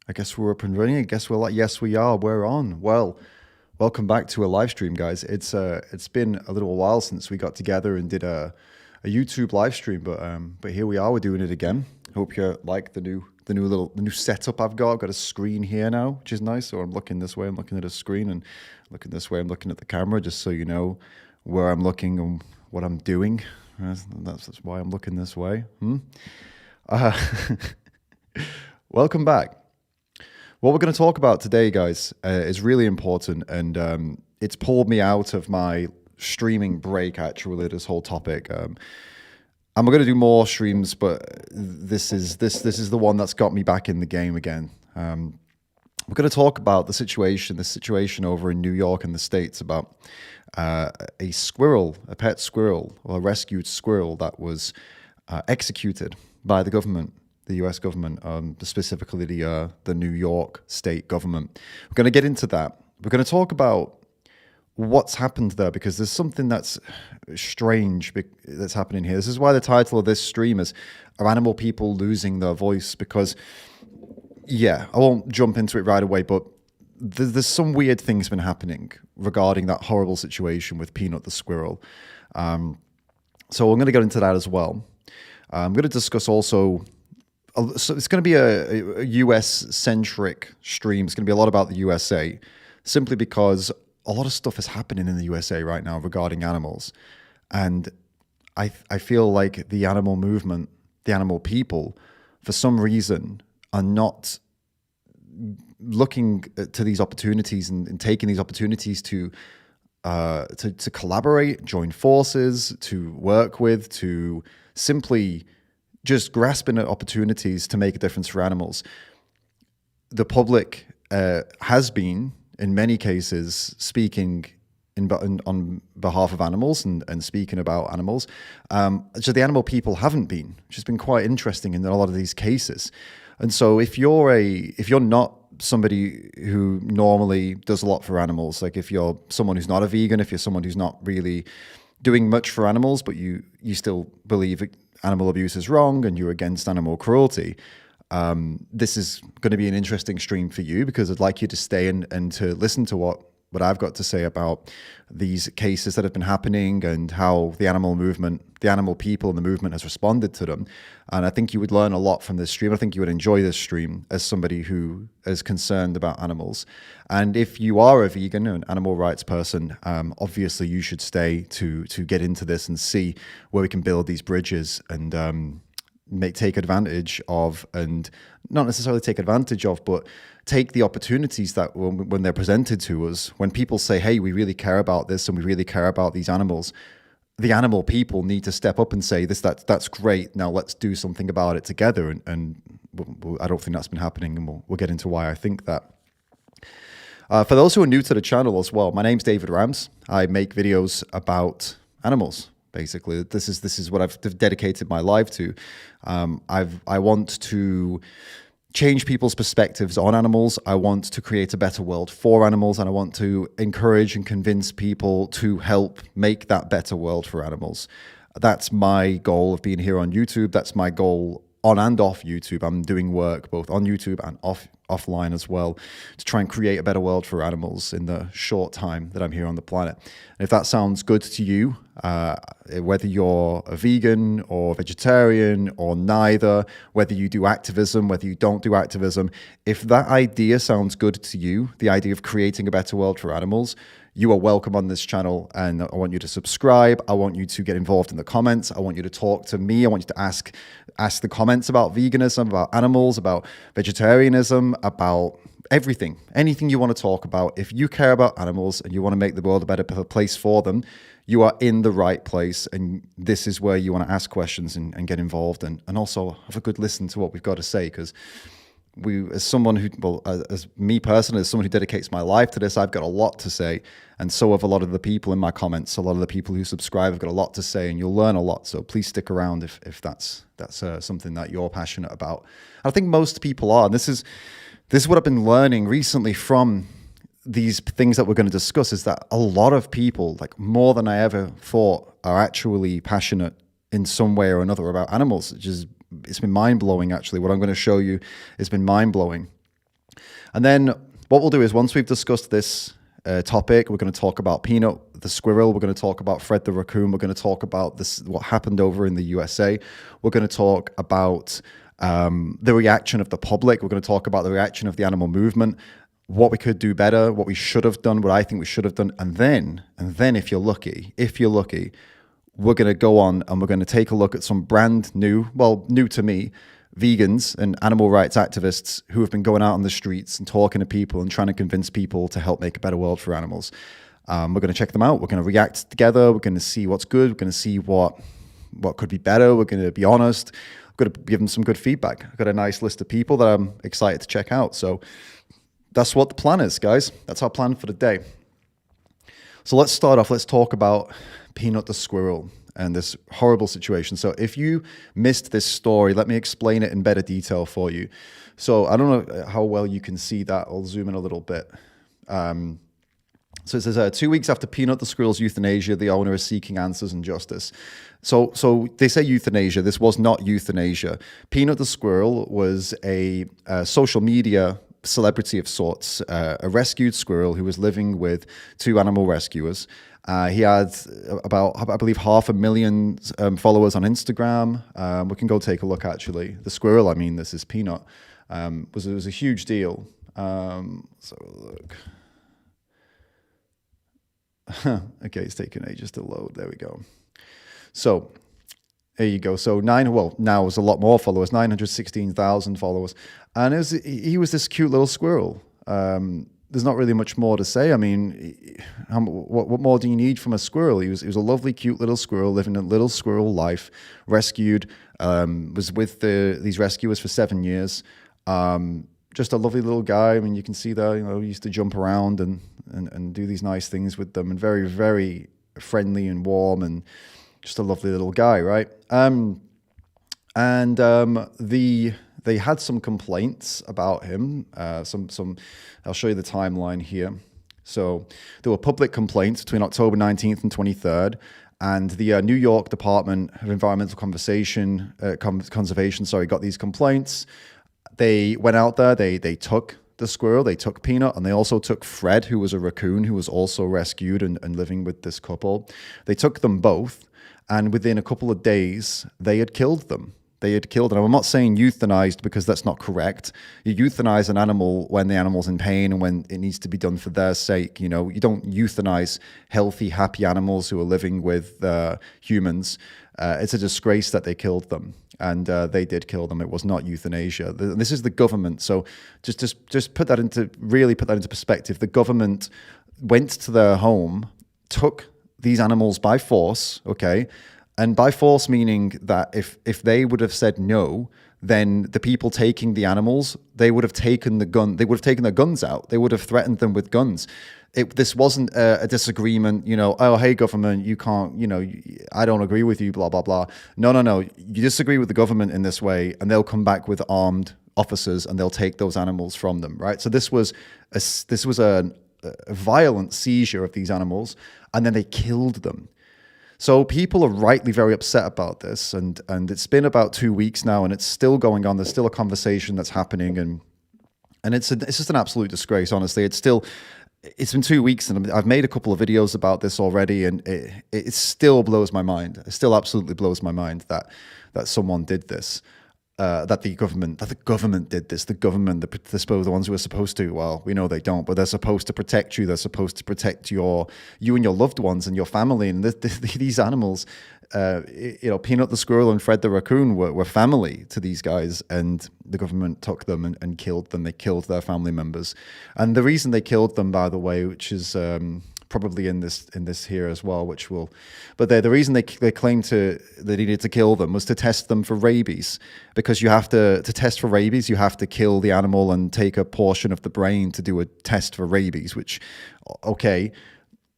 I guess we're up and running. I guess we're like, yes, we are. We're on. Well, welcome back to a live stream, guys. It's been a little while since we got together and did a YouTube live stream, but here we are. We're doing it again. Hope you like the new setup I've got. I've got a screen here now, which is nice. So I'm looking this way. I'm looking at a screen, and looking this way. I'm looking at the camera, just so you know where I'm looking and what I'm doing. That's why I'm looking this way. Uh, Welcome back. What we're going to talk about today, guys, is really important, and it's pulled me out of my streaming break, actually, this whole topic. I'm going to do more streams, but this is the one that's got me back in the game again. We're going to talk about the situation over in New York and the States about a squirrel, a pet squirrel, or a rescued squirrel that was executed by the government. The U.S. government, specifically the New York state government. We're going to get into that. We're going to talk about what's happened there, because there's something that's strange that's happening here. This is why the title of this stream is "Are Animal People Losing Their Voice?" Because, yeah, I won't jump into it right away, but there's some weird things been happening regarding that horrible situation with Peanut the squirrel. So I'm going to get into that as well. I'm going to discuss also. So it's going to be a US-centric stream. It's going to be a lot about the USA, simply because a lot of stuff is happening in the USA right now regarding animals. And I feel like the animal movement, the animal people, for some reason, are not looking to these opportunities and taking these opportunities to collaborate, join forces, to work with, to simply just grasping at opportunities to make a difference for animals. The public has been, in many cases, speaking on behalf of animals and speaking about animals. So the animal people haven't been, which has been quite interesting in a lot of these cases. And so if you're not somebody who normally does a lot for animals, like if you're someone who's not a vegan, if you're someone who's not really doing much for animals, but you still believe animal abuse is wrong and you're against animal cruelty, this is going to be an interesting stream for you, because I'd like you to stay and to listen to what I've got to say about these cases that have been happening and how the animal movement, the animal people and the movement has responded to them. And I think you would learn a lot from this stream. I think you would enjoy this stream as somebody who is concerned about animals. And if you are a vegan or an animal rights person, obviously you should stay to get into this and see where we can build these bridges and take advantage of, and not necessarily take advantage of, but take the opportunities that when they're presented to us, when people say, hey, we really care about this and we really care about these animals, the animal people need to step up and say, that's great, now let's do something about it together. And I don't think that's been happening, and we'll get into why I think that. For those who are new to the channel as well, my name's David Rams. I make videos about animals. Basically, this is what I've dedicated my life to. I want to change people's perspectives on animals. I want to create a better world for animals, and I want to encourage and convince people to help make that better world for animals. That's my goal of being here on YouTube. That's my goal on and off YouTube. I'm doing work both on YouTube and offline as well to try and create a better world for animals in the short time that I'm here on the planet. And if that sounds good to you, whether you're a vegan or vegetarian or neither, whether you do activism, whether you don't do activism, if that idea sounds good to you, the idea of creating a better world for animals, you are welcome on this channel, and I want you to subscribe. I want you to get involved in the comments. I want you to talk to me. I want you to ask the comments about veganism, about animals, about vegetarianism, about everything, anything you want to talk about. If you care about animals and you want to make the world a better place for them, you are in the right place, and this is where you want to ask questions and get involved, and also have a good listen to what we've got to say, because as someone who, well, as me personally, as someone who dedicates my life to this, I've got a lot to say, and so have a lot of the people in my comments. A lot of the people who subscribe have got a lot to say, and you'll learn a lot. So please stick around if that's something that you're passionate about. I think most people are, and this is what I've been learning recently from these things that we're going to discuss, is that a lot of people, like more than I ever thought, are actually passionate in some way or another about animals. It's been mind-blowing, actually. What I'm going to show you has been mind-blowing. And then what we'll do is once we've discussed this topic, we're going to talk about Peanut the squirrel. We're going to talk about Fred the raccoon. We're going to talk about this, what happened over in the USA. We're going to talk about the reaction of the public. We're going to talk about the reaction of the animal movement, what we could do better, what we should have done, what I think we should have done. And then if you're lucky, we're going to go on and we're going to take a look at some brand new, well, new to me, vegans and animal rights activists who have been going out on the streets and talking to people and trying to convince people to help make a better world for animals. We're going to check them out. We're going to react together. We're going to see what's good. We're going to see what could be better. We're going to be honest. We're going to give them some good feedback. I've got a nice list of people that I'm excited to check out. So that's what the plan is, guys. That's our plan for the day. So let's start off. Let's talk about Peanut the squirrel and this horrible situation. So if you missed this story, let me explain it in better detail for you. So I don't know how well you can see that. I'll zoom in a little bit. So it says, 2 weeks after Peanut the squirrel's euthanasia, the owner is seeking answers and justice. So they say euthanasia. This was not euthanasia. Peanut the squirrel was a social media celebrity of sorts, a rescued squirrel who was living with two animal rescuers. He had about, I believe, 500,000 followers on Instagram. We can go take a look, actually. The squirrel, I mean, this is Peanut, was a huge deal. So look. Okay, it's taking ages to load. There we go. So there you go. So now it was a lot more followers, 916,000 followers. And he was this cute little squirrel. There's not really much more to say. I mean, what more do you need from a squirrel? He was a lovely, cute little squirrel living a little squirrel life, rescued, was with these rescuers for 7 years. Just a lovely little guy. I mean, you can see there, he used to jump around and do these nice things with them, and very, very friendly and warm, and just a lovely little guy, right? They had some complaints about him. I'll show you the timeline here. So there were public complaints between October 19th and 23rd, and the New York Department of Environmental Conservation got these complaints. They went out there, they took the squirrel, they took Peanut, and they also took Fred, who was a raccoon, who was also rescued and living with this couple. They took them both, and within a couple of days, they had killed them. And I'm not saying euthanized because that's not correct. You euthanize an animal when the animal's in pain and when it needs to be done for their sake. You don't euthanize healthy, happy animals who are living with humans. It's a disgrace that they killed them. And they did kill them. It was not euthanasia. This is the government. So just put that into perspective. The government went to their home, took these animals by force, okay? And by force meaning that if they would have said no, then the people taking the animals, they would have taken their guns out. They would have threatened them with guns. This wasn't a disagreement, oh, hey, government, you can't, I don't agree with you, blah, blah, blah. No. You disagree with the government in this way, and they'll come back with armed officers and they'll take those animals from them, right? So this was a violent seizure of these animals, and then they killed them. So people are rightly very upset about this, and it's been about 2 weeks now, and it's still going on. There's still a conversation that's happening, and it's just an absolute disgrace, honestly. It's been 2 weeks, and I've made a couple of videos about this already, and it still blows my mind. It still absolutely blows my mind that someone did this. That the government did this. The government, the ones who are supposed to. Well, we know they don't, but they're supposed to protect you. They're supposed to protect you and your loved ones and your family. And these animals, Peanut the squirrel and Fred the raccoon were family to these guys, and the government took them and killed them. They killed their family members, and the reason they killed them, by the way, which is probably in this here as well, but the reason they claimed they needed to kill them was to test them for rabies, because you have to test for rabies, you have to kill the animal and take a portion of the brain to do a test for rabies, which, okay,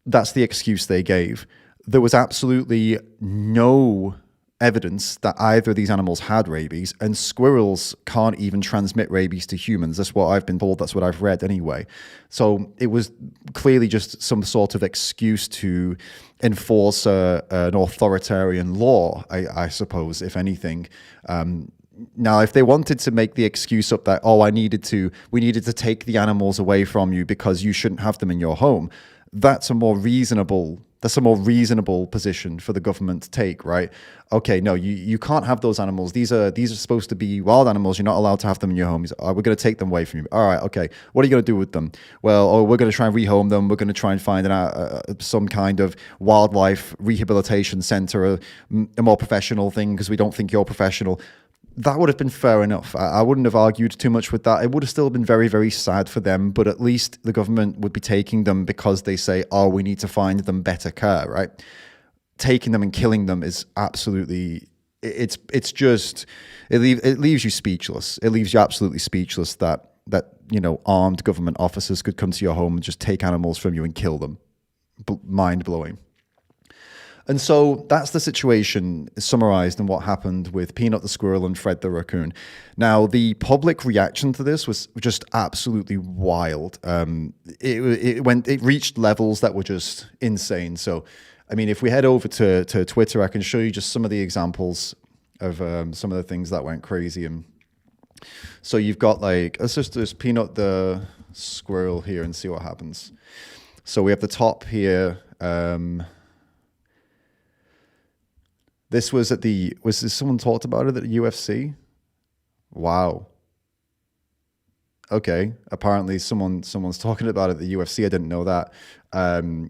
that's the excuse they gave. There was absolutely no evidence that either of these animals had rabies, and squirrels can't even transmit rabies to humans. That's what I've been told. That's what I've read anyway. So it was clearly just some sort of excuse to enforce an authoritarian law, I suppose, if anything. Now, if they wanted to make the excuse up that, oh, we needed to take the animals away from you because you shouldn't have them in your home, that's a more reasonable position for the government to take, right? Okay, no, you can't have those animals. These are supposed to be wild animals. You're not allowed to have them in your home. We're going to take them away from you. All right, okay. What are you going to do with them? Well, we're going to try and rehome them. We're going to try and find some kind of wildlife rehabilitation center, a more professional thing because we don't think you're professional. That would have been fair enough. I wouldn't have argued too much with that. It would have still been very, very sad for them, but at least the government would be taking them because they say, oh, we need to find them better care, right? Taking them and killing them is absolutely, it leaves you speechless. It leaves you absolutely speechless that armed government officers could come to your home and just take animals from you and kill them. Mind-blowing. And so that's the situation summarized in what happened with Peanut the squirrel and Fred the raccoon. Now, the public reaction to this was just absolutely wild. It reached levels that were just insane. So, I mean, if we head over to Twitter, I can show you just some of the examples of some of the things that went crazy. And so you've got let's just Peanut the squirrel here and see what happens. So we have the top here. This was someone talked about it at the UFC? Wow. Okay. Apparently someone's talking about it at the UFC. I didn't know that.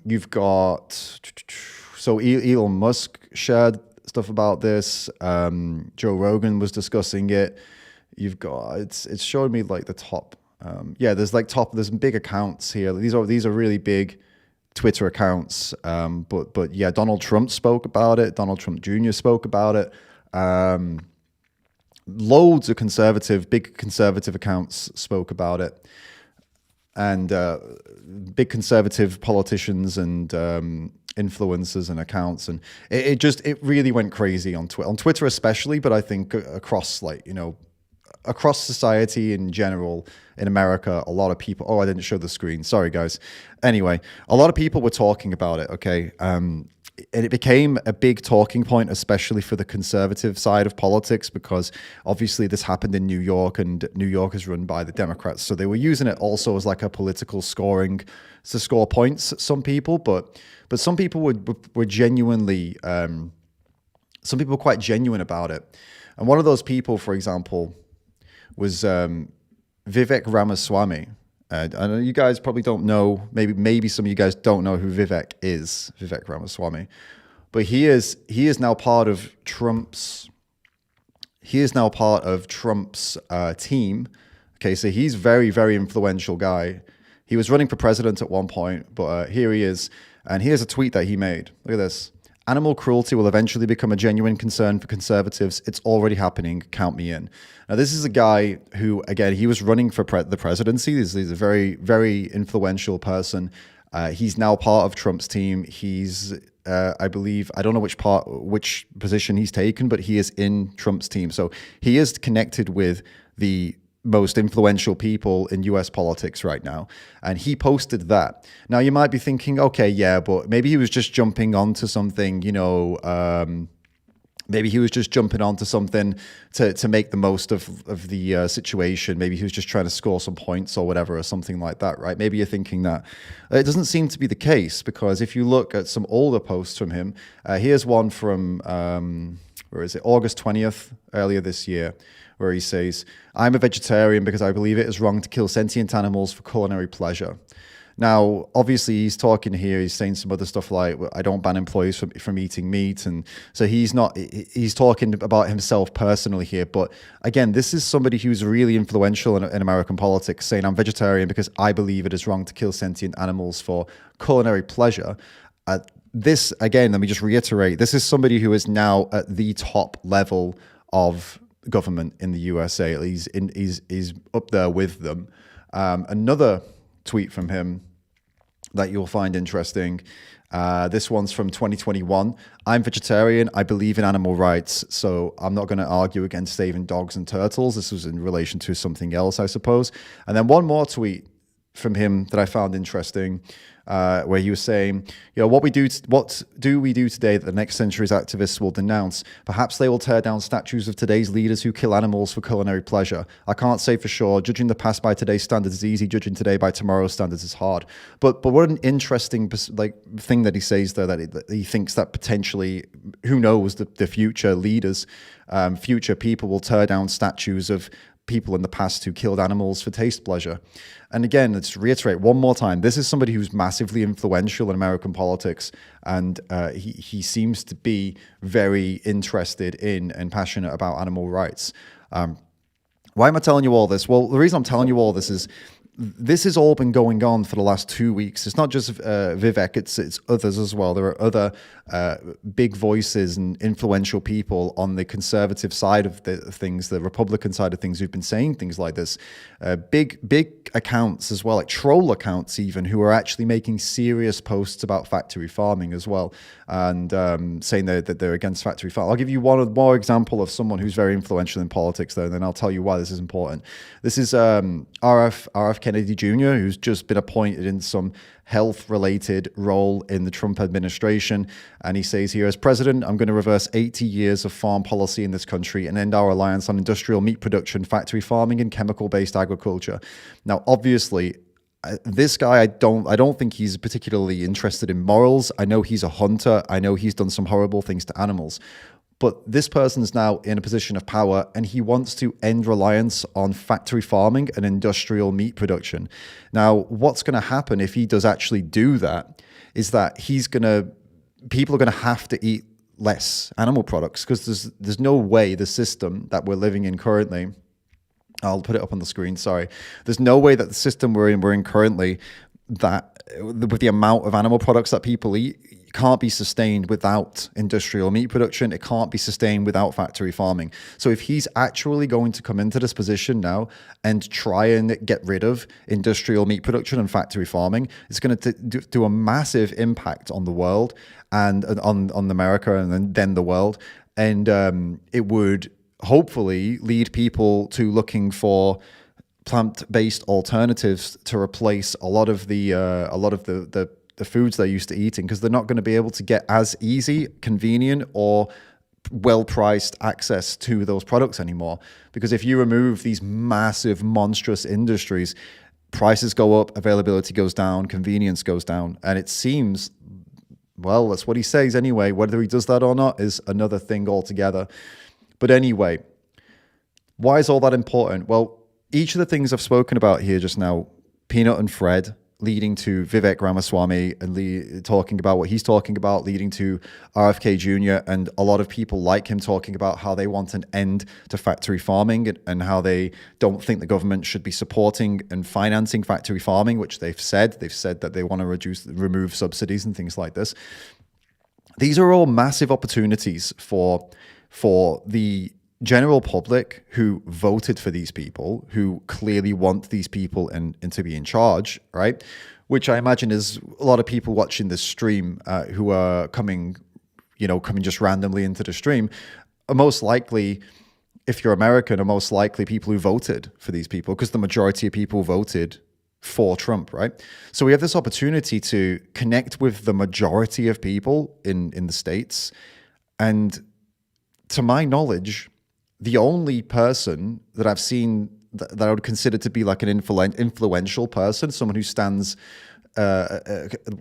You've got, so Elon Musk shared stuff about this. Joe Rogan was discussing it. You've got, it's showing me the top. There's big accounts here. These are really big Twitter accounts, but yeah, Donald Trump spoke about it. Donald Trump Jr. spoke about it. Loads of big conservative accounts spoke about it, and big conservative politicians and influencers and accounts, and it really went crazy on Twitter especially, but I think across across society in general, in America, a lot of people, oh, I didn't show the screen. Sorry, guys. Anyway, a lot of people were talking about it, okay? And it became a big talking point, especially for the conservative side of politics, because obviously this happened in New York, and New York is run by the Democrats. So they were using it also as a political scoring, to score points, some people, but some people were genuinely, some people were quite genuine about it. And one of those people, for example, was Vivek Ramaswamy. I know you guys probably don't know, maybe some of you guys don't know who Vivek Ramaswamy, but he is now part of Trump's team. Okay, so he's very, very influential guy. He was running for president at one point, but here he is, and here's a tweet that he made. Look at this. Animal cruelty will eventually become a genuine concern for conservatives. It's already happening. Count me in. Now, this is a guy who, again, he was running for the presidency. He's a very, very influential person. He's now part of Trump's team. He's, I believe, I don't know which position he's taken, but he is in Trump's team. So he is connected with the most influential people in US politics right now. And he posted that. Now you might be thinking, okay, yeah, but maybe he was just jumping onto something, maybe he was just jumping onto something to make the most of the situation. Maybe he was just trying to score some points or whatever, or something like that, right? Maybe you're thinking that. It doesn't seem to be the case, because if you look at some older posts from him, here's one from, August 20th, earlier this year, where he says, I'm a vegetarian because I believe it is wrong to kill sentient animals for culinary pleasure. Now, obviously, he's talking here, he's saying some other stuff like, I don't ban employees from eating meat. And so he's talking about himself personally here. But again, this is somebody who's really influential in American politics, saying I'm vegetarian because I believe it is wrong to kill sentient animals for culinary pleasure. This, again, let me just reiterate, this is somebody who is now at the top level of government in the USA. He's up there with them. Another tweet from him that you'll find interesting. This one's from 2021. I'm vegetarian. I believe in animal rights, so I'm not going to argue against saving dogs and turtles. This was in relation to something else, I suppose. And then one more tweet from him that I found interesting, where he was saying, what do we do today that the next century's activists will denounce? Perhaps they will tear down statues of today's leaders who kill animals for culinary pleasure. I can't say for sure. Judging the past by today's standards is easy. Judging today by tomorrow's standards is hard. But what an interesting thing that he says there, that he thinks that potentially, who knows, the future leaders, future people will tear down statues of people in the past who killed animals for taste pleasure. And again, let's reiterate one more time, this is somebody who's massively influential in American politics, and he seems to be very interested in and passionate about animal rights. Why am I telling you all this? Well, the reason I'm telling you all this is this has all been going on for the last 2 weeks. It's not just Vivek, it's others as well. There are other big voices and influential people on the conservative side of things, the Republican side of things, who've been saying things like this. Big accounts as well, like troll accounts even, who are actually making serious posts about factory farming as well, and saying that they're against factory farming. I'll give you one more example of someone who's very influential in politics, though, and then I'll tell you why this is important. This is RF Kennedy Jr., who's just been appointed in some health-related role in the Trump administration. And he says here, as president, I'm going to reverse 80 years of farm policy in this country and end our reliance on industrial meat production, factory farming, and chemical-based agriculture. Now, obviously, this guy, I don't think he's particularly interested in morals. I know he's a hunter. I know he's done some horrible things to animals. But this person's now in a position of power, and he wants to end reliance on factory farming and industrial meat production. Now, what's going to happen if he does actually do that is that people are going to have to eat less animal products, because there's no way the system that we're living in currently, I'll put it up on the screen, sorry. There's no way that the system we're in currently, that with the amount of animal products that people eat, can't be sustained without industrial meat production. It can't be sustained without factory farming. So if he's actually going to come into this position now and try and get rid of industrial meat production and factory farming, it's going to do a massive impact on the world and on America and then the world. And it would hopefully lead people to looking for plant-based alternatives to replace a lot of the foods they're used to eating, because they're not going to be able to get as easy, convenient, or well-priced access to those products anymore. Because if you remove these massive, monstrous industries, prices go up, availability goes down, convenience goes down. And it seems, well, that's what he says anyway. Whether he does that or not is another thing altogether. But anyway, why is all that important? Well, each of the things I've spoken about here just now, Peanut and Fred, leading to Vivek Ramaswamy and talking about what he's talking about, leading to RFK Jr. and a lot of people like him talking about how they want an end to factory farming and how they don't think the government should be supporting and financing factory farming, which they've said that they want to remove subsidies and things like this. These are all massive opportunities for the general public who voted for these people, who clearly want these people and to be in charge, right? Which I imagine is a lot of people watching this stream who are coming just randomly into the stream, are most likely, if you're American, are most likely people who voted for these people, because the majority of people voted for Trump, right? So we have this opportunity to connect with the majority of people in the States. And to my knowledge, the only person that I've seen that I would consider to be like an influential person, someone who stands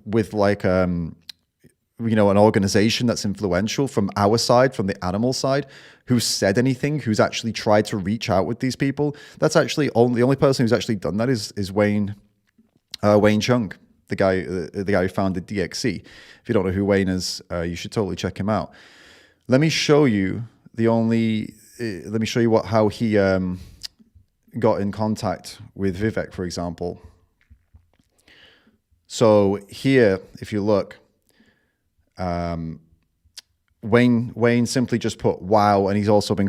with like an organization that's influential from our side, from the animal side, who's said anything, who's actually tried to reach out with these people. That's actually the only person who's actually done that is Wayne Chung, the guy who founded DXC. If you don't know who Wayne is, you should totally check him out. Let me show you how he got in contact with Vivek, for example. So here, if you look, Wayne simply just put wow, and he's also been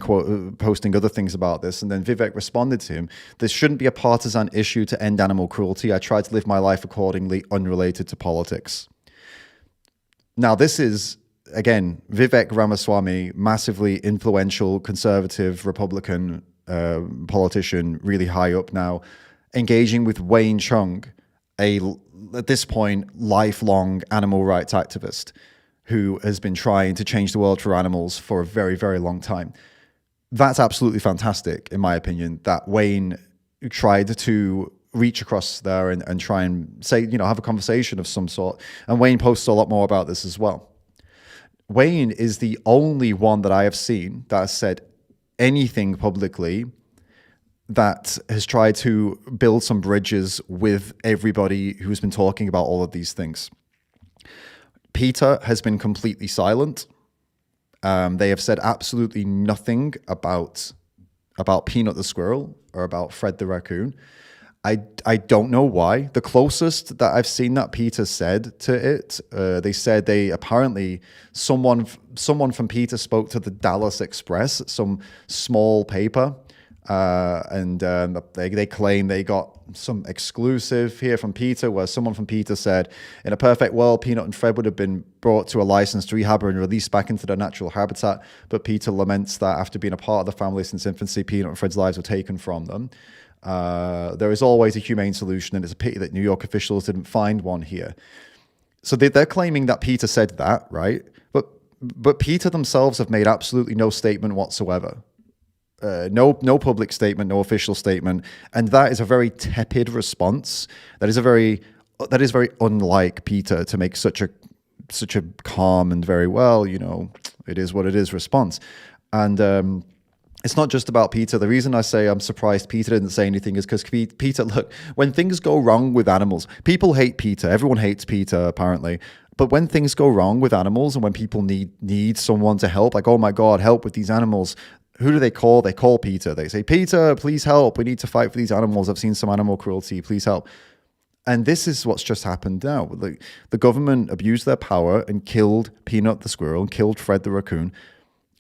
posting other things about this. And then Vivek responded to him, "This shouldn't be a partisan issue to end animal cruelty. I try to live my life accordingly, unrelated to politics." Now, this is, again, Vivek Ramaswamy, massively influential conservative Republican politician, really high up now, engaging with Wayne Chung, a, at this point, lifelong animal rights activist who has been trying to change the world for animals for a very, very long time. That's absolutely fantastic, in my opinion, that Wayne tried to reach across there and try and say, have a conversation of some sort. And Wayne posts a lot more about this as well. Wayne is the only one that I have seen that has said anything publicly that has tried to build some bridges with everybody who's been talking about all of these things. PETA has been completely silent. They have said absolutely nothing about Peanut the squirrel or about Fred the raccoon. I don't know why. The closest that I've seen that PETA said to it, they said apparently someone from PETA spoke to the Dallas Express, some small paper, and they claim they got some exclusive here from PETA, where someone from PETA said, in a perfect world, Peanut and Fred would have been brought to a licensed rehabber and released back into their natural habitat, but PETA laments that after being a part of the family since infancy, Peanut and Fred's lives were taken from them. There is always a humane solution, and it's a pity that New York officials didn't find one here. So they're claiming that PETA said that, right? But PETA themselves have made absolutely no statement whatsoever. No public statement, no official statement, and that is a very tepid response. That is very unlike PETA to make such a calm and very it is what it is response. And it's not just about PETA. The reason I say I'm surprised PETA didn't say anything is because PETA, look, when things go wrong with animals, people hate PETA. Everyone hates PETA, apparently. But when things go wrong with animals and when people need someone to help, like, oh my God, help with these animals, who do they call? They call PETA. They say, PETA, please help. We need to fight for these animals. I've seen some animal cruelty. Please help. And this is what's just happened now. The government abused their power and killed Peanut the squirrel and killed Fred the raccoon.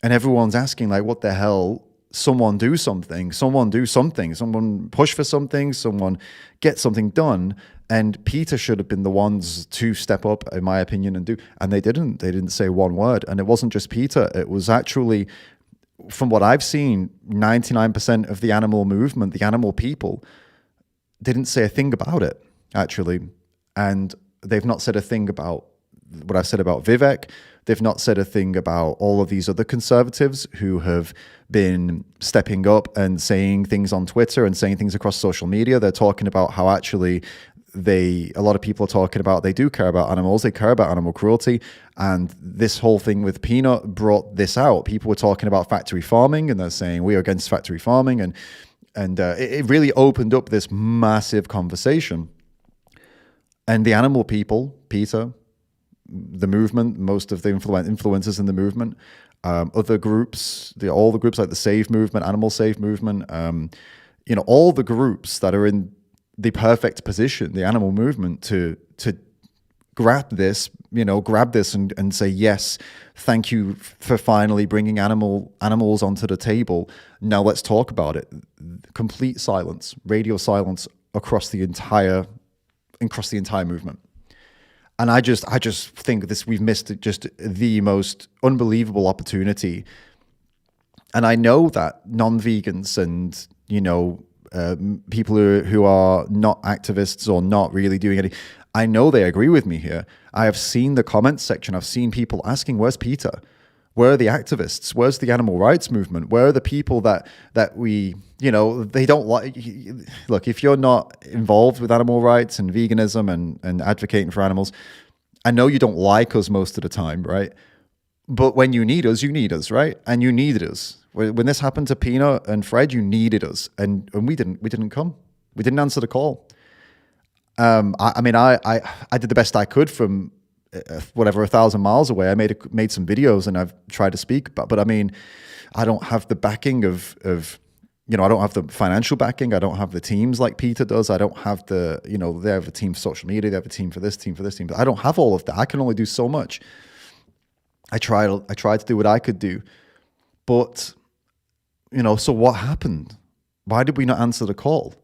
And everyone's asking, like, what the hell? Someone do something. Someone do something. Someone push for something. Someone get something done. And PETA should have been the ones to step up, in my opinion, and do. And they didn't. They didn't say one word. And it wasn't just PETA. It was actually, from what I've seen, 99% of the animal movement, the animal people, didn't say a thing about it, actually. And they've not said a thing about what I've said about Vivek. They've not said a thing about all of these other conservatives who have been stepping up and saying things on Twitter and saying things across social media. They're talking about how actually a lot of people are talking about they do care about animals, they care about animal cruelty, and this whole thing with Peanut brought this out. People were talking about factory farming, and they're saying we are against factory farming, and it really opened up this massive conversation. And the animal people, PETA, the movement, most of the influencers in the movement, other groups, all the groups like the Save movement, Animal Save movement, all the groups that are in the perfect position, the animal movement, to grab this and say, yes, thank you for finally bringing animals onto the table. Now let's talk about it. Complete silence, radio silence across the entire movement. And I just think we've missed just the most unbelievable opportunity. And I know that non-vegans and, people who are not activists or not really doing anything, I know they agree with me here. I have seen the comments section. I've seen people asking, where's PETA? Where are the activists? Where's the animal rights movement? Where are the people that we, they don't like? Look, if you're not involved with animal rights and veganism and advocating for animals, I know you don't like us most of the time, right? But when you need us, right? And you needed us. When this happened to Peanut and Fred, you needed us, and we didn't come. We didn't answer the call. I did the best I could from 1,000 miles away. I made some videos and I've tried to speak, but I mean, I don't have the backing of I don't have the financial backing. I don't have the teams like PETA does. I don't have they have a team for social media. They have a team for this team, but I don't have all of that. I can only do so much. I tried to do what I could do, but so what happened? Why did we not answer the call?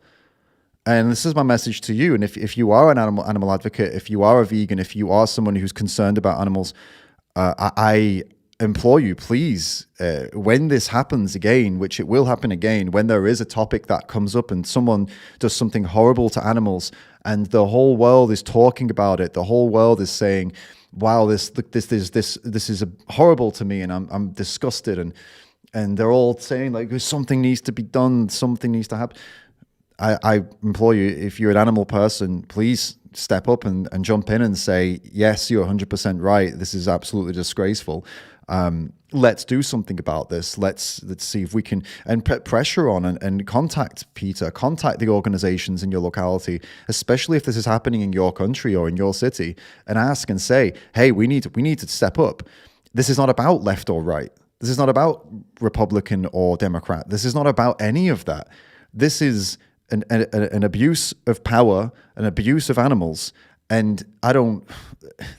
And this is my message to you. And if you are an animal advocate, if you are a vegan, if you are someone who's concerned about animals, I implore you, please, when this happens again, which it will happen again, when there is a topic that comes up and someone does something horrible to animals and the whole world is talking about it, the whole world is saying, wow, this is horrible to me, and I'm disgusted, and they're all saying like something needs to be done, something needs to happen. I implore you, if you're an animal person, please step up and jump in and say, yes, you're 100% right. This is absolutely disgraceful. Let's do something about this. Let's see if we can, and put pressure on and contact PETA, contact the organizations in your locality, especially if this is happening in your country or in your city, and ask and say, hey, we need to step up. This is not about left or right. This is not about Republican or Democrat. This is not about any of that. This is an abuse of power, an abuse of animals. And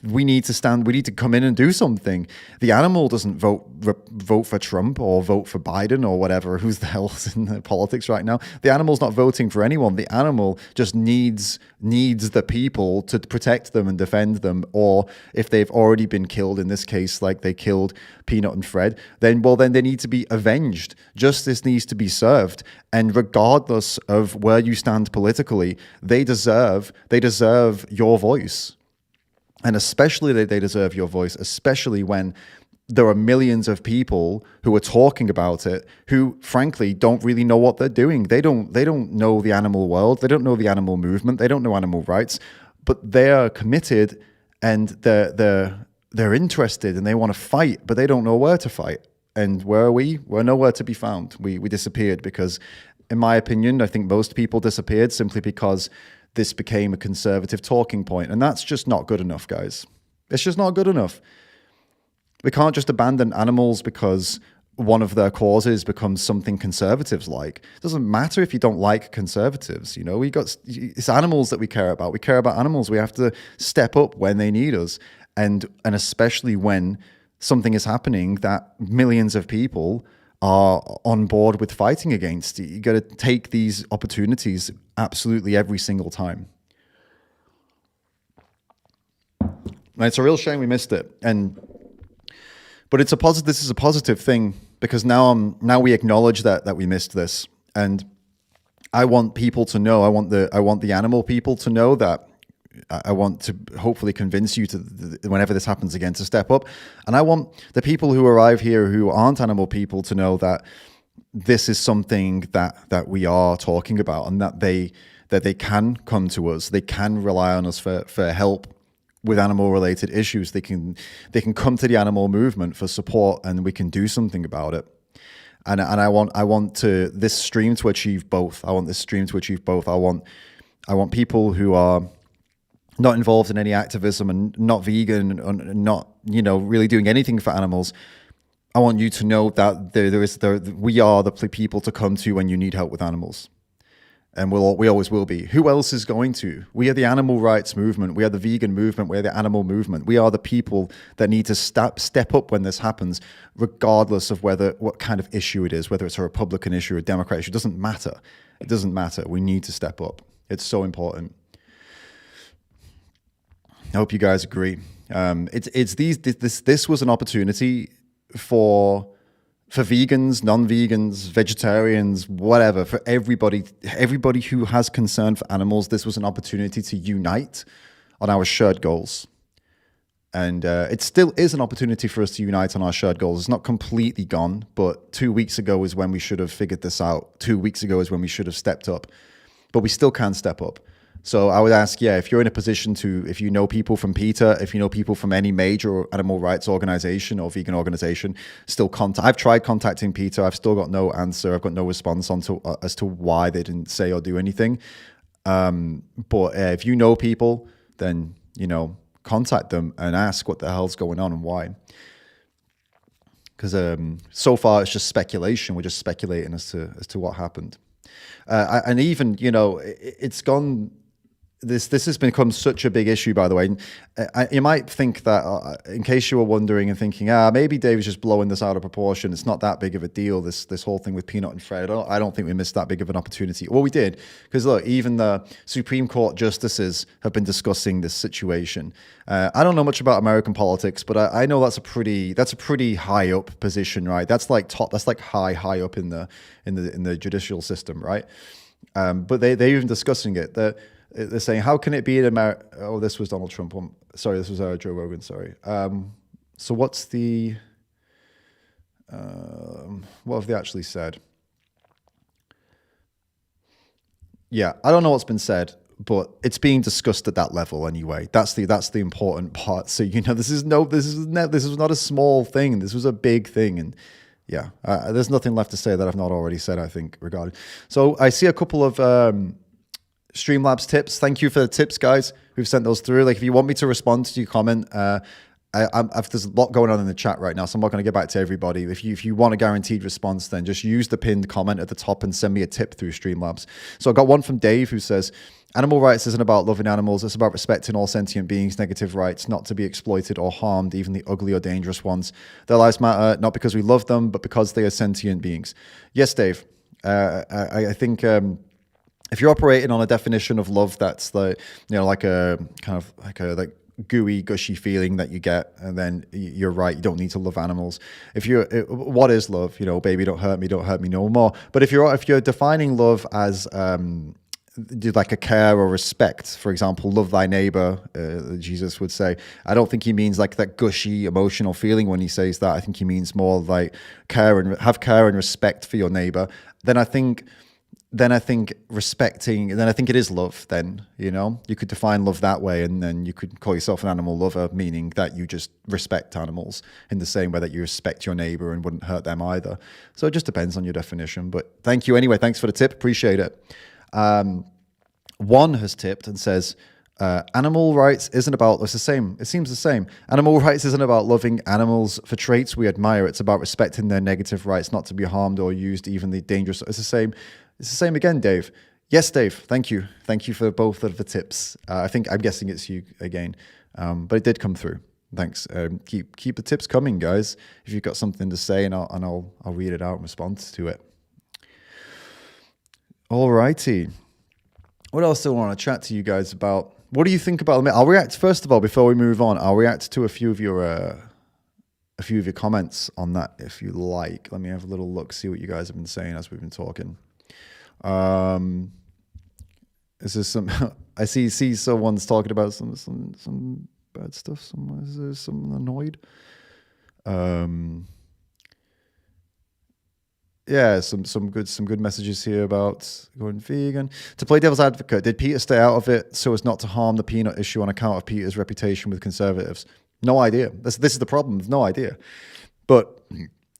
we need to come in and do something. The animal doesn't vote for Trump or vote for Biden or whatever, who's the hell's in the politics right now. The animal's not voting for anyone. The animal just needs the people to protect them and defend them. Or if they've already been killed, in this case, like they killed Peanut and Fred, then they need to be avenged. Justice needs to be served. And regardless of where you stand politically, they deserve your voice. And especially they deserve your voice, especially when there are millions of people who are talking about it, who frankly don't really know what they're doing. They don't know the animal world. They don't know the animal movement. They don't know animal rights, but they are committed and they're interested and they want to fight, but they don't know where to fight. And where are we? We're nowhere to be found. We disappeared because, in my opinion, I think most people disappeared simply because this became a conservative talking point. And that's just not good enough, guys. It's just not good enough. We can't just abandon animals because one of their causes becomes something conservatives like. It doesn't matter if you don't like conservatives. It's animals that we care about. We care about animals. We have to step up when they need us. And especially when something is happening that millions of people are on board with fighting against. You got to take these opportunities absolutely every single time. And it's a real shame we missed it. But it's this is a positive thing because now we acknowledge that we missed this. And I want people to know, I want the animal people to know that I want to hopefully convince you to, whenever this happens again, to step up. And I want the people who arrive here who aren't animal people to know that this is something that we are talking about, and that they can come to us. They can rely on us for help with animal related issues. They can come to the animal movement for support, and we can do something about it. And I want this stream to achieve both. I want this stream to achieve both. I want people who are not involved in any activism and not vegan and not, really doing anything for animals. I want you to know that we are the people to come to when you need help with animals. And we always will be. Who else is going to? We are the animal rights movement. We are the vegan movement. We are the animal movement. We are the people that need to step up when this happens, regardless of what kind of issue it is, whether it's a Republican issue or a Democrat issue. It doesn't matter. It doesn't matter. We need to step up. It's so important. I hope you guys agree. This was an opportunity for vegans, non-vegans, vegetarians, whatever, for everybody who has concern for animals. This was an opportunity to unite on our shared goals. And it still is an opportunity for us to unite on our shared goals. It's not completely gone, but 2 weeks ago is when we should have figured this out. 2 weeks ago is when we should have stepped up. But we still can step up. So I would ask, if you're in a position if you know people from PETA, if you know people from any major animal rights organization or vegan organization, still contact. I've tried contacting PETA. I've still got no answer. I've got no response as to why they didn't say or do anything. But if you know people, then, contact them and ask what the hell's going on and why. Because so far it's just speculation. We're just speculating as to what happened. And even, it's gone... this has become such a big issue, by the way. You might think that, in case you were wondering and thinking, maybe Dave's just blowing this out of proportion. It's not that big of a deal, this whole thing with Peanut and Fred. I don't think we missed that big of an opportunity. Well, we did, because look, even the Supreme Court justices have been discussing this situation. I don't know much about American politics, but I know that's a pretty high up position, right? That's like top. That's like high up in the judicial system, right? But they're even discussing it. They're saying, how can it be in America? Oh, this was Donald Trump. Sorry, this was Joe Rogan. Sorry. So what's the? What have they actually said? Yeah, I don't know what's been said, but it's being discussed at that level anyway. That's the important part. So this is not a small thing. This was a big thing, and yeah, there's nothing left to say that I've not already said, I think, regarding. So I see a couple of Streamlabs tips. Thank you for the tips, guys, who've sent those through. Like, if you want me to respond to your comment, there's a lot going on in the chat right now, so I'm not going to get back to everybody. If you want a guaranteed response, then just use the pinned comment at the top and send me a tip through Streamlabs. So I got one from Dave who says, animal rights isn't about loving animals. It's about respecting all sentient beings' negative rights, not to be exploited or harmed, even the ugly or dangerous ones. Their lives matter, not because we love them, but because they are sentient beings. Yes, Dave. I think if you're operating on a definition of love that's like, like a kind of like a gooey, gushy feeling that you get, and then you're right, you don't need to love animals. What is love? Baby, don't hurt me no more. But if you're defining love as like a care or respect, for example, love thy neighbor, Jesus would say, I don't think he means like that gushy emotional feeling when he says that. I think he means more like have care and respect for your neighbor. Then I think it is love. Then, you could define love that way, and then you could call yourself an animal lover, meaning that you just respect animals in the same way that you respect your neighbor and wouldn't hurt them either. So it just depends on your definition. But thank you anyway. Thanks for the tip. Appreciate it. One has tipped and says, animal rights isn't about, it's the same. It seems the same. Animal rights isn't about loving animals for traits we admire. It's about respecting their negative rights, not to be harmed or used, even the dangerous. It's the same. It's the same again, Dave. Yes, Dave. Thank you. Thank you for both of the tips. I'm guessing it's you again, but it did come through. Thanks. Keep the tips coming, guys. If you've got something to say, and I'll read it out in response to it. All righty. What else do I want to chat to you guys about? What do you think about them? I'll react first of all before we move on. I'll react to a few of your comments on that, if you like. Let me have a little look, see what you guys have been saying as we've been talking. Is there some? I see someone's talking about some bad stuff. Is someone annoyed? Yeah, some good messages here about going vegan. To play devil's advocate, did Peter stay out of it so as not to harm the peanut issue on account of Peter's reputation with conservatives? No idea. This is the problem. No idea. But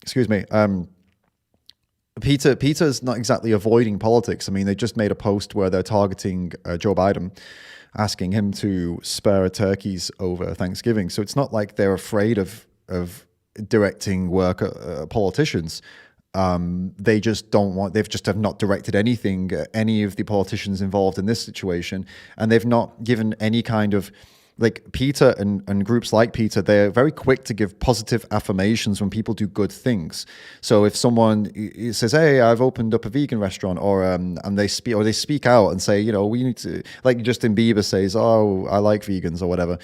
excuse me. Peter's not exactly avoiding politics. I mean, they just made a post where they're targeting Joe Biden, asking him to spare turkeys over Thanksgiving. So it's not like they're afraid of directing work at politicians. They just don't want. They've just have not directed anything at any of the politicians involved in this situation, and they've not given any kind of. Like Peter and groups like Peter, they're very quick to give positive affirmations when people do good things. So if someone says, "Hey, I've opened up a vegan restaurant," and they speak out and say, we need to, like Justin Bieber says, "Oh, I like vegans" or whatever.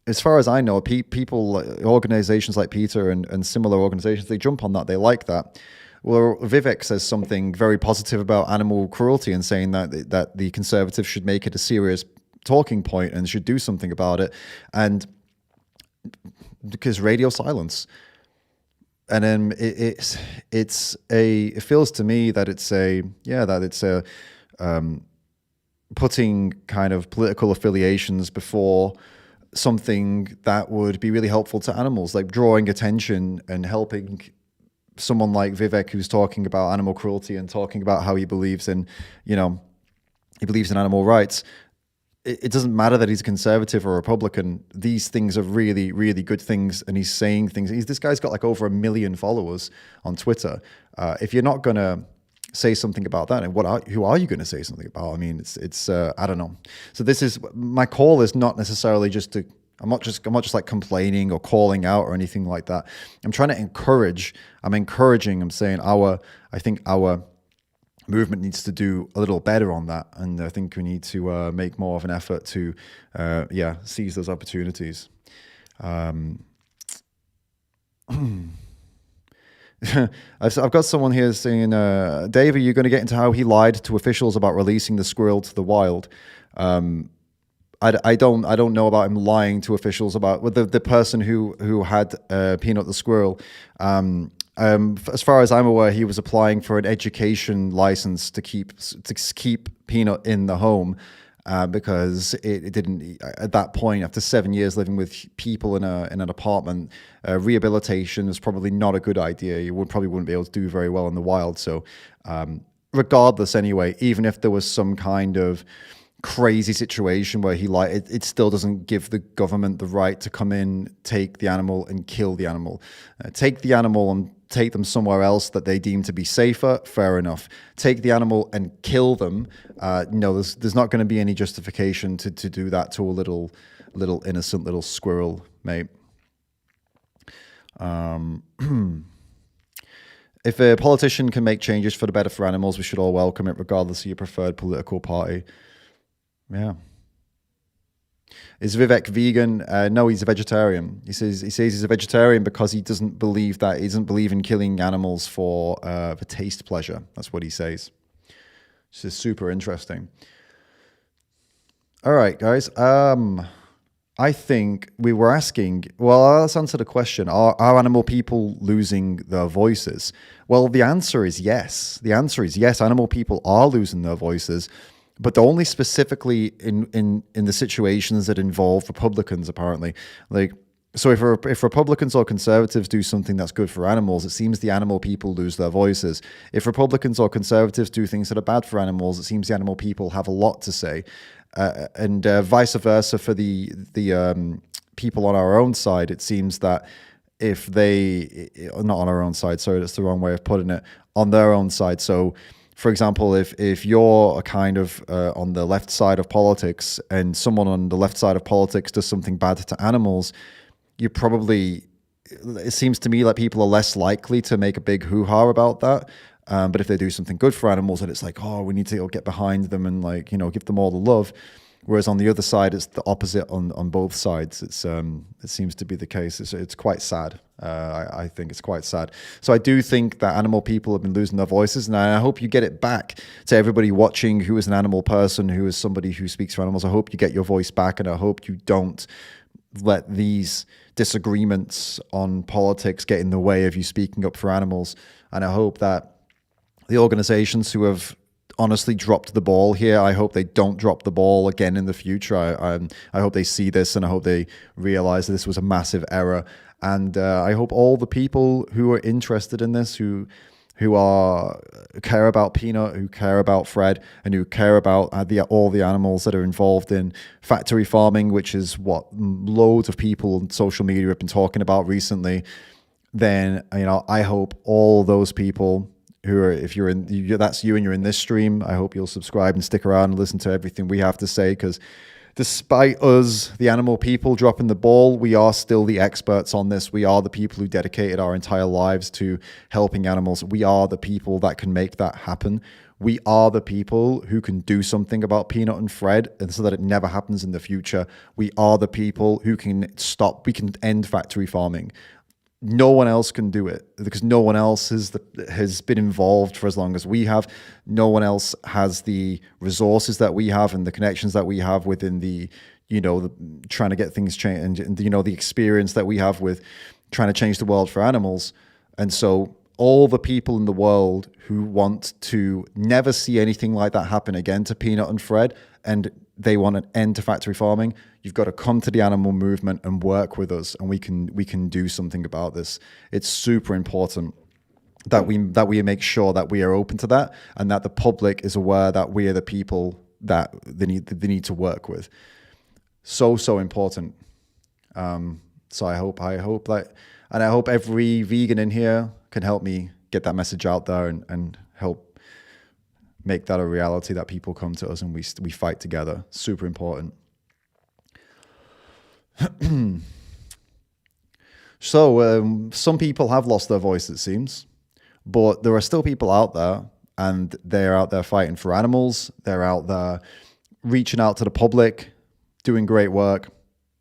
As far as I know, people, organizations like Peter and similar organizations, they jump on that. They like that. Well, Vivek says something very positive about animal cruelty and saying that the conservatives should make it a serious talking point and should do something about it, and because radio silence, and then it feels to me that it's putting kind of political affiliations before something that would be really helpful to animals, like drawing attention and helping someone like Vivek, who's talking about animal cruelty and talking about how he believes in animal rights. It doesn't matter that he's a conservative or a Republican. These things are really, really good things, and he's saying things. This guy's got like over 1 million followers on Twitter. If you're not going to say something about that. And who are you going to say something about? I mean, it's I don't know. So this is my call is not necessarily just to. I'm not just like complaining or calling out or anything like that. I'm trying to encourage. I'm encouraging. I'm saying I think our movement needs to do a little better on that, and I think we need to make more of an effort to seize those opportunities. I've got someone here saying, Dave, are you going to get into how he lied to officials about releasing the squirrel to the wild? I don't know about him lying to officials about the person who had Peanut the squirrel. As far as I'm aware, he was applying for an education license to keep Peanut in the home because it didn't. At that point, after 7 years living with people in an apartment, rehabilitation is probably not a good idea. You probably wouldn't be able to do very well in the wild. So, regardless, anyway, even if there was some kind of crazy situation where he it still doesn't give the government the right to come in, take the animal and kill the animal. Take the animal and take them somewhere else that they deem to be safer, fair enough. Take the animal and kill them. No, there's not going to be any justification to do that to a little innocent little squirrel, mate. If a politician can make changes for the better for animals, we should all welcome it, regardless of your preferred political party. Yeah. Is Vivek vegan? No, he's a vegetarian. He says he's a vegetarian because he doesn't believe in killing animals for taste pleasure. That's what he says. This is super interesting. All right, guys. I think we were asking, well, let's answer the question. Are animal people losing their voices? Well, the answer is yes. The answer is yes. Animal people are losing their voices, but only specifically in the situations that involve Republicans, apparently. Like, so if Republicans or conservatives do something that's good for animals, it seems the animal people lose their voices. If Republicans or conservatives do things that are bad for animals, it seems the animal people have a lot to say. And vice versa for the people on our own side. It seems that if they, not on our own side, sorry, that's the wrong way of putting it, on their own side. So, for example, if you're a kind of on the left side of politics and someone on the left side of politics does something bad to animals, you probably, it seems to me like people are less likely to make a big hoo-ha about that. But if they do something good for animals, and it's like, oh, we need to get behind them and give them all the love. Whereas on the other side, it's the opposite on both sides. It seems to be the case. It's quite sad. I think it's quite sad. So I do think that animal people have been losing their voices, and I hope you get it back to everybody watching who is an animal person, who is somebody who speaks for animals. I hope you get your voice back, and I hope you don't let these disagreements on politics get in the way of you speaking up for animals. And I hope that the organizations who have honestly dropped the ball here, I hope they don't drop the ball again in the future. I hope they see this, and I hope they realize that this was a massive error. And I hope all the people who are interested in this, who care about Peanut, who care about Fred, and who care about all the animals that are involved in factory farming, which is what loads of people on social media have been talking about recently, then I hope all those people who are, if that's you and you're in this stream, I hope you'll subscribe and stick around and listen to everything we have to say, because despite us, the animal people, dropping the ball, we are still the experts on this. We are the people who dedicated our entire lives to helping animals. We are the people that can make that happen. We are the people who can do something about Peanut and Fred, and so that it never happens in the future. We are the people who can we can end factory farming. No one else can do it, because no one else has been involved for as long as we have. No one else has the resources that we have and the connections that we have within the trying to get things changed, and the experience that we have with trying to change the world for animals. And so all the people in the world who want to never see anything like that happen again to Peanut and Fred, and they want an end to factory farming, you've got to come to the animal movement and work with us, and we can do something about this. It's super important that we make sure that we are open to that, and that the public is aware that we are the people that they need to work with. So important. So I hope that, and I hope every vegan in here can help me get that message out there and help make that a reality, that people come to us and we fight together. Super important. So some people have lost their voice, it seems, but there are still people out there, and they're out there fighting for animals. They're out there reaching out to the public, doing great work.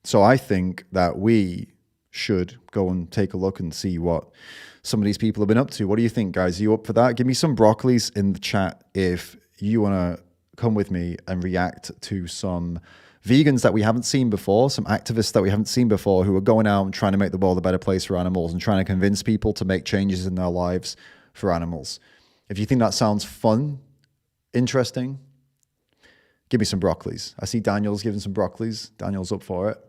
So I think that we should go and take a look and see what some of these people have been up to. What do you think, guys? Are you up for that? Give me some broccolis in the chat if you want to come with me and react to some vegans that we haven't seen before, some activists that we haven't seen before, who are going out and trying to make the world a better place for animals and trying to convince people to make changes in their lives for animals. If you think that sounds fun, interesting, give me some broccolis. I see Daniel's giving some broccolis. Daniel's up for it.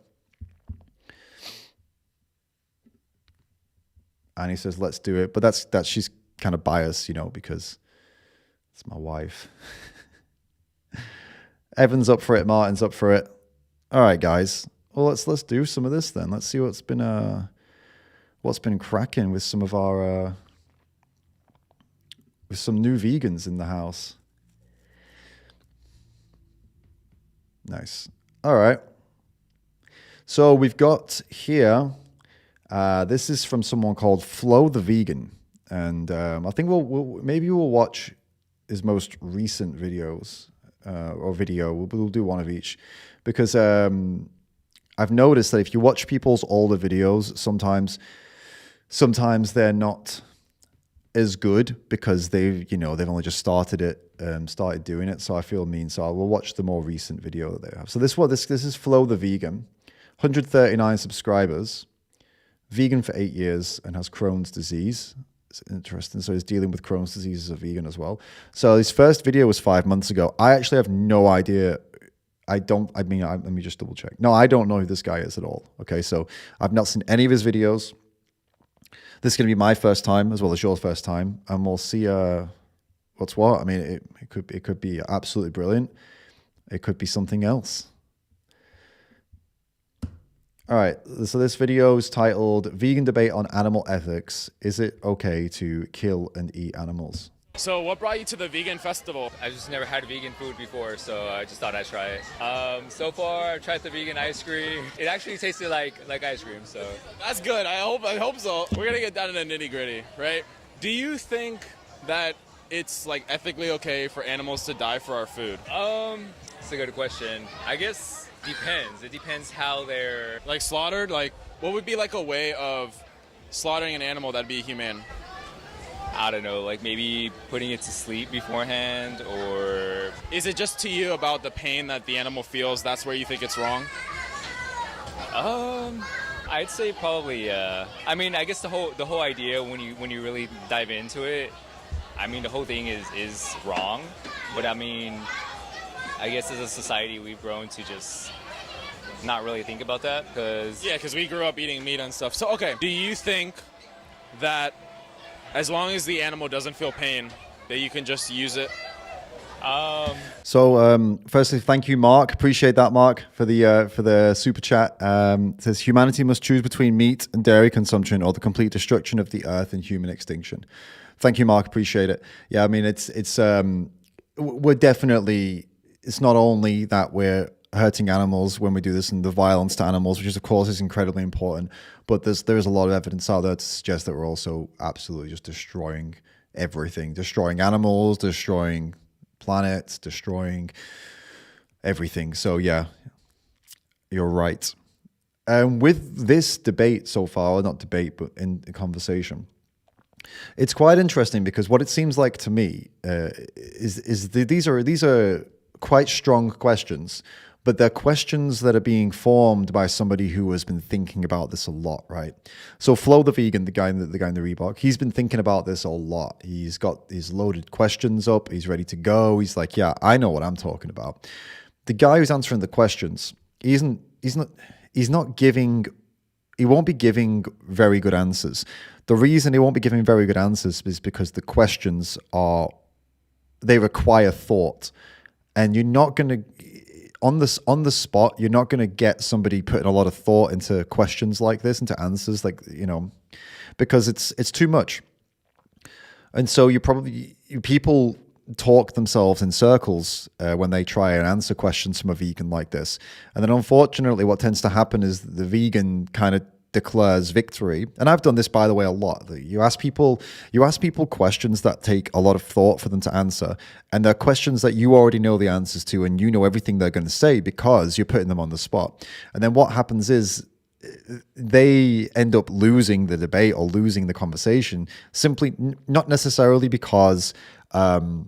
And he says, let's do it. But that's she's kind of biased, you know, because it's my wife. Evan's up for it. Martin's up for it. All right, guys. Well, let's do some of this then. Let's see what's been cracking with some of our with some new vegans in the house. Nice. All right. So we've got here. This is from someone called Flo the Vegan, and I think maybe we'll watch his most recent videos or video. We'll do one of each, because I've noticed that if you watch people's older videos, sometimes they're not as good because they've only just started doing it. So I feel mean. So I will watch the more recent video that they have. So this is Flo the Vegan, 139 subscribers. Vegan for 8 years and has Crohn's disease. It's interesting. So he's dealing with Crohn's disease as a vegan as well. So his first video was 5 months ago. I actually have no idea. Let me just double check. No, I don't know who this guy is at all. Okay, so I've not seen any of his videos. This is going to be my first time as well as your first time. And we'll see what's what. I mean, it could be absolutely brilliant. It could be something else. All right, so this video is titled Vegan Debate on Animal Ethics. Is it okay to kill and eat animals? So what brought you to the vegan festival? I just never had vegan food before, so I just thought I'd try it. So far, I've tried the vegan ice cream. It actually tasted like ice cream, so. That's good, I hope so. We're gonna get down to the nitty gritty, right? Do you think that it's like ethically okay for animals to die for our food? That's a good question. I guess depends. It depends how they're like slaughtered. Like, what would be like a way of slaughtering an animal that'd be humane? I don't know, like maybe putting it to sleep beforehand, or is it just to you about the pain that the animal feels? That's where you think it's wrong? I'd say probably. I mean, I guess the whole idea when you really dive into it, I mean, the whole thing is wrong. But I mean, I guess as a society, we've grown to just not really think about that because we grew up eating meat and stuff. So, okay, do you think that as long as the animal doesn't feel pain, that you can just use it? So, firstly, thank you, Mark. Appreciate that, Mark, for the super chat. It says humanity must choose between meat and dairy consumption or the complete destruction of the earth and human extinction. Thank you, Mark. Appreciate it. Yeah, I mean, we're definitely. It's not only that we're hurting animals when we do this and the violence to animals, which is, of course, is incredibly important, but there's a lot of evidence out there to suggest that we're also absolutely just destroying everything, destroying animals, destroying planets, destroying everything. So yeah, you're right. With this debate so far, or not debate, but in conversation, it's quite interesting because what it seems like to me is these are quite strong questions, but they're questions that are being formed by somebody who has been thinking about this a lot, right? So Flo the Vegan, the guy in the Reebok, he's been thinking about this a lot. He's got his loaded questions up. He's ready to go. He's like, yeah, I know what I'm talking about. The guy who's answering the questions, he won't be giving very good answers. The reason he won't be giving very good answers is because the questions they require thought. And you're not going to, on the spot, you're not going to get somebody putting a lot of thought into questions like this, into answers because it's too much. And so people talk themselves in circles when they try and answer questions from a vegan like this. And then unfortunately, what tends to happen is the vegan kind of declares victory. And I've done this, by the way, a lot. You ask people questions that take a lot of thought for them to answer, and they're questions that you already know the answers to, and you know everything they're going to say because you're putting them on the spot. And then what happens is they end up losing the debate or losing the conversation, simply not necessarily because you're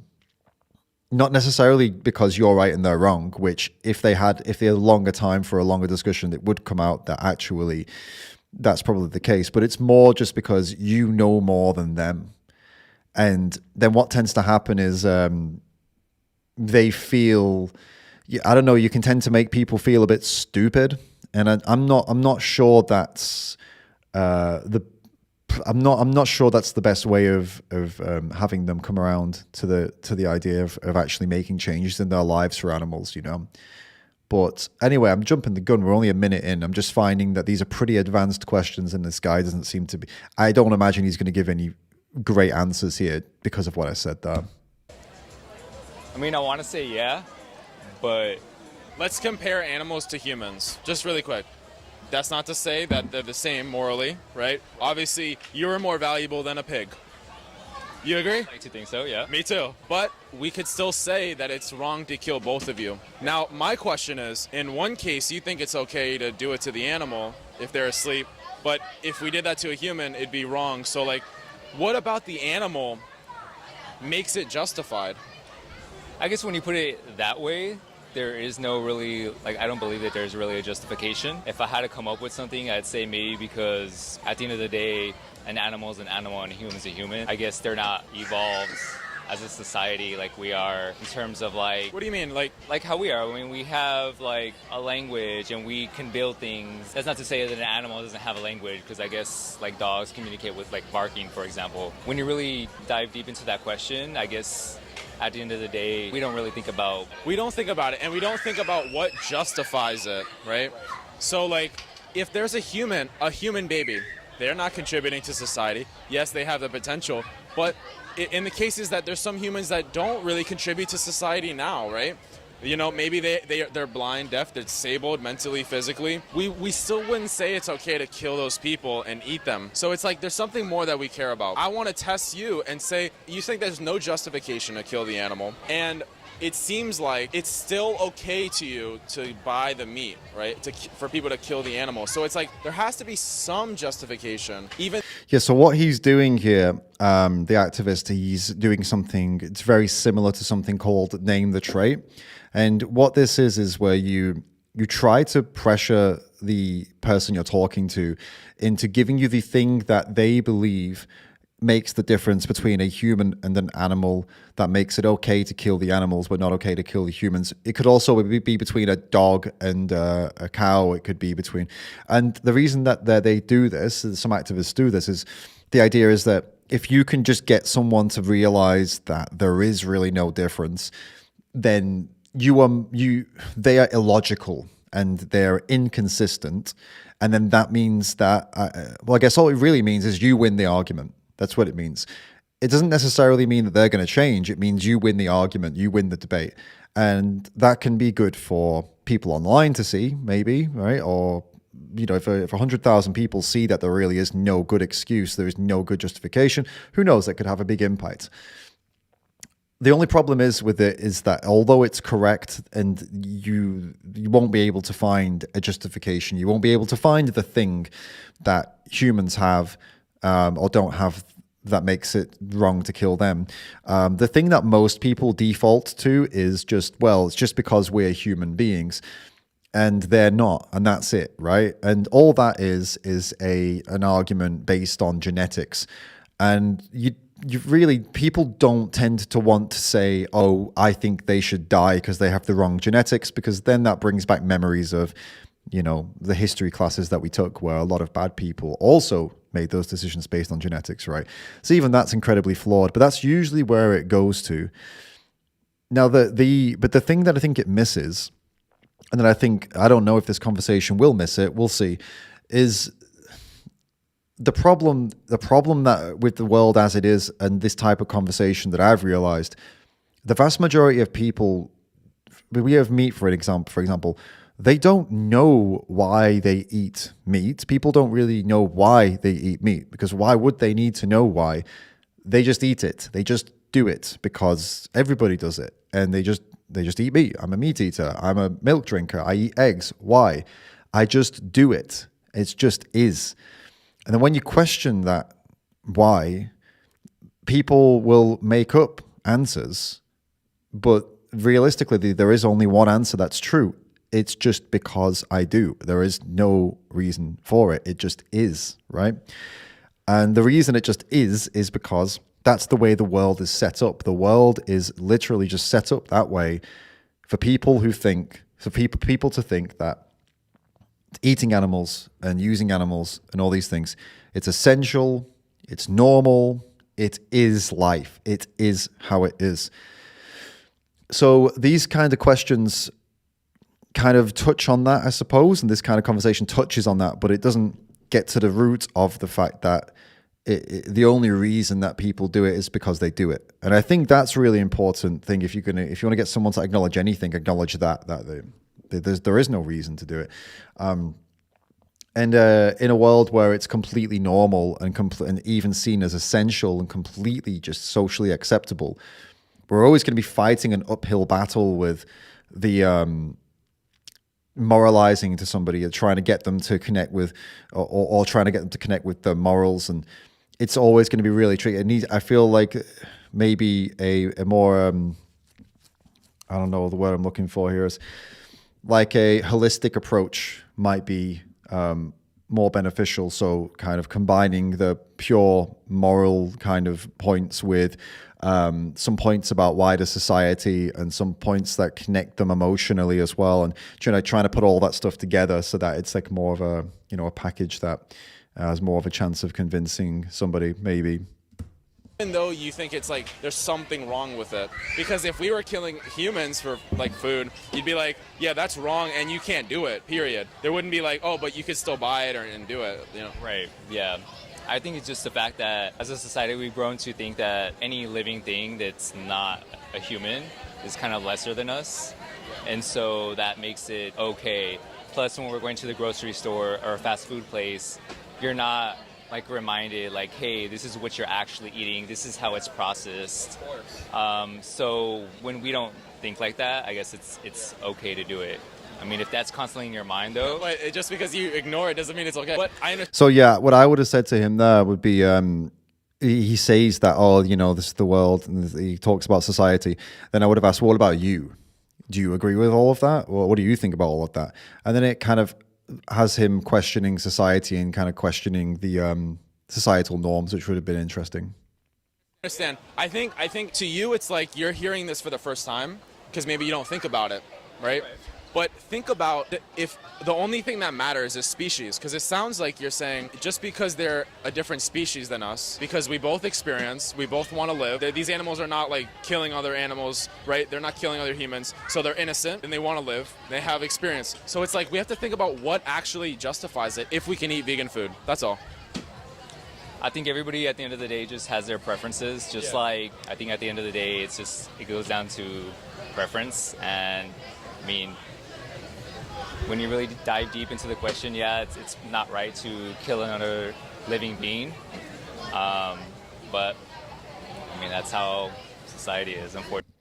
right and they're wrong, which if they had longer time for a longer discussion, it would come out that actually that's probably the case. But it's more just because you know more than them. And then what tends to happen is they feel, I don't know, you can tend to make people feel a bit stupid. And I'm not sure that's I'm not sure that's the best way of having them come around to the idea of actually making changes in their lives for animals, you know. But anyway, I'm jumping the gun. We're only a minute in. I'm just finding that these are pretty advanced questions, and this guy doesn't seem to be. I don't imagine he's going to give any great answers here because of what I said there. I mean, I want to say yeah, but let's compare animals to humans, just really quick. That's not to say that they're the same morally, right? Obviously, you're more valuable than a pig. You agree? I like to think so, yeah. Me too. But we could still say that it's wrong to kill both of you. Now, my question is, in one case, you think it's okay to do it to the animal if they're asleep, but if we did that to a human, it'd be wrong. So, like, what about the animal makes it justified? I guess when you put it that way, there is no really, like, I don't believe that there's really a justification. If I had to come up with something, I'd say maybe because at the end of the day, an animal is an animal and a human is a human. I guess they're not evolved as a society like we are in terms of like... What do you mean? Like how we are. I mean, we have like a language and we can build things. That's not to say that an animal doesn't have a language, because I guess like dogs communicate with like barking, for example. When you really dive deep into that question, I guess at the end of the day, we don't really think about... We don't think about it, and we don't think about what justifies it, right? So like, if there's a human baby, they're not contributing to society. Yes, they have the potential, but in the cases that there's some humans that don't really contribute to society now, right? You know, maybe they're blind, deaf, they're disabled mentally, physically. We still wouldn't say it's okay to kill those people and eat them. So it's like there's something more that we care about. I want to test you and say, you think there's no justification to kill the animal, and it seems like it's still okay to you to buy the meat, right? For people to kill the animal. So it's like there has to be some justification. Yeah, so what he's doing here, the activist, he's doing something, it's very similar to something called Name the Trait. And what this is where you try to pressure the person you're talking to into giving you the thing that they believe makes the difference between a human and an animal, that makes it okay to kill the animals but not okay to kill the humans. It could also be between a dog and a cow. It could be between... And the reason that they do this, some activists do this, is the idea is that if you can just get someone to realize that there is really no difference, then they are illogical and they're inconsistent. And then that means that, I guess all it really means is you win the argument. That's what it means. It doesn't necessarily mean that they're going to change. It means you win the argument, you win the debate. And that can be good for people online to see, maybe, right? Or, you know, if 100,000 people see that there really is no good excuse, there is no good justification, who knows, that could have a big impact. The only problem is with it is that although it's correct and you won't be able to find a justification, you won't be able to find the thing that humans have or don't have that makes it wrong to kill them. The thing that most people default to is just, well, it's just because we're human beings, and they're not, and that's it, right? And all that is an argument based on genetics, and you really, people don't tend to want to say, oh, I think they should die because they have the wrong genetics, because then that brings back memories of, you know, the history classes that we took where a lot of bad people also made those decisions based on genetics, right? So even that's incredibly flawed, but that's usually where it goes to. Now, but the thing that I think it misses, and that I don't know if this conversation will miss it, we'll see, is the problem that with the world as it is, and this type of conversation that I've realized the vast majority of people, we have meat for example, they don't know why they eat meat. People don't really know why they eat meat, because why would they need to know why? They just eat it. They just do it because everybody does it, and they just eat meat. I'm a meat eater. I'm a milk drinker. I eat eggs. Why? I just do it. It just is. And then when you question that why, people will make up answers, but realistically, there is only one answer that's true. It's just because I do. There is no reason for it. It just is, right? And the reason it just is because that's the way the world is set up. The world is literally just set up that way for people to think that eating animals and using animals and all these things, it's essential, it's normal, it is life, it is how it is. So these kind of questions kind of touch on that, I suppose, and this kind of conversation touches on that, but it doesn't get to the root of the fact that the only reason that people do it is because they do it. And I think that's a really important thing. If you want to get someone to acknowledge anything, acknowledge that there is no reason to do it. And in a world where it's completely normal and even seen as essential and completely just socially acceptable, we're always going to be fighting an uphill battle with the moralizing to somebody and trying to get them to connect with, or trying to get them to connect with the morals. And it's always going to be really tricky. I feel like maybe a more, I don't know the word I'm looking for here, is like a holistic approach might be more beneficial. So kind of combining the pure moral kind of points with some points about wider society and some points that connect them emotionally as well, and trying to put all that stuff together so that it's like more of a a package that has more of a chance of convincing somebody, maybe. Even though you think it's like there's something wrong with it, because if we were killing humans for like food, you'd be like, yeah, that's wrong and you can't do it, period. There wouldn't be like, oh, but you could still buy it and do it, Right, yeah. I think it's just the fact that as a society we've grown to think that any living thing that's not a human is kind of lesser than us, and so that makes it okay. Plus, when we're going to the grocery store or a fast food place, you're not like reminded like, hey, this is what you're actually eating, this is how it's processed. So when we don't think like that, I guess it's okay to do it. I mean, if that's constantly in your mind, though. But just because you ignore it doesn't mean it's okay. But I understand. So yeah, what I would have said to him there would be, he says that, oh, this is the world, and he talks about society. Then I would have asked, well, what about you? Do you agree with all of that? Or what do you think about all of that? And then it kind of has him questioning society and kind of questioning the societal norms, which would have been interesting. I understand. I think to you, it's like you're hearing this for the first time because maybe you don't think about it, right? But think about if the only thing that matters is species, because it sounds like you're saying just because they're a different species than us, because we both experience, we both want to live. These animals are not like killing other animals, right? They're not killing other humans, so they're innocent and they want to live. They have experience. So it's like we have to think about what actually justifies it if we can eat vegan food. That's all. I think everybody at the end of the day just has their preferences. Like I think at the end of the day, it goes down to preference. And I mean, when you really dive deep into the question, yeah, it's not right to kill another living being. But I mean, that's how society is, unfortunately.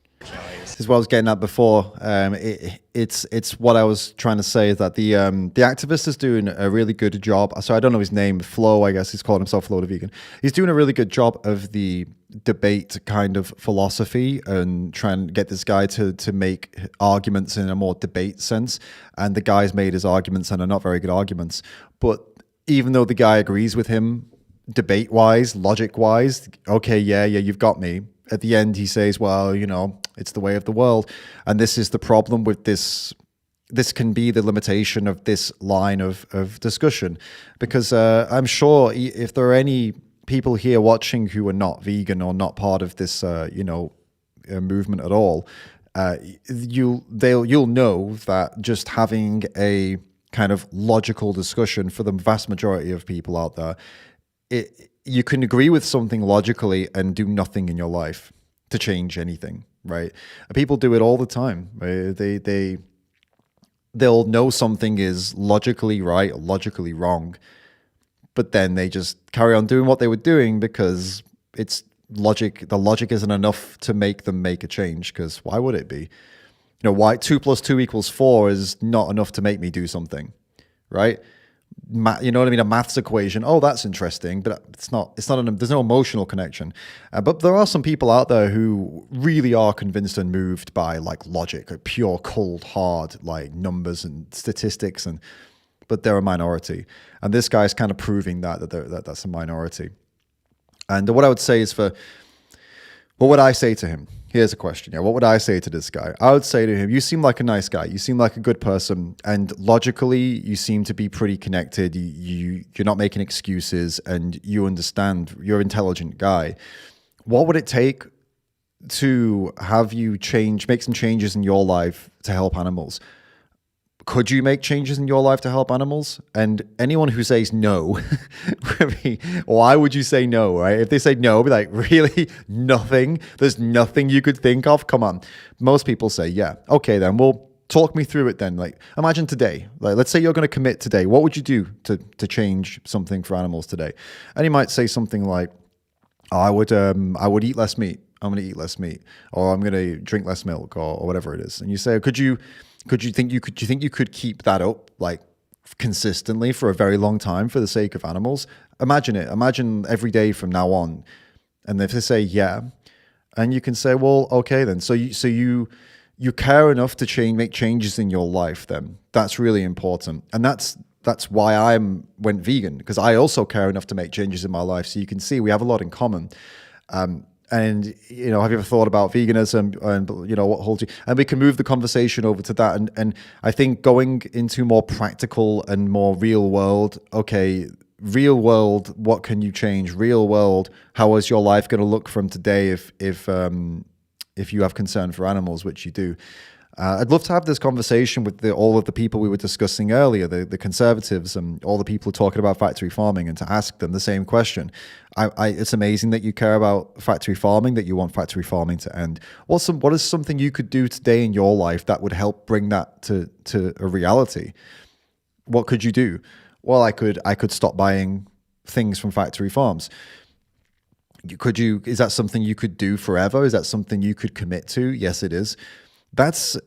This is what I was getting at before. It's what I was trying to say, is that the activist is doing a really good job. So I don't know his name, Flo, I guess he's called himself Flo the Vegan. He's doing a really good job of the debate kind of philosophy and trying to get this guy to make arguments in a more debate sense. And the guy's made his arguments and are not very good arguments. But even though the guy agrees with him debate-wise, logic-wise, okay, yeah, you've got me. At the end, he says, well, it's the way of the world. And this is the problem with this. This can be the limitation of this line of discussion. Because I'm sure if there are any people here watching who are not vegan or not part of this, movement at all, you'll know that just having a kind of logical discussion for the vast majority of people out there, you can agree with something logically and do nothing in your life to change anything, right? And people do it all the time. Right? They'll know something is logically right or logically wrong, but then they just carry on doing what they were doing because it's logic. The logic isn't enough to make them make a change, because why would it be? You know, why 2 + 2 = 4 is not enough to make me do something, right? You know what I mean? A maths equation. Oh, that's interesting, but it's not. There's no emotional connection. But there are some people out there who really are convinced and moved by like logic, like pure, cold, hard, like numbers and statistics, but they're a minority. And this guy's kind of proving that that's a minority. And what I would say is what would I say to him? Here's a question. Yeah, what would I say to this guy? I would say to him, you seem like a nice guy. You seem like a good person. And logically, you seem to be pretty connected. You're not making excuses, and you understand. You're an intelligent guy. What would it take to have you make some changes in your life to help animals? Could you make changes in your life to help animals? And anyone who says no, why would you say no, right? If they say no, be like, really? Nothing? There's nothing you could think of? Come on. Most people say, yeah. Okay, then. Well, talk me through it then. Like, imagine today. Like, let's say you're going to commit today. What would you do to change something for animals today? And you might say something like, oh, I would eat less meat. I'm going to eat less meat. Or I'm going to drink less milk, or whatever it is. And you say, do you think you could keep that up like consistently for a very long time for the sake of animals? Imagine it. Imagine every day from now on. And if they say yeah, and you can say, well, okay then. So you care enough to make changes in your life. Then that's really important, and that's why I went vegan, because I also care enough to make changes in my life. So you can see we have a lot in common. And, you know, have you ever thought about veganism and, you know, what holds you? And we can move the conversation over to that. And I think going into more practical and more real world, okay, real world, what can you change? Real world, how is your life going to look from today if you have concern for animals, which you do? I'd love to have this conversation with all of the people we were discussing earlier, the conservatives and all the people talking about factory farming, and to ask them the same question. It's amazing that you care about factory farming, that you want factory farming to end. What is something you could do today in your life that would help bring that to a reality? What could you do? Well, I could stop buying things from factory farms. Is that something you could do forever? Is that something you could commit to? Yes, it is. That's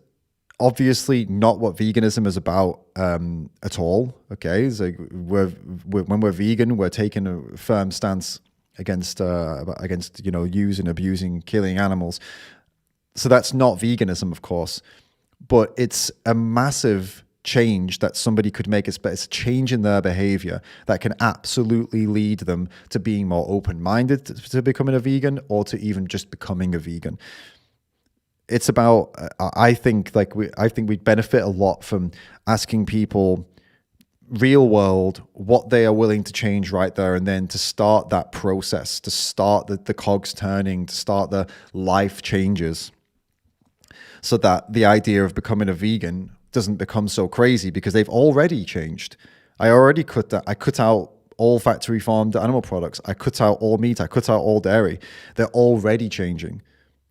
obviously not what veganism is about at all. Okay, so when we're vegan, we're taking a firm stance against using, abusing, killing animals. So that's not veganism, of course, but it's a massive change that somebody could make. It's a change in their behavior that can absolutely lead them to being more open-minded to becoming a vegan, or to even just becoming a vegan. It's about, I think we'd benefit a lot from asking people real world what they are willing to change right there and then, to start that process, to start the cogs turning, to start the life changes, so that the idea of becoming a vegan doesn't become so crazy, because they've already changed. I cut out all factory farmed animal products. I cut out all meat. I cut out all dairy. They're already changing.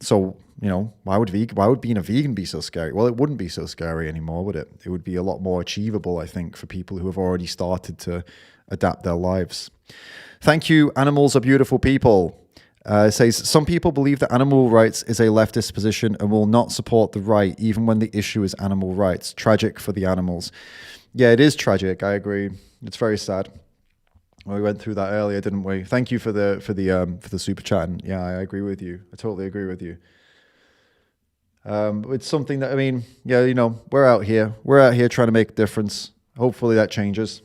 So, you know, why would being a vegan be so scary? Well, it wouldn't be so scary anymore, would it? It would be a lot more achievable, I think, for people who have already started to adapt their lives. Thank you. Animals are beautiful people. It says, some people believe that animal rights is a leftist position and will not support the right, even when the issue is animal rights. Tragic for the animals. Yeah, it is tragic. I agree. It's very sad. We went through that earlier, didn't we? Thank you for the super chat. And yeah, I agree with you. I totally agree with you. It's something that, I mean, yeah, you know, we're out here trying to make a difference. Hopefully that changes.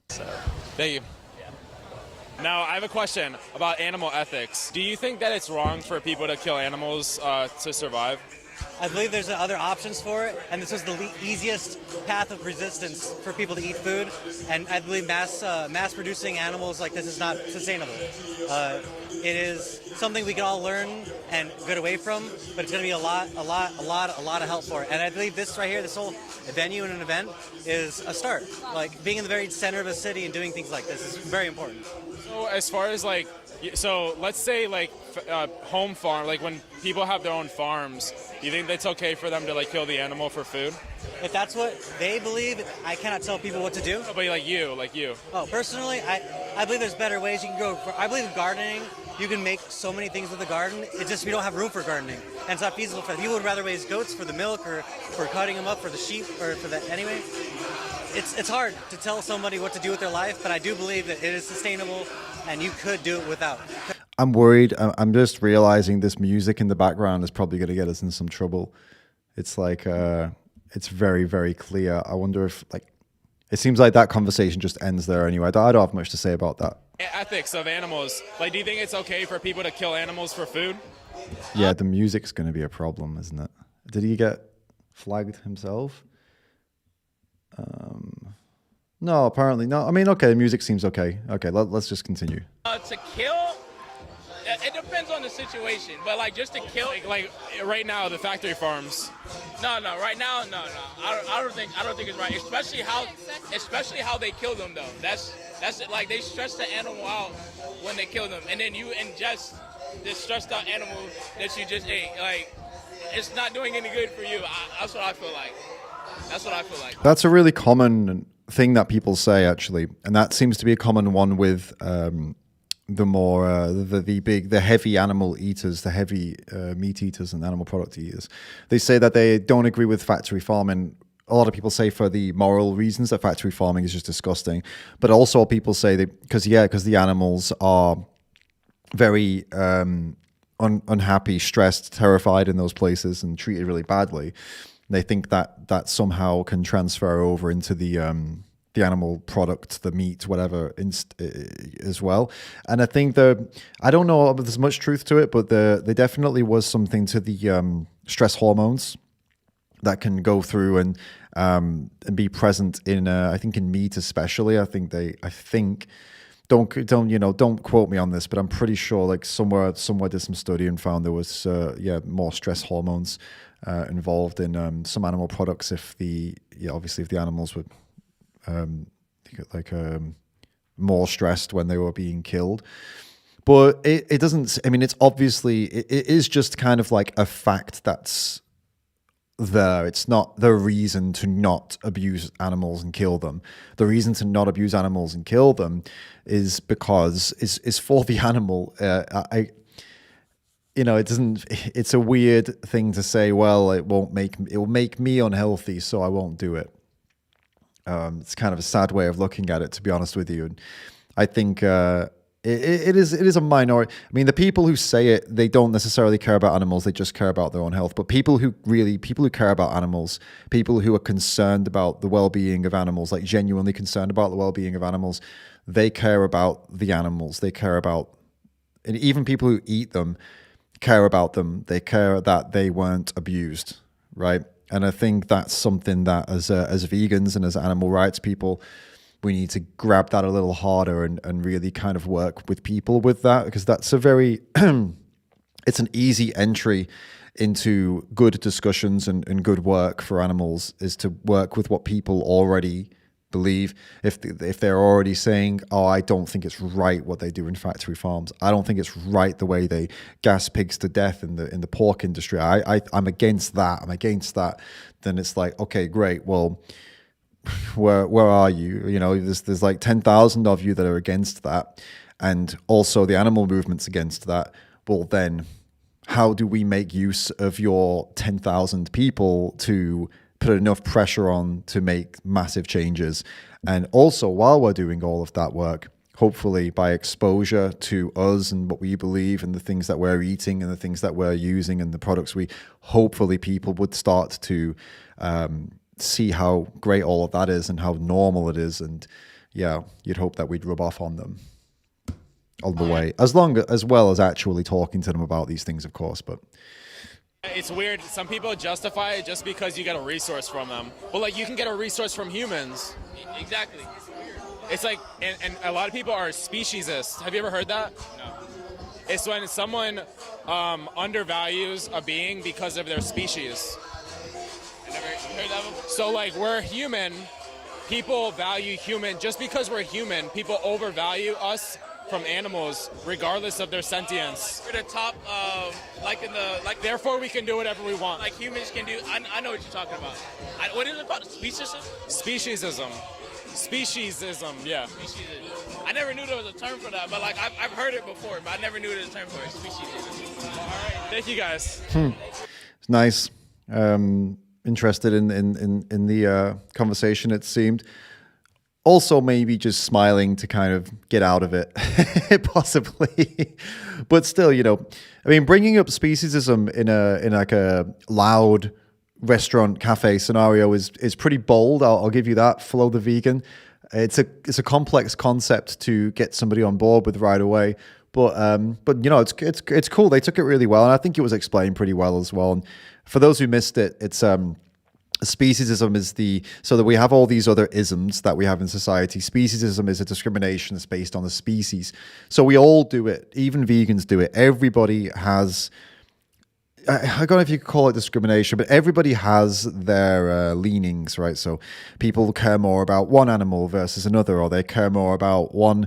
Thank you. Now, I have a question about animal ethics. Do you think that it's wrong for people to kill animals to survive? I believe there's other options for it, and this was the easiest path of resistance for people to eat food. And I believe mass producing animals like this is not sustainable. It is something we can all learn and get away from, but it's going to be a lot of help for it. And I believe this right here, this whole venue and an event, is a start. Like being in the very center of a city and doing things like this is very important. So as far as like So let's say like home farm, like when people have their own farms, do you think that's okay for them to like kill the animal for food? If that's what they believe, I cannot tell people what to do. No, but like you. Oh, personally, I believe there's better ways you can go. I believe in gardening. You can make so many things with the garden. It's just we don't have room for gardening, and it's not feasible for people would rather raise goats for the milk or for cutting them up for the sheep or for the anyway. It's hard to tell somebody what to do with their life, but I do believe that it is sustainable, and you could do it without. I'm worried. I'm just realizing this music in the background is probably going to get us in some trouble. It's like, it's very, very clear. I wonder if, like, it seems like that conversation just ends there anyway. I don't have much to say about that. Ethics of animals. Like, do you think it's okay for people to kill animals for food? Yeah, the music's going to be a problem, isn't it? Did he get flagged himself? No, apparently not. I mean, okay, the music seems okay. Okay, let's just continue. To kill, it depends on the situation. But like just to kill, Like right now, the factory farms. no. Right now, no. I don't think it's right. Especially how they kill them though. That's it. Like they stress the animal out when they kill them, and then you ingest this stressed out animal that you just ate. Like it's not doing any good for you. That's what I feel like. That's a really common thing that people say, actually, and that seems to be a common one with the more the heavy animal eaters, the heavy meat eaters and animal product eaters. They say that they don't agree with factory farming. A lot of people say for the moral reasons that factory farming is just disgusting, but also people say that because the animals are very unhappy, stressed, terrified in those places and treated really badly. They think that somehow can transfer over into the animal product, the meat, whatever, as well. And I think I don't know if there's much truth to it, but there definitely was something to the stress hormones that can go through and be present in, I think in meat especially. I think don't quote me on this, but I'm pretty sure like somewhere did some study and found there was more stress hormones involved in some animal products if the animals were more stressed when they were being killed. But it doesn't, I mean, it's obviously, it is just kind of like a fact that's there. It's not the reason to not abuse animals and kill them. The reason to not abuse animals and kill them is because it's for the animal. It's a weird thing to say, well, it will make me unhealthy, so I won't do it. It's kind of a sad way of looking at it, to be honest with you. And I think it is a minority. I mean, the people who say it, they don't necessarily care about animals. They just care about their own health. But people who care about animals, people who are concerned about the well-being of animals, like genuinely concerned about the well-being of animals, they care about the animals. They care about, and even people who eat them care about them. They care that they weren't abused, right? And I think that's something that as vegans and as animal rights people, we need to grab that a little harder and really kind of work with people with that, because that's a very, it's an easy entry into good discussions and good work for animals, is to work with what people already believe. If they're already saying, oh, I don't think it's right what they do in factory farms, I don't think it's right the way they gas pigs to death in the pork industry, I'm against that, then it's like, okay, great, well, where are you? You know, there's like 10,000 of you that are against that, and also the animal movement's against that. Well, then how do we make use of your 10,000 people to put enough pressure on to make massive changes? And also, while we're doing all of that work, hopefully by exposure to us and what we believe and the things that we're eating and the things that we're using and the products hopefully people would start to see how great all of that is and how normal it is. And yeah, you'd hope that we'd rub off on them on the way, as well as actually talking to them about these things, of course. But it's weird. Some people justify it just because you get a resource from them. But like you can get a resource from humans. Exactly. It's like, and a lot of people are speciesists. Have you ever heard that? No. It's when someone undervalues a being because of their species. Never heard that before? So like we're human, people value human, just because we're human, people overvalue us from animals, regardless of their sentience. We're the top, Therefore, we can do whatever we want. like humans can do. I know what you're talking about. What is it called? Speciesism? Speciesism. Speciesism, yeah. Speciesism. I never knew there was a term for that, but like I've heard it before, but I never knew there was a term for it. Speciesism. All right, thank you guys. It's nice. Interested in the conversation, it seemed. Also, maybe just smiling to kind of get out of it, possibly. But still, you know, I mean, bringing up speciesism in like a loud restaurant cafe scenario is pretty bold. I'll give you that. Follow the vegan. It's a complex concept to get somebody on board with right away. But you know, it's cool. They took it really well, and I think it was explained pretty well as well. And for those who missed it, it's speciesism is so that we have all these other isms that we have in society. Speciesism is a discrimination that's based on the species. So we all do it. Even vegans do it. Everybody has, I don't know if you could call it discrimination, but everybody has their leanings, right? So people care more about one animal versus another, or they care more about one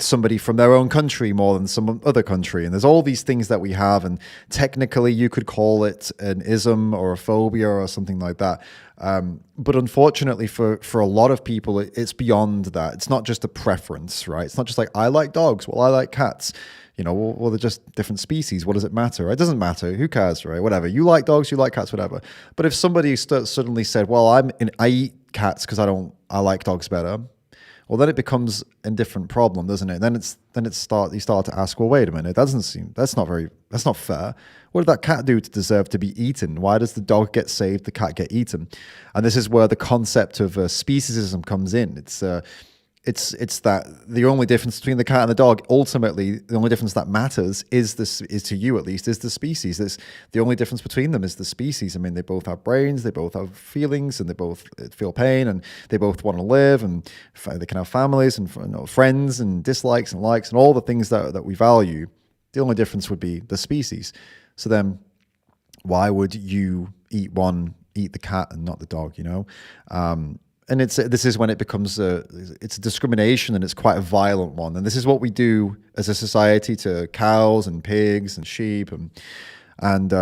somebody from their own country more than some other country. And there's all these things that we have, and technically you could call it an ism or a phobia or something like that. But unfortunately for a lot of people, it's beyond that. It's not just a preference, right? It's not just like, I like dogs, well, I like cats. You know, well, they're just different species. What does it matter? It doesn't matter. Who cares, right? Whatever. You like dogs, you like cats, whatever. But if somebody suddenly said, well, I eat cats because I like dogs better, well, then it becomes a different problem, doesn't it? Then you start to ask, well, wait a minute, that's not fair. What did that cat do to deserve to be eaten? Why does the dog get saved, the cat get eaten? And this is where the concept of speciesism comes in. It's that the only difference between the cat and the dog, ultimately, the only difference that matters is to you at least, is the species. The only difference between them is the species. I mean, they both have brains, they both have feelings, and they both feel pain, and they both want to live, and they can have families and friends and dislikes and likes and all the things that we value. The only difference would be the species. So then why would you eat the cat and not the dog, you know? And this is when it becomes it's a discrimination, and it's quite a violent one. And this is what we do as a society to cows and pigs and sheep and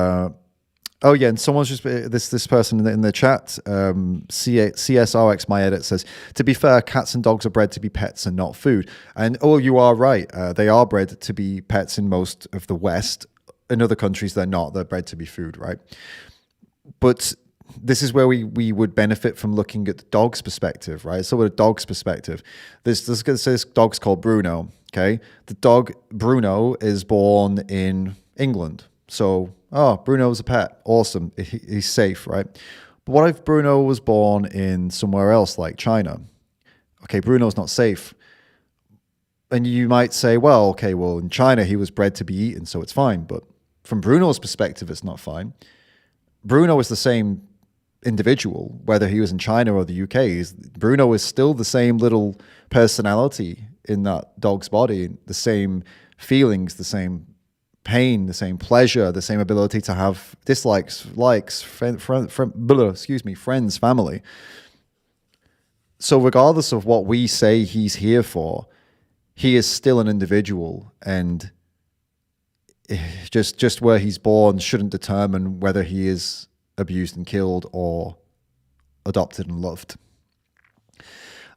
oh yeah, and someone's just this person in the chat, CSRX my edit says, to be fair, cats and dogs are bred to be pets and not food. And oh, you are right, they are bred to be pets in most of the West. In other countries, they're not. They're bred to be food, right? But this is where we would benefit from looking at the dog's perspective, right? So with a dog's perspective, this dog's called Bruno, okay? The dog Bruno is born in England. So, Bruno's a pet. Awesome. He's safe, right? But what if Bruno was born in somewhere else like China? Okay, Bruno's not safe. And you might say, well, in China he was bred to be eaten, so it's fine. But from Bruno's perspective, it's not fine. Bruno is the same individual, whether he was in China or the UK. Bruno is still the same little personality in that dog's body, the same feelings, the same pain, the same pleasure, the same ability to have dislikes, likes, friends, family. So regardless of what we say he's here for, he is still an individual, and just where he's born shouldn't determine whether he is abused and killed or adopted and loved.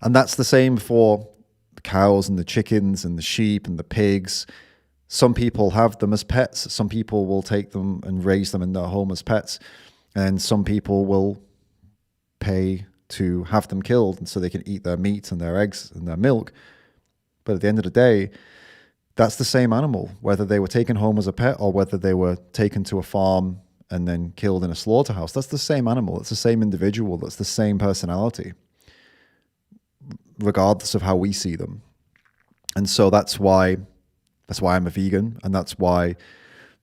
And that's the same for the cows and the chickens and the sheep and the pigs. Some people have them as pets. Some people will take them and raise them in their home as pets. And some people will pay to have them killed, and so they can eat their meat and their eggs and their milk. But at the end of the day, that's the same animal, whether they were taken home as a pet or whether they were taken to a farm and then killed in a slaughterhouse. That's the same animal. It's the same individual. That's the same personality, regardless of how we see them. And so that's why I'm a vegan, and that's why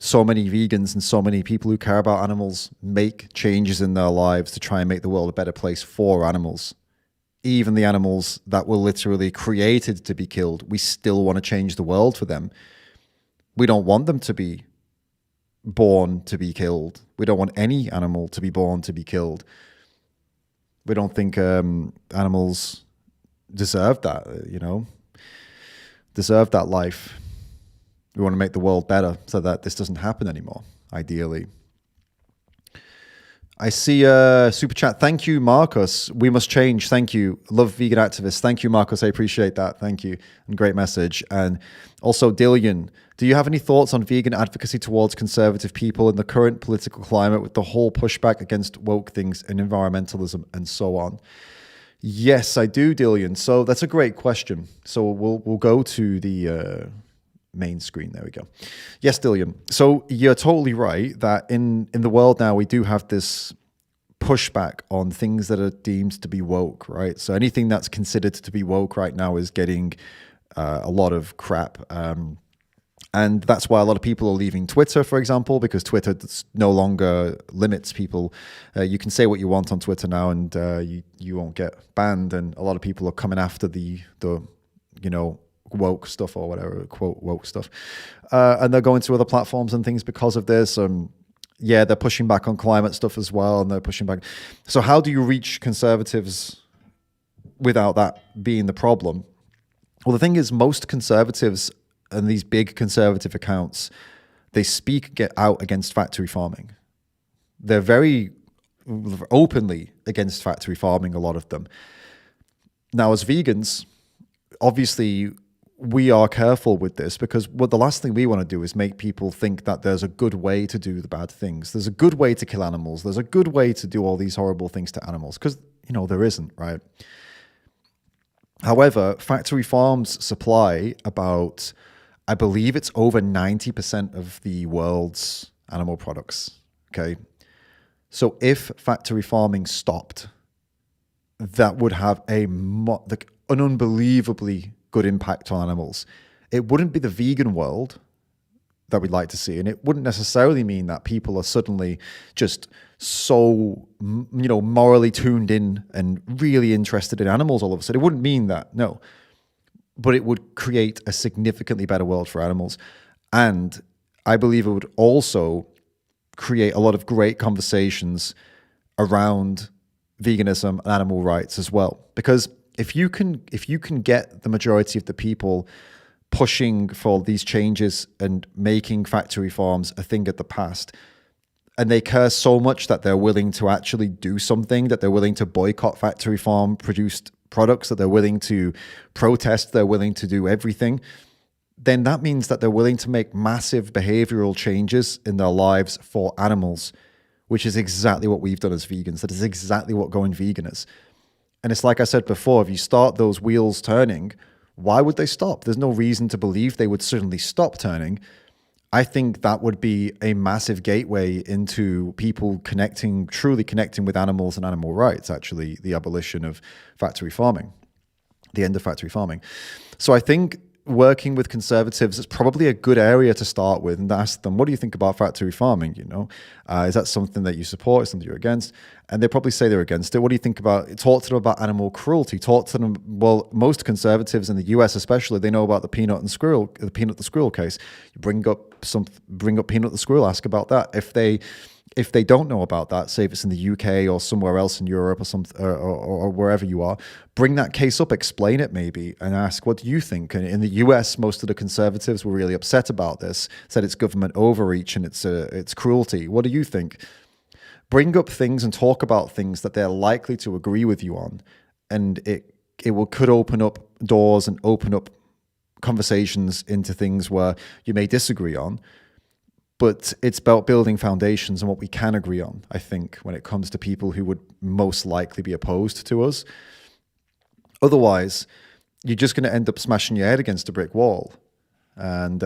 so many vegans and so many people who care about animals make changes in their lives to try and make the world a better place for animals. Even the animals that were literally created to be killed, we still want to change the world for them. We don't want them to be born to be killed. We don't want any animal to be born to be killed. We don't think animals deserve that, you know. deserve that life. We want to make the world better so that this doesn't happen anymore, ideally. I see a super chat. Thank you, Marcus. We must change. Thank you. Love vegan activists. Thank you, Marcus. I appreciate that. Thank you. And great message. And also, Dillian, do you have any thoughts on vegan advocacy towards conservative people in the current political climate with the whole pushback against woke things and environmentalism and so on? Yes, I do, Dillian. So that's a great question. So we'll go to the main screen. There we go. Yes, Dillian. So you're totally right that in the world now, we do have this pushback on things that are deemed to be woke, right? So anything that's considered to be woke right now is getting a lot of crap. And that's why a lot of people are leaving Twitter, for example, because Twitter no longer limits people. You can say what you want on Twitter now, and you won't get banned. And a lot of people are coming after the woke stuff or whatever, quote woke stuff, and they're going to other platforms and things because of this. Yeah, they're pushing back on climate stuff as well, and they're pushing back. So how do you reach conservatives without that being the problem? Well, the thing is, most conservatives and these big conservative accounts, they get out against factory farming. They're very openly against factory farming, a lot of them. Now, as vegans, obviously, we are careful with this because the last thing we want to do is make people think that there's a good way to do the bad things. There's a good way to kill animals. There's a good way to do all these horrible things to animals because, there isn't, right? However, factory farms supply about, I believe it's over 90% of the world's animal products, okay? So if factory farming stopped, that would have an unbelievably good impact on animals. It wouldn't be the vegan world that we'd like to see, and it wouldn't necessarily mean that people are suddenly just so morally tuned in and really interested in animals all of a sudden. It wouldn't mean that, no, but it would create a significantly better world for animals, and I believe it would also create a lot of great conversations around veganism and animal rights as well, because if you can get the majority of the people pushing for these changes and making factory farms a thing of the past, and they care so much that they're willing to actually do something, that they're willing to boycott factory farm produced products, that they're willing to protest, they're willing to do everything, then that means that they're willing to make massive behavioral changes in their lives for animals, which is exactly what we've done as vegans. That is exactly what going vegan is. And it's like I said before, if you start those wheels turning, why would they stop? There's no reason to believe they would suddenly stop turning. I think that would be a massive gateway into people truly connecting with animals and animal rights, actually, the abolition of factory farming, the end of factory farming. So I think working with conservatives is probably a good area to start with and ask them, what do you think about factory farming? Is that something that you support? Is something you're against? And they probably say they're against it. What do you think about it? Talk to them about animal cruelty. Talk to them. Well, most conservatives in the US, especially, they know about the Peanut the Squirrel case. You bring up Peanut the Squirrel, ask about that. If they don't know about that, say if it's in the UK or somewhere else in Europe or wherever you are, bring that case up, explain it maybe, and ask, what do you think? And in the US, most of the conservatives were really upset about this, said it's government overreach and it's cruelty. What do you think? Bring up things and talk about things that they're likely to agree with you on, and it could open up doors and open up conversations into things where you may disagree on. But it's about building foundations and what we can agree on, I think, when it comes to people who would most likely be opposed to us. Otherwise, you're just going to end up smashing your head against a brick wall. And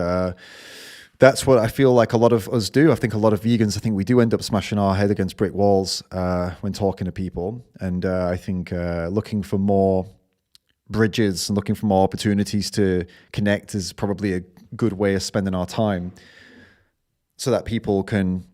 that's what I feel like a lot of us do. I think a lot of vegans, we do end up smashing our head against brick walls when talking to people. And I think looking for more bridges and looking for more opportunities to connect is probably a good way of spending our time, so that people can,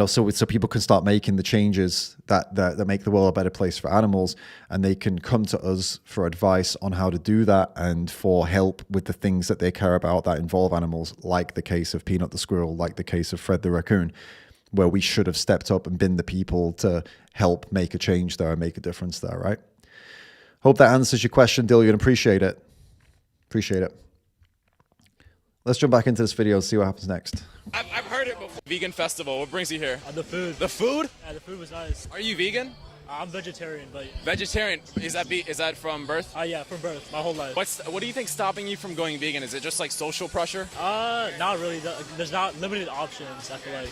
so people can start making the changes that make the world a better place for animals, and they can come to us for advice on how to do that and for help with the things that they care about that involve animals, like the case of Peanut the Squirrel, like the case of Fred the Raccoon, where we should have stepped up and been the people to help make a change there and make a difference there, right? Hope that answers your question, Dillian. Appreciate it. Appreciate it. Let's jump back into this video, see what happens next. I've heard it before. Vegan festival. What brings you here? The food. The food? Yeah, the food was nice. Are you vegan? I'm vegetarian, but Vegetarian. Is that from birth? yeah, from birth, my whole life. What do you think stopping you from going vegan? Is it just like social pressure? Not really. There's not limited options. I feel like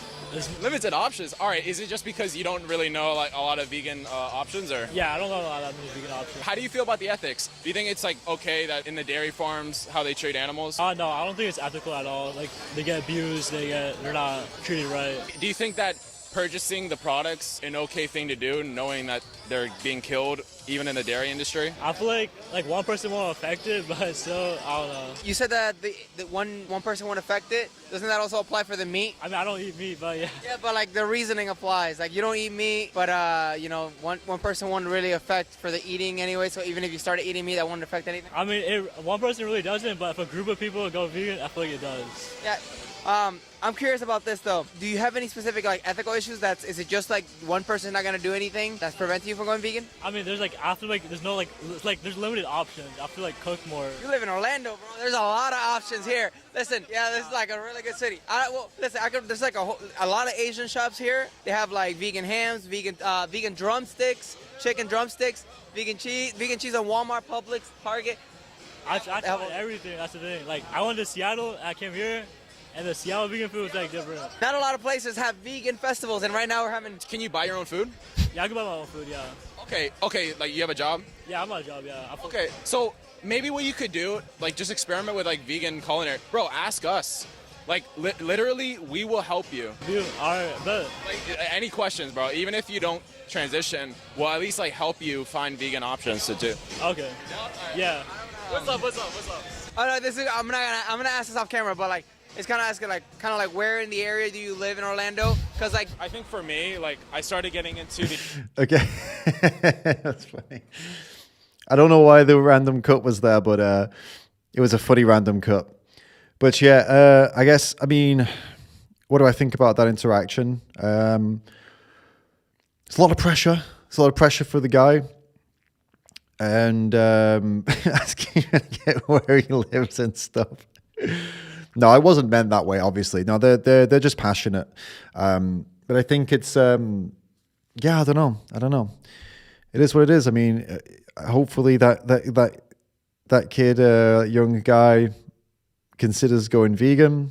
Limited options. All right. Is it just because you don't really know like a lot of vegan options, or? yeah, I don't know a lot of vegan options. How do you feel about the ethics? Do you think it's like okay that in the dairy farms how they treat animals? No, I don't think it's ethical at all. Like they get abused, they're not treated right. Do you think that purchasing the products an okay thing to do, knowing that they're being killed even in the dairy industry? I feel like one person won't affect it, but still, I don't know. You said that the one person won't affect it. Doesn't that also apply for the meat? I mean, I don't eat meat, but yeah. Yeah, but like the reasoning applies. Like you don't eat meat, but one person won't really affect for the eating anyway. So even if you started eating meat, that won't affect anything. I mean, one person really doesn't, but if a group of people go vegan, I feel like it does. Yeah. I'm curious about this though. Do you have any specific like ethical issues? Is it just like one person not gonna do anything that's preventing you from going vegan? I mean, there's there's no there's limited options. I feel like cook more. You live in Orlando, bro. There's a lot of options here. Listen, yeah, this is like a really good city. There's like a lot of Asian shops here. They have like vegan hams, vegan drumsticks, chicken drumsticks, vegan cheese on Walmart, Publix, Target. I tried everything. That's the thing. Like I went to Seattle, I came here, and the Seattle vegan food was like different. Not a lot of places have vegan festivals, and right now we're having. Can you buy your own food? Yeah, I can buy my own food. Yeah. Okay. Like you have a job? Yeah, I'm on a job. Yeah. Okay. So maybe what you could do, like just experiment with like vegan culinary. Bro, ask us. Like literally, we will help you. Dude, all right, bet. Like any questions, bro? Even if you don't transition, we'll at least like help you find vegan options to do. Okay. Yeah. What's up? Oh no, I'm gonna ask this off camera, but like. It's kind of asking like where in the area do you live in Orlando? Because like I think for me, like I started getting into the. Okay. That's funny. I don't know why the random cut was there, but it was a funny random cut. But yeah, I guess, I mean, what do I think about that interaction? It's a lot of pressure. It's a lot of pressure for the guy. And asking him to get where he lives and stuff. No, I wasn't meant that way, obviously. No, they're just passionate. But I think it's, I don't know. It is what it is. I mean, hopefully that kid, young guy, considers going vegan.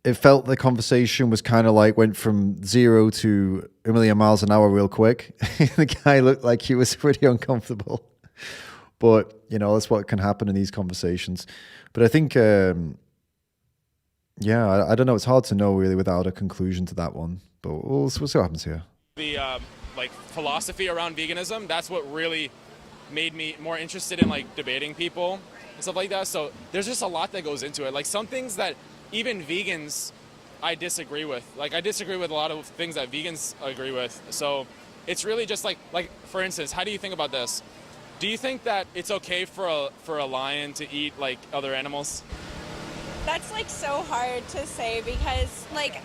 It felt the conversation was kind of like went from 0 to a million miles an hour real quick. The guy looked like he was pretty uncomfortable. But, you know, that's what can happen in these conversations. But I think, I don't know. It's hard to know really without a conclusion to that one. But we'll see what happens here. The philosophy around veganism, that's what really made me more interested in like debating people and stuff like that. So there's just a lot that goes into it. Like some things that even vegans I disagree with. Like I disagree with a lot of things that vegans agree with. So it's really just like for instance, how do you think about this? Do you think that it's okay for a lion to eat like other animals? That's like so hard to say because like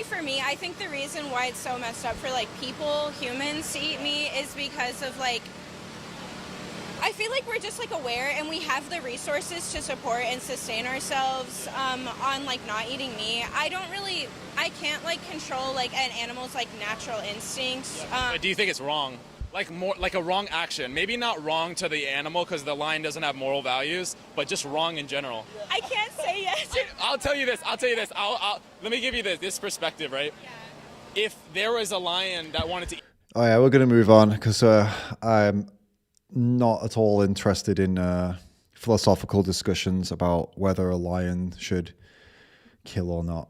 for me, I think the reason why it's so messed up for like humans to eat meat is because of like, I feel like we're just like aware and we have the resources to support and sustain ourselves on like not eating meat. I can't like control like an animal's like natural instincts. But do you think it's wrong? Like a wrong action, maybe not wrong to the animal because the lion doesn't have moral values, but just wrong in general. I can't say yes. I'll tell you this. Let me give you this perspective, right? Yeah. If there was a lion that wanted to. Oh yeah, we're gonna move on because I'm not at all interested in philosophical discussions about whether a lion should kill or not.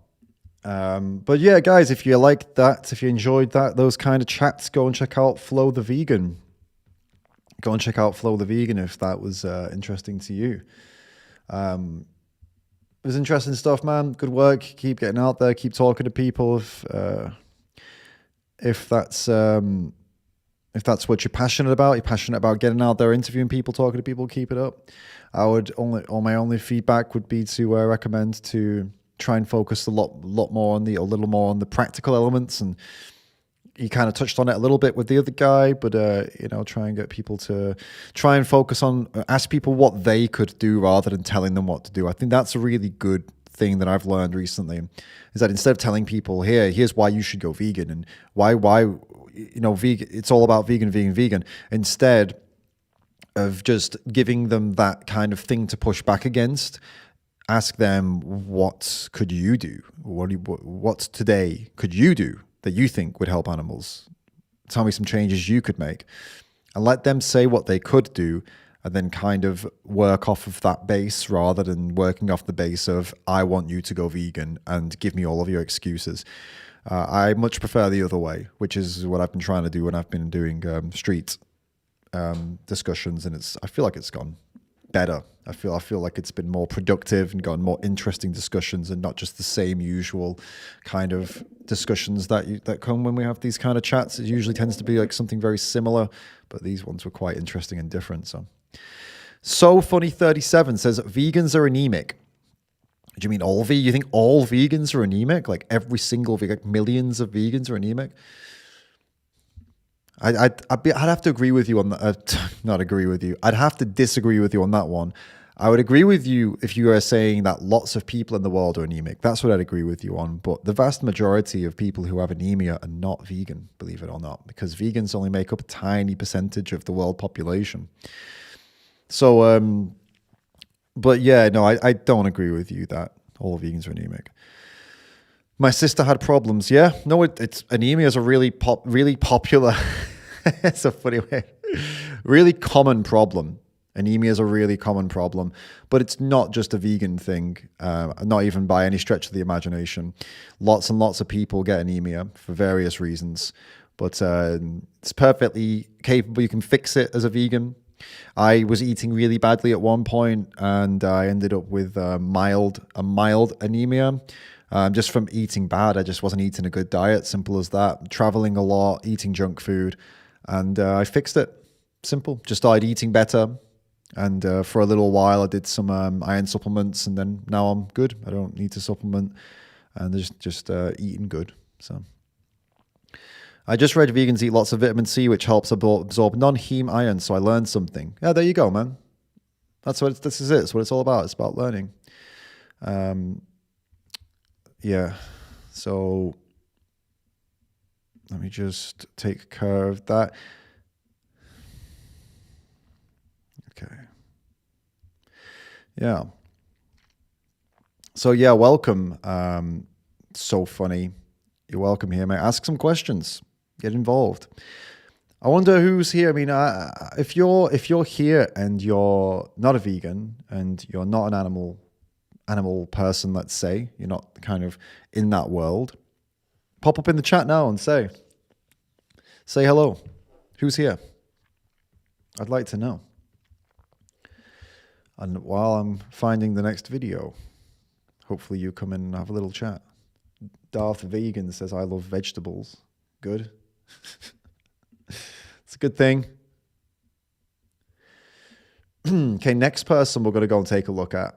But yeah, guys, if you liked that, if you enjoyed those kind of chats, go and check out Flo the Vegan. Go and check out Flo the Vegan if that was interesting to you. It was interesting stuff, man. Good work. Keep getting out there. Keep talking to people. If that's what you're passionate about getting out there, interviewing people, talking to people, keep it up. My only feedback would be to recommend to try and focus a little more on the practical elements and you kind of touched on it a little bit with the other guy, but try and get people to try and focus on, ask people what they could do rather than telling them what to do. I think that's a really good thing that I've learned recently, is that instead of telling people, here's why you should go vegan and why vegan, it's all about vegan, instead of just giving them that kind of thing to push back against, ask them, what could you do? What today could you do that you think would help animals? Tell me some changes you could make, and let them say what they could do, and then kind of work off of that base rather than working off the base of, I want you to go vegan and give me all of your excuses. I much prefer the other way, which is what I've been trying to do when I've been doing street discussions, and I feel like it's gone better. I feel like it's been more productive and gotten more interesting discussions, and not just the same usual kind of discussions that come when we have these kind of chats. It usually tends to be like something very similar, but these ones were quite interesting and different. So funny 37 says vegans are anemic. Do you mean all you think all vegans are anemic? Like every single vegan, like millions of vegans are anemic? I'd have to agree with you on that. Not agree with you. I'd have to disagree with you on that one. I would agree with you if you are saying that lots of people in the world are anemic. That's what I'd agree with you on. But the vast majority of people who have anemia are not vegan, believe it or not, because vegans only make up a tiny percentage of the world population. So, but yeah, no, I don't agree with you that all vegans are anemic. My sister had problems. Yeah, no, it's anemia is a really popular. It's a funny way. Really common problem. Anemia is a really common problem, but it's not just a vegan thing. Not even by any stretch of the imagination. Lots and lots of people get anemia for various reasons, but it's perfectly capable. You can fix it as a vegan. I was eating really badly at one point, and I ended up with a mild anemia. Just from eating bad. I just wasn't eating a good diet, simple as that. Traveling a lot, eating junk food, and I fixed it. Simple. Just started eating better, and for a little while I did some iron supplements, and then now I'm good. I don't need to supplement, and just eating good. So I just read vegans eat lots of vitamin C, which helps absorb non-heme iron, so I learned something. Yeah, there you go, man. This is it. It's what it's all about. It's about learning. Yeah, so let me just take care of that. Okay. Yeah. So yeah, welcome. So funny. You're welcome here, mate. Ask some questions. Get involved. I wonder who's here. I mean, if you're here and you're not a vegan and you're not an animal person, let's say, you're not kind of in that world, pop up in the chat now and say hello. Who's here? I'd like to know. And while I'm finding the next video, hopefully you come in and have a little chat. Darth Vegan says, I love vegetables. Good. It's a good thing. Okay, next person we're going to go and take a look at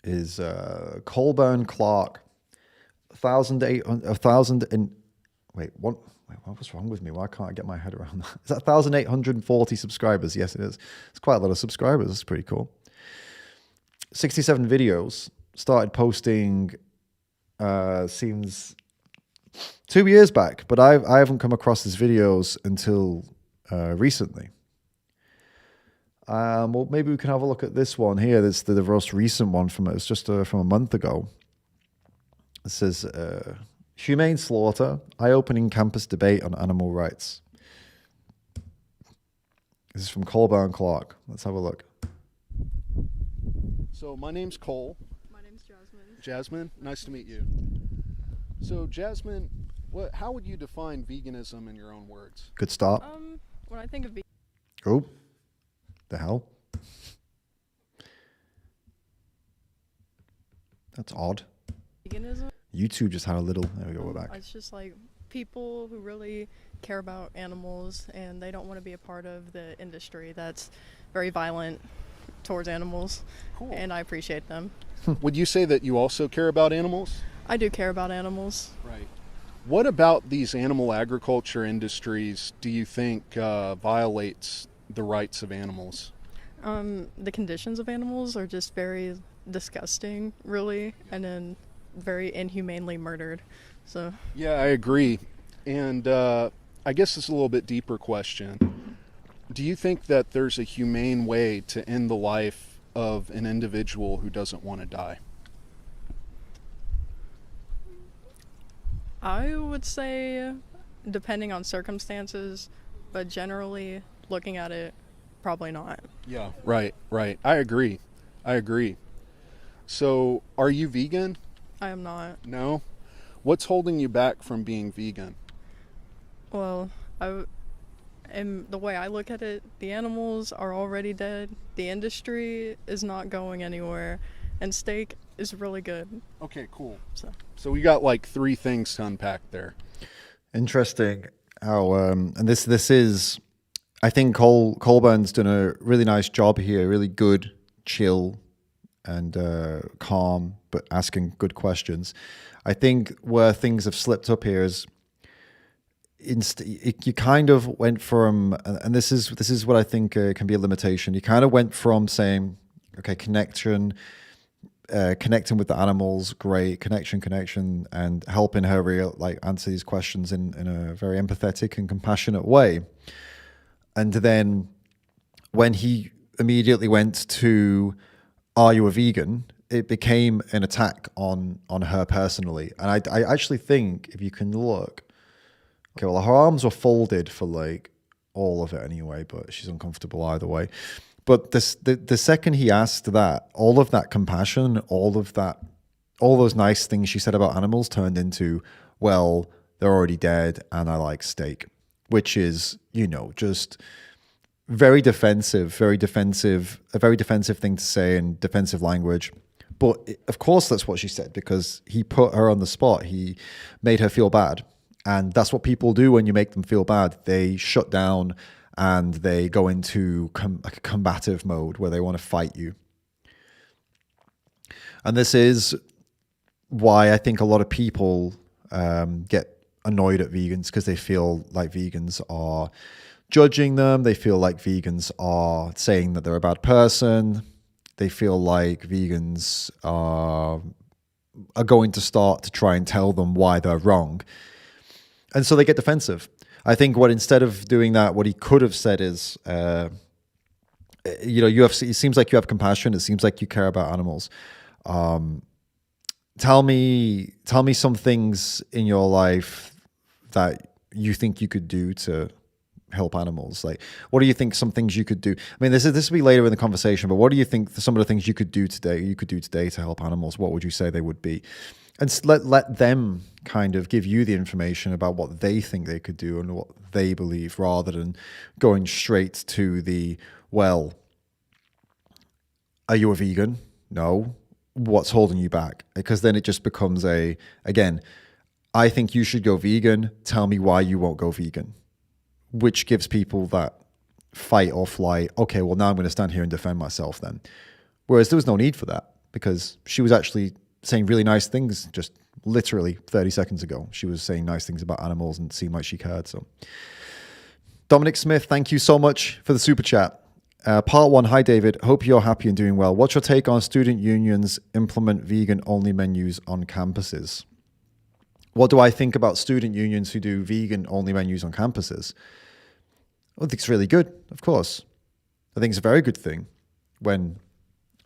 is Colburn Clark. 1,800 and wait, what was wrong with me? Why can't I get my head around that? Is that 1,840 subscribers? Yes, it is. It's quite a lot of subscribers. It's pretty cool. 67 videos. Started posting seems 2 years back, but I haven't come across his videos until recently. Well, maybe we can have a look at this one here. This is the most recent one from it. It's just from a month ago. It says, humane slaughter, eye-opening campus debate on animal rights. This is from Colburn Clark. Let's have a look. So my name's Cole. My name's Jasmine. Jasmine, nice to meet you. So Jasmine, how would you define veganism in your own words? Good start. When I think of Oh, the hell? That's odd. veganism, YouTube just had a little. There we go. We're back. it's just like people who really care about animals and they don't want to be a part of the industry that's very violent towards animals. Cool. And I appreciate them. Would you say that you also care about animals? I do care about animals. Right. What about these animal agriculture industries do you think violates the rights of animals? The conditions of animals are just very disgusting, really, and then very inhumanely murdered. So Yeah, I agree. And I guess it's a little bit deeper question. Do you think that there's a humane way to end the life of an individual who doesn't want to die? I would say, depending on circumstances, but generally looking at it, probably not. Yeah, right. I agree. So, are you vegan? I am not. No? What's holding you back from being vegan? Well, and the way I look at it, the animals are already dead. The industry is not going anywhere, and steak is really good. Okay, cool. So we got like 3 things to unpack there. Interesting how, and this is, I think Colburn's done a really nice job here, really good, chill, and calm, but asking good questions. I think where things have slipped up here is you kind of went from, and this is what I think can be a limitation. You kind of went from saying, okay, connecting with the animals, great connection, and helping her answer these questions in a very empathetic and compassionate way. And then when he immediately went to, are you a vegan? It became an attack on her personally. And I actually think, if you can look, okay, well, her arms were folded for like all of it anyway, but she's uncomfortable either way. But the second he asked that, all of that compassion, all those nice things she said about animals turned into, well, they're already dead and I like steak, which is, just a very defensive thing to say in defensive language. But of course that's what she said, because he put her on the spot. He made her feel bad. And that's what people do when you make them feel bad. They shut down and they go into a combative mode where they want to fight you. And this is why I think a lot of people get annoyed at vegans, because they feel like vegans are judging them. They feel like vegans are saying that they're a bad person. They feel like vegans are going to start to try and tell them why they're wrong. And so they get defensive. I think instead of doing that, what he could have said is, it seems like you have compassion. It seems like you care about animals. Tell me some things in your life that you think you could do to help animals. Like, what do you think some things you could do? I mean, this will be later in the conversation, but what do you think some of the things you could do today to help animals? What would you say they would be? And let them kind of give you the information about what they think they could do and what they believe, rather than going straight to the, well, are you a vegan? No. What's holding you back? Because then it just becomes again, I think you should go vegan. Tell me why you won't go vegan, which gives people that fight or flight. Okay, well, now I'm going to stand here and defend myself then. Whereas there was no need for that, because she was actually saying really nice things just literally 30 seconds ago. She was saying nice things about animals and it seemed like she cared. So, Dominic Smith, thank you so much for the super chat. Part 1, hi David, hope you're happy and doing well. What's your take on student unions implement vegan-only menus on campuses? What do I think about student unions who do vegan-only menus on campuses? I think it's really good, of course. I think it's a very good thing when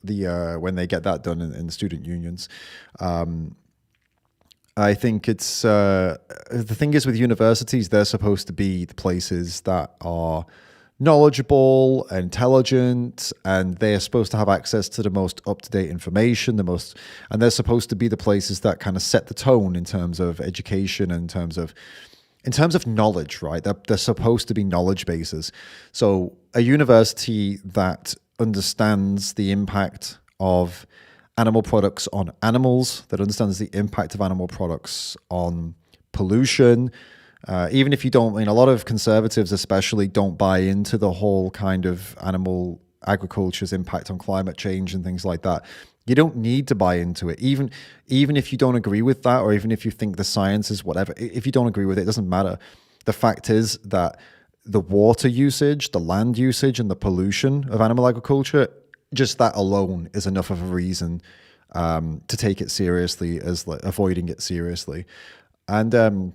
they get that done in student unions. I think it's the thing is with universities, they're supposed to be the places that are knowledgeable, intelligent, and they are supposed to have access to the most up-to-date information, and they're supposed to be the places that kind of set the tone in terms of education, in terms of knowledge, right? They're supposed to be knowledge bases. So a university that understands the impact of animal products on animals, that understands the impact of animal products on pollution, even if you don't, a lot of conservatives especially don't buy into the whole kind of animal agriculture's impact on climate change and things like that. You don't need to buy into it. Even if you don't agree with that, or even if you think the science is whatever, if you don't agree with it, it doesn't matter. The fact is that the water usage, the land usage, and the pollution of animal agriculture, just that alone is enough of a reason to take it seriously, as avoiding it seriously. And then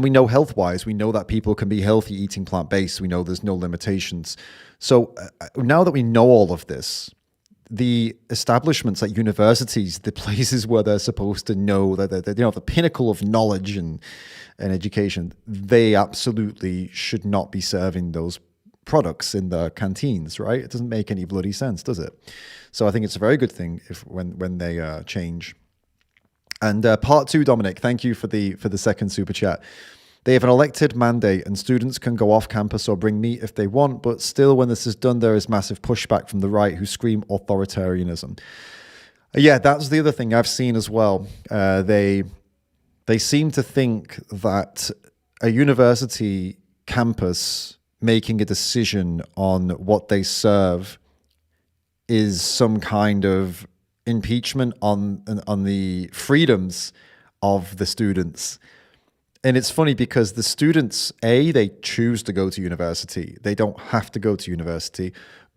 we know health-wise, we know that people can be healthy eating plant-based. We know there's no limitations. So now that we know all of this, the establishments like universities, the places where they're supposed to know that they're, the pinnacle of knowledge and education, they absolutely should not be serving those products in the canteens, right? It doesn't make any bloody sense, does it? So I think it's a very good thing when they change. And part 2, Dominic, thank you for the second super chat. They have an elected mandate and students can go off campus or bring meat if they want, but still when this is done, there is massive pushback from the right who scream authoritarianism. Yeah, that's the other thing I've seen as well. They seem to think that a university campus making a decision on what they serve is some kind of impeachment on the freedoms of the students. And it's funny because the students, A, they choose to go to university. They don't have to go to university.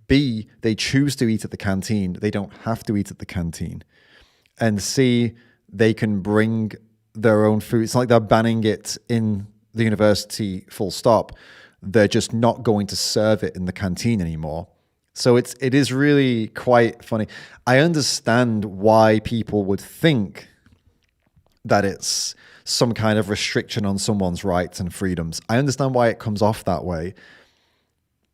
B, they choose to eat at the canteen. They don't have to eat at the canteen. And C, they can bring their own food. It's like they're banning it in the university, full stop. They're just not going to serve it in the canteen anymore. So it is really quite funny. I understand why people would think that it's some kind of restriction on someone's rights and freedoms. I understand why it comes off that way,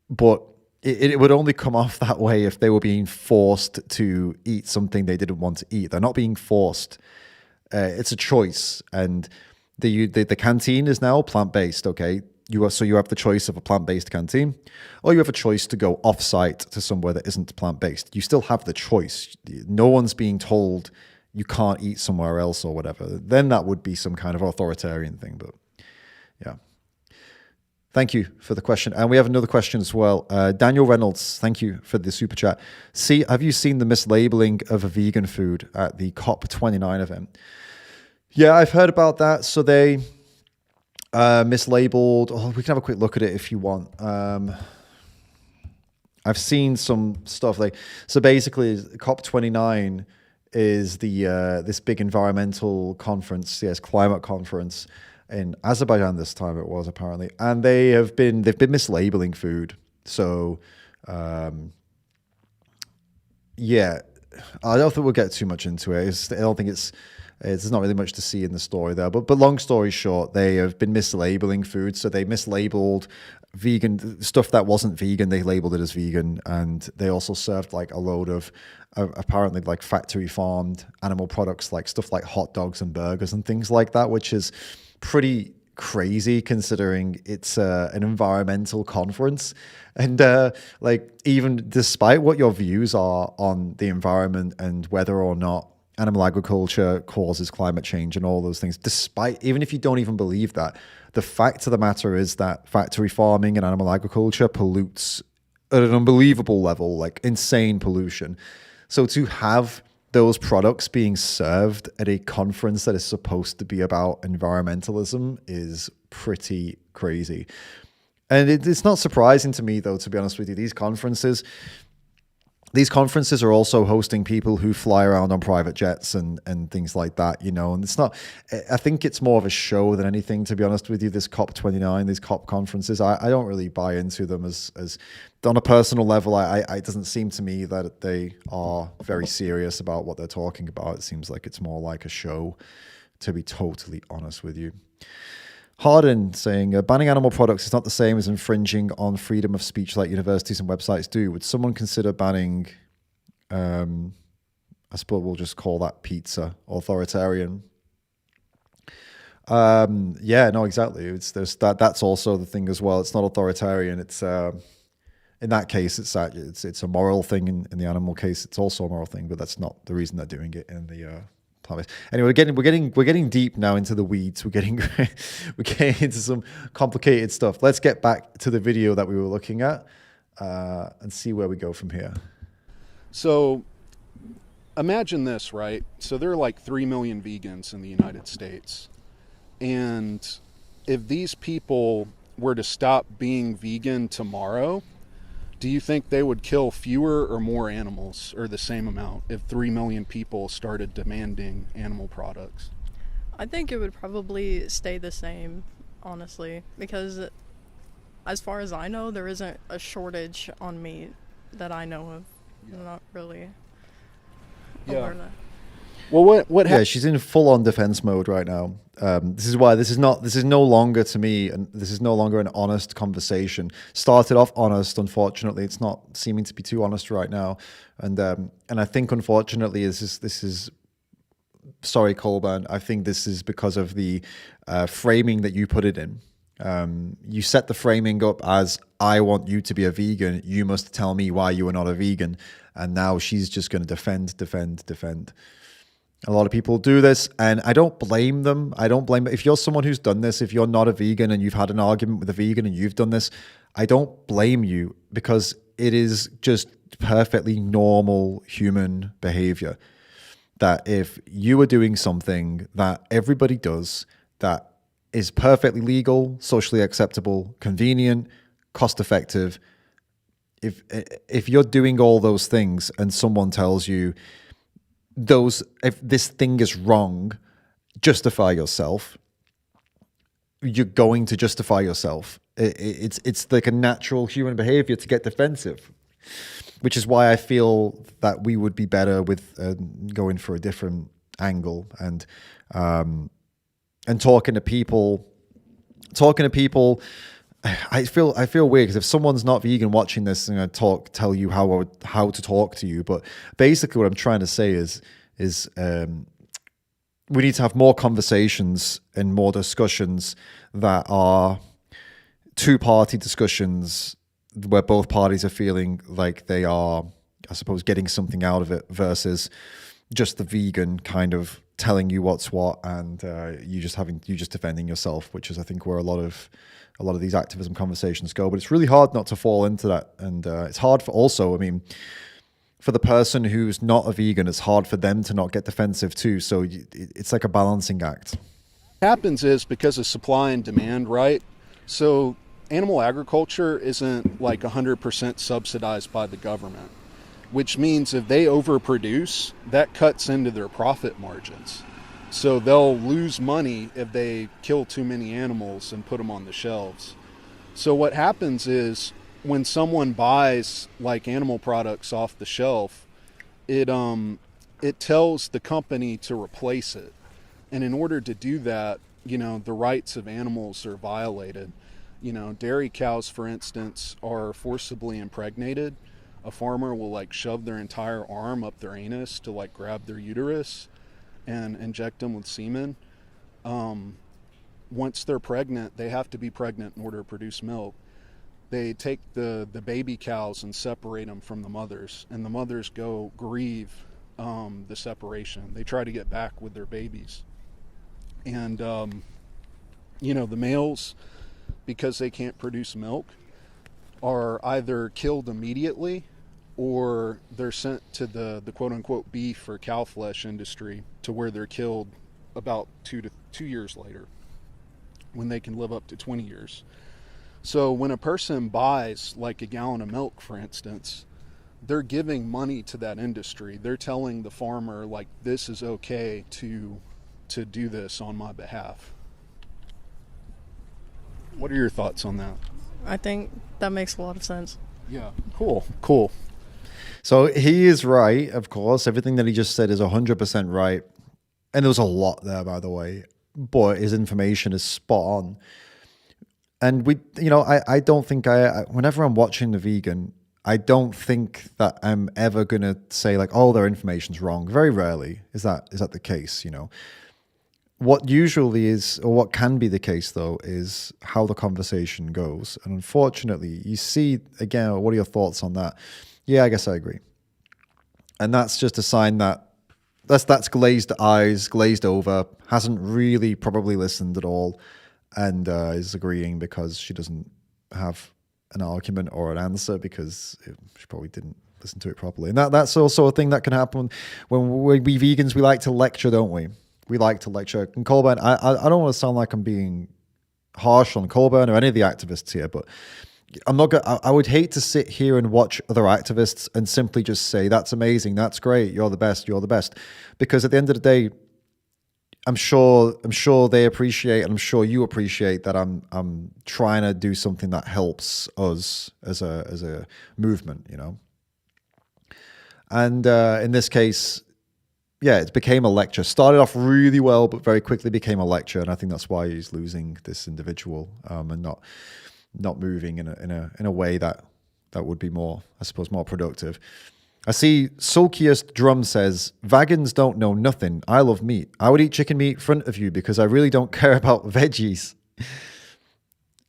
but it would only come off that way if they were being forced to eat something they didn't want to eat. They're not being forced. It's a choice, and the canteen is now plant-based. Okay, you have the choice of a plant-based canteen, or you have a choice to go off-site to somewhere that isn't plant-based. You still have the choice. No one's being told you can't eat somewhere else or whatever. Then that would be some kind of authoritarian thing. But yeah. Thank you for the question. And we have another question as well. Daniel Reynolds, thank you for the super chat. Have you seen the mislabeling of a vegan food at the COP29 event? Yeah, I've heard about that. So they mislabeled. Oh, we can have a quick look at it if you want. I've seen some stuff so basically COP29 is this big environmental conference, climate conference in Azerbaijan this time it was apparently, and they've been mislabeling food. So yeah, I don't think we'll get too much into it. I don't think there's not really much to see in the story there, but long story short, they have been mislabeling food. So they mislabeled vegan stuff that wasn't vegan. They labeled it as vegan, and they also served like a load of apparently like factory farmed animal products, like stuff like hot dogs and burgers and things like that, which is pretty crazy considering it's an environmental conference. And like, even despite what your views are on the environment and whether or not animal agriculture causes climate change and all those things, even if you don't even believe that, the fact of the matter is that factory farming and animal agriculture pollutes at an unbelievable level, like insane pollution. So to have those products being served at a conference that is supposed to be about environmentalism is pretty crazy. And it's not surprising to me, though, to be honest with you. These conferences are also hosting people who fly around on private jets and things like that, and it's not, I think it's more of a show than anything, to be honest with you. This COP29, these COP conferences, I don't really buy into them as on a personal level. It doesn't seem to me that they are very serious about what they're talking about. It seems like it's more like a show, to be totally honest with you. Harden saying, banning animal products is not the same as infringing on freedom of speech like universities and websites do. Would someone consider banning, I suppose we'll just call that pizza, authoritarian? Yeah, no, exactly. That's also the thing as well. It's not authoritarian. It's in that case, it's a moral thing. In the animal case, it's also a moral thing, but that's not the reason they're doing it in the anyway, we're getting deep now into the weeds. We're getting into some complicated stuff. Let's get back to the video that we were looking at and see where we go from here. So imagine this, right? So there are like 3 million vegans in the United States. And if these people were to stop being vegan tomorrow, do you think they would kill fewer or more animals, or the same amount, if 3 million people started demanding animal products? I think it would probably stay the same, honestly, because as far as I know, there isn't a shortage on meat that I know of. I'm not really aware of that. Well, what Yeah, she's in full-on defense mode right now. This is why this is no longer, to me, and this is no longer an honest conversation. Started off honest, unfortunately, it's not seeming to be too honest right now, and I think unfortunately this is sorry, Colburn. I think this is because of the framing that you put it in. You set the framing up as, I want you to be a vegan. You must tell me why you are not a vegan. And now she's just going to defend. A lot of people do this, and I don't blame them. If you're someone who's done this, if you're not a vegan and you've had an argument with a vegan and you've done this, I don't blame you, because it is just perfectly normal human behavior. That if you are doing something that everybody does, that is perfectly legal, socially acceptable, convenient, cost effective, if you're doing all those things and someone tells you if this thing is wrong, justify yourself, you're going to justify yourself. It's like a natural human behavior to get defensive, which is why I feel that we would be better with going for a different angle and talking to people. I feel weird because if someone's not vegan watching this, I'm going to tell you how to talk to you. But basically, what I'm trying to say is we need to have more conversations and more discussions that are two-party discussions where both parties are feeling like they are, I suppose, getting something out of it, versus just the vegan kind of telling you what's what and you just defending yourself, which is, I think, where a lot of these activism conversations go. But it's really hard not to fall into that, and it's hard for the person who's not a vegan, it's hard for them to not get defensive too. So it's like a balancing act. What happens is, because of supply and demand, right? So animal agriculture isn't like 100% subsidized by the government, which means if they overproduce, that cuts into their profit margins. So they'll lose money if they kill too many animals and put them on the shelves. So what happens is, when someone buys like animal products off the shelf, it tells the company to replace it. And in order to do that, the rights of animals are violated. Dairy cows, for instance, are forcibly impregnated. A farmer will like shove their entire arm up their anus to like grab their uterus and inject them with semen. Once they're pregnant, they have to be pregnant in order to produce milk. They take the baby cows and separate them from the mothers, and the mothers go grieve the separation. They try to get back with their babies. And, the males, because they can't produce milk, are either killed immediately or they're sent to the quote-unquote beef or cow flesh industry, to where they're killed about 2 years later, when they can live up to 20 years. So when a person buys like a gallon of milk, for instance, they're giving money to that industry. They're telling the farmer, like, this is okay to do this on my behalf. What are your thoughts on that? I think that makes a lot of sense. Yeah. Cool. So he is right, of course. Everything that he just said is 100% right. And there was a lot there, by the way. But his information is spot on. And I don't think whenever I'm watching the vegan, I don't think that I'm ever going to say like, oh, their information's wrong. Very rarely is that the case, What usually is, or what can be the case though, is how the conversation goes. And unfortunately, you see, again, what are your thoughts on that? Yeah, I guess I agree. And that's just a sign that's glazed eyes, glazed over, hasn't really probably listened at all, and is agreeing because she doesn't have an argument or an answer, because she probably didn't listen to it properly. And that's also a thing that can happen when we vegans. We like to lecture, don't we? We like to lecture. And Colburn, I don't want to sound like I'm being harsh on Colburn or any of the activists here, but I'm not gonna, I would hate to sit here and watch other activists and simply just say, that's amazing, that's great, you're the best, because at the end of the day, I'm sure they appreciate, and I'm sure you appreciate that I'm trying to do something that helps us as a movement, you know. And in this case, yeah, it became a lecture. Started off really well, but very quickly became a lecture, and I think that's why he's losing this individual and not moving in a way that would be more, I suppose, more productive. I see Sulkiest Drum says, vegans don't know nothing. I love meat. I would eat chicken meat in front of you because I really don't care about veggies.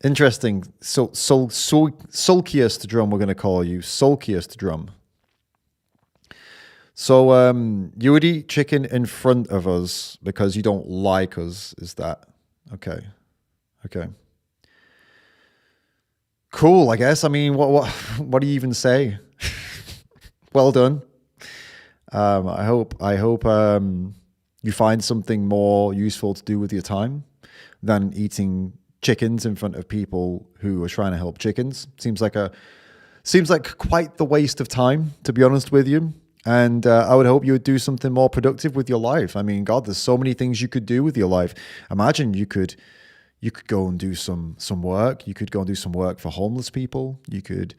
Interesting. Sulkiest Drum, we're going to call you. Sulkiest Drum. So you would eat chicken in front of us because you don't like us, is that? Okay. Cool, I guess. I mean, what do you even say? Well done. I hope you find something more useful to do with your time than eating chickens in front of people who are trying to help chickens. Seems like quite the waste of time, to be honest with you. And I would hope you would do something more productive with your life. I mean, God, there's so many things you could do with your life. Imagine you could go and do some work. You could go and do some work for homeless people. You could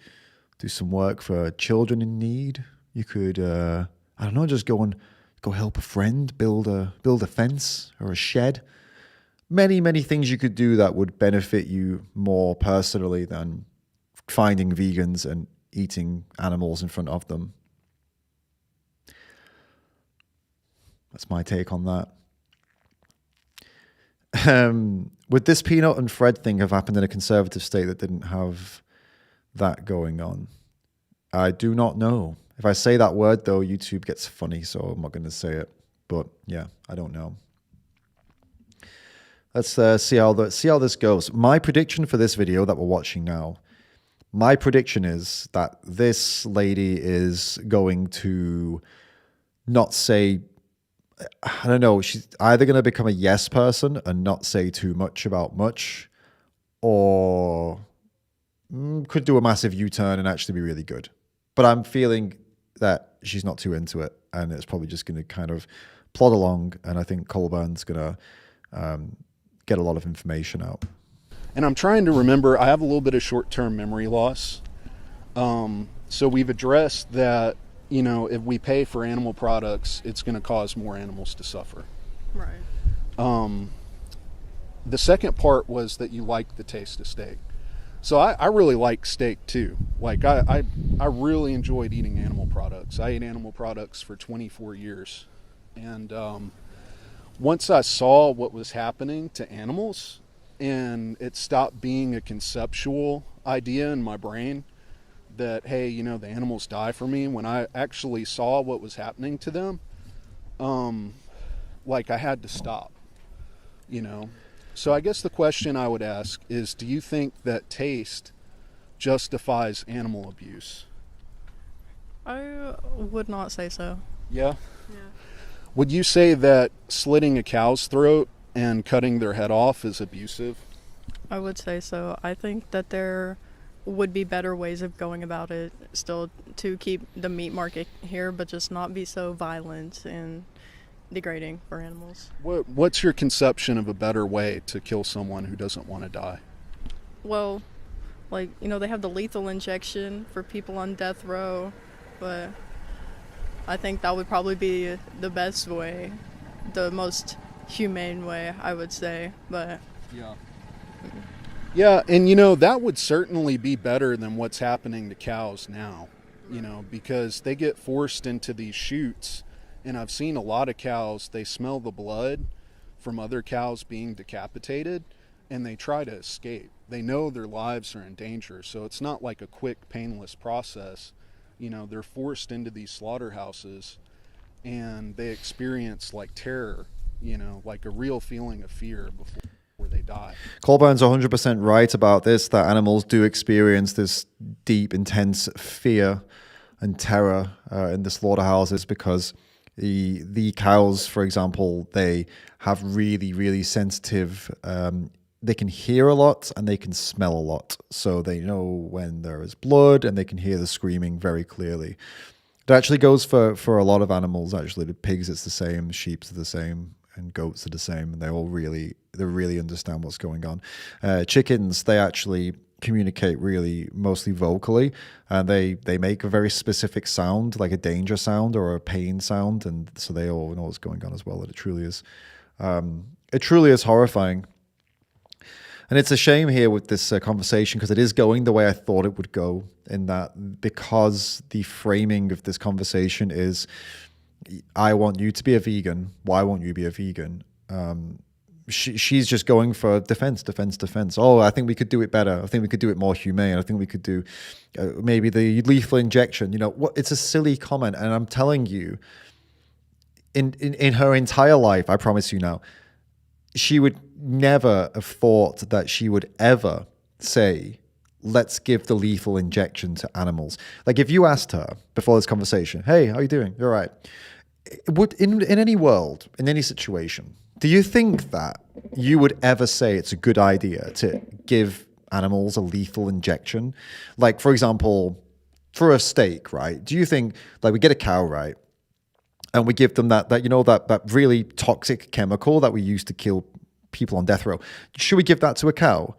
do some work for children in need. You could, I don't know, just go help a friend build a fence or a shed. Many, many things you could do that would benefit you more personally than finding vegans and eating animals in front of them. That's my take on that. Would this Peanut and Fred thing have happened in a conservative state that didn't have that going on? I do not know. If I say that word, though, YouTube gets funny, so I'm not going to say it. But yeah, I don't know. Let's see how this goes. My prediction for this video that we're watching now, my prediction is that this lady is going to not say, I don't know, she's either going to become a yes person and not say too much about much, or could do a massive U-turn and actually be really good. But I'm feeling that she's not too into it, and it's probably just going to kind of plod along, and I think Colburn's going to get a lot of information out. And I'm trying to remember, I have a little bit of short-term memory loss. So we've addressed that, you know, if we pay for animal products, it's going to cause more animals to suffer. Right. The second part was that you like the taste of steak. So I really like steak too. Like I really enjoyed eating animal products. I ate animal products for 24 years. And once I saw what was happening to animals and it stopped being a conceptual idea in my brain that, hey, you know, the animals die for me, when I actually saw what was happening to them, like I had to stop, you know. So I guess the question I would ask is, do you think that taste justifies animal abuse? I would not say so. Yeah? Yeah. Would you say that slitting a cow's throat and cutting their head off is abusive? I would say so. I think that there would be better ways of going about it still to keep the meat market here, but just not be so violent and degrading for animals. What's your conception of a better way to kill someone who doesn't want to die? Well, like, you know, they have the lethal injection for people on death row, but I think that would probably be the best way, the most humane way, I would say, but yeah. Yeah, and you know, that would certainly be better than what's happening to cows now, you know, because they get forced into these chutes, and I've seen a lot of cows, they smell the blood from other cows being decapitated, and they try to escape. They know their lives are in danger, so it's not like a quick, painless process. You know, they're forced into these slaughterhouses, and they experience like terror, you know, like a real feeling of fear before they die. Colburn's 100% right about this, that animals do experience this deep, intense fear and terror in the slaughterhouses because the cows, for example, they have really, really sensitive. They can hear a lot and they can smell a lot, so they know when there is blood and they can hear the screaming very clearly. It actually goes for a lot of animals. Actually, the pigs, it's the same. Sheep are the same, and goats are the same. And they really understand what's going on. Chickens, they actually communicate really mostly vocally, and they make a very specific sound, like a danger sound or a pain sound, and so they all know what's going on as well. And it truly is horrifying. And it's a shame here with this conversation because it is going the way I thought it would go, in that because the framing of this conversation is, I want you to be a vegan. Why won't you be a vegan? She's just going for defense. Oh, I think we could do it better. I think we could do it more humane. I think we could do maybe the lethal injection. You know, what? It's a silly comment. And I'm telling you, in her entire life, I promise you now, she would never have thought that she would ever say, let's give the lethal injection to animals. Like if you asked her before this conversation, hey, how are you doing? You're right. Would in any world, in any situation, do you think that you would ever say it's a good idea to give animals a lethal injection? Like, for example, for a steak, right? Do you think, like, we get a cow, right? And we give them that really toxic chemical that we use to kill people on death row. Should we give that to a cow?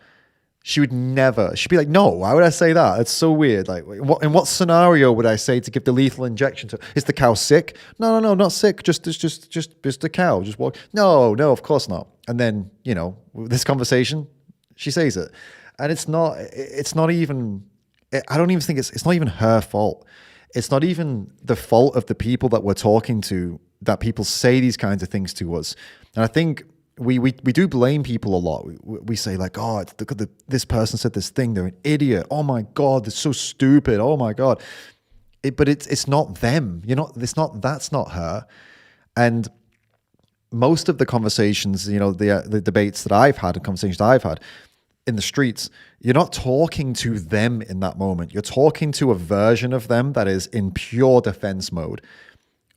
She would never. She'd be like, no, why would I say that? It's so weird. Like, in what scenario would I say to give the lethal injection to? Is the cow sick? No, not sick. Just a cow. Just walk. No, of course not. And then, this conversation, she says it. And it's not even, I don't even think it's not even her fault. It's not even the fault of the people that we're talking to, that people say these kinds of things to us. And I think we do blame people a lot. We say like, oh, this person said this thing. They're an idiot. Oh my God, they're so stupid. Oh my God. But it's not them. That's not her. And most of the conversations, the debates that I've had and conversations that I've had in the streets, you're not talking to them in that moment. You're talking to a version of them that is in pure defense mode.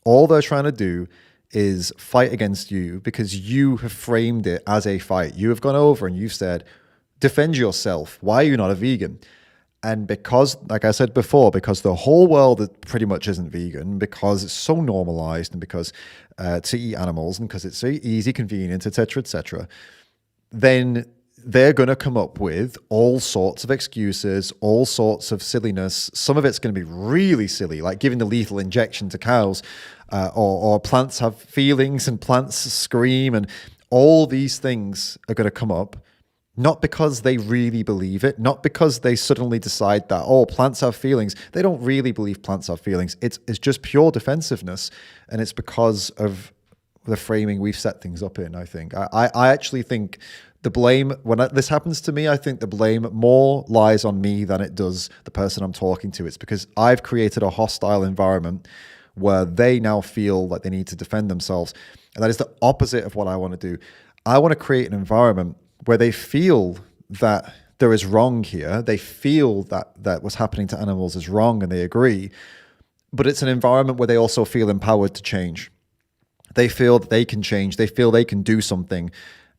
All they're trying to do is fight against you because you have framed it as a fight. You have gone over and you've said, defend yourself. Why are you not a vegan? And because, like I said before, because the whole world pretty much isn't vegan, because it's so normalized, and because to eat animals, and because it's so easy, convenient, etc., then they're going to come up with all sorts of excuses, all sorts of silliness. Some of it's going to be really silly, like giving the lethal injection to cows, or plants have feelings and plants scream, and all these things are going to come up, not because they really believe it, not because they suddenly decide that, oh, plants have feelings. They don't really believe plants have feelings. It's just pure defensiveness, and it's because of the framing we've set things up in, I think. I actually think the blame, when this happens to me, I think the blame more lies on me than it does the person I'm talking to. It's because I've created a hostile environment where they now feel like they need to defend themselves. And that is the opposite of what I want to do. I want to create an environment where they feel that there is wrong here. They feel that what's happening to animals is wrong and they agree. But it's an environment where they also feel empowered to change. They feel that they can change. They feel they can do something.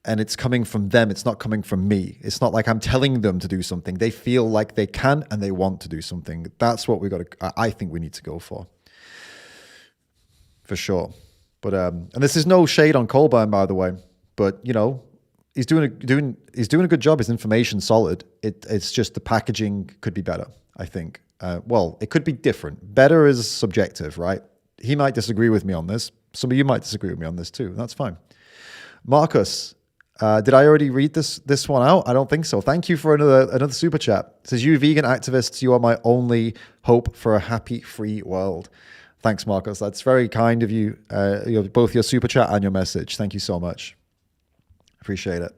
And it's coming from them. It's not coming from me. It's not like I'm telling them to do something. They feel like they can and they want to do something. That's what I think we need to go for sure. But and this is no shade on Colburn, by the way. But he's doing a good job. His information's solid. It's just the packaging could be better, I think. Well, it could be different. Better is subjective, right? He might disagree with me on this. Some of you might disagree with me on this too. That's fine. Marcus, did I already read this one out? I don't think so. Thank you for another super chat. It says, you vegan activists, you are my only hope for a happy, free world. Thanks, Marcus. That's very kind of you. Both your super chat and your message. Thank you so much. Appreciate it.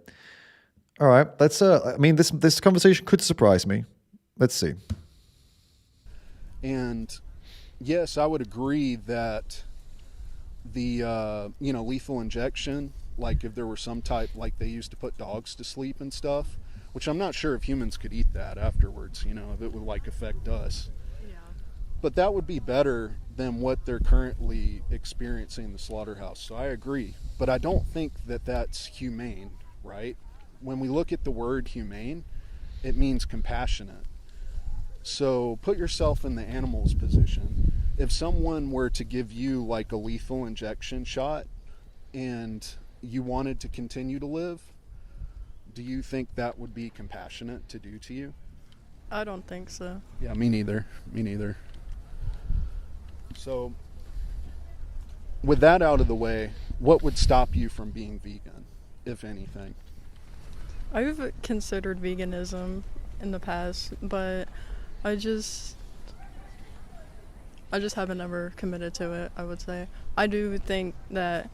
All right. Let's. This conversation could surprise me. Let's see. And yes, I would agree that the lethal injection, like if there were some type, like they used to put dogs to sleep and stuff, which I'm not sure if humans could eat that afterwards, if it would like affect us. But that would be better than what they're currently experiencing in the slaughterhouse. So I agree. But I don't think that that's humane, right? When we look at the word humane, it means compassionate. So put yourself in the animal's position. If someone were to give you like a lethal injection shot and you wanted to continue to live, do you think that would be compassionate to do to you? I don't think so. Yeah, me neither. Me neither. So, with that out of the way, what would stop you from being vegan, if anything? I've considered veganism in the past, but I just haven't ever committed to it, I would say. I do think that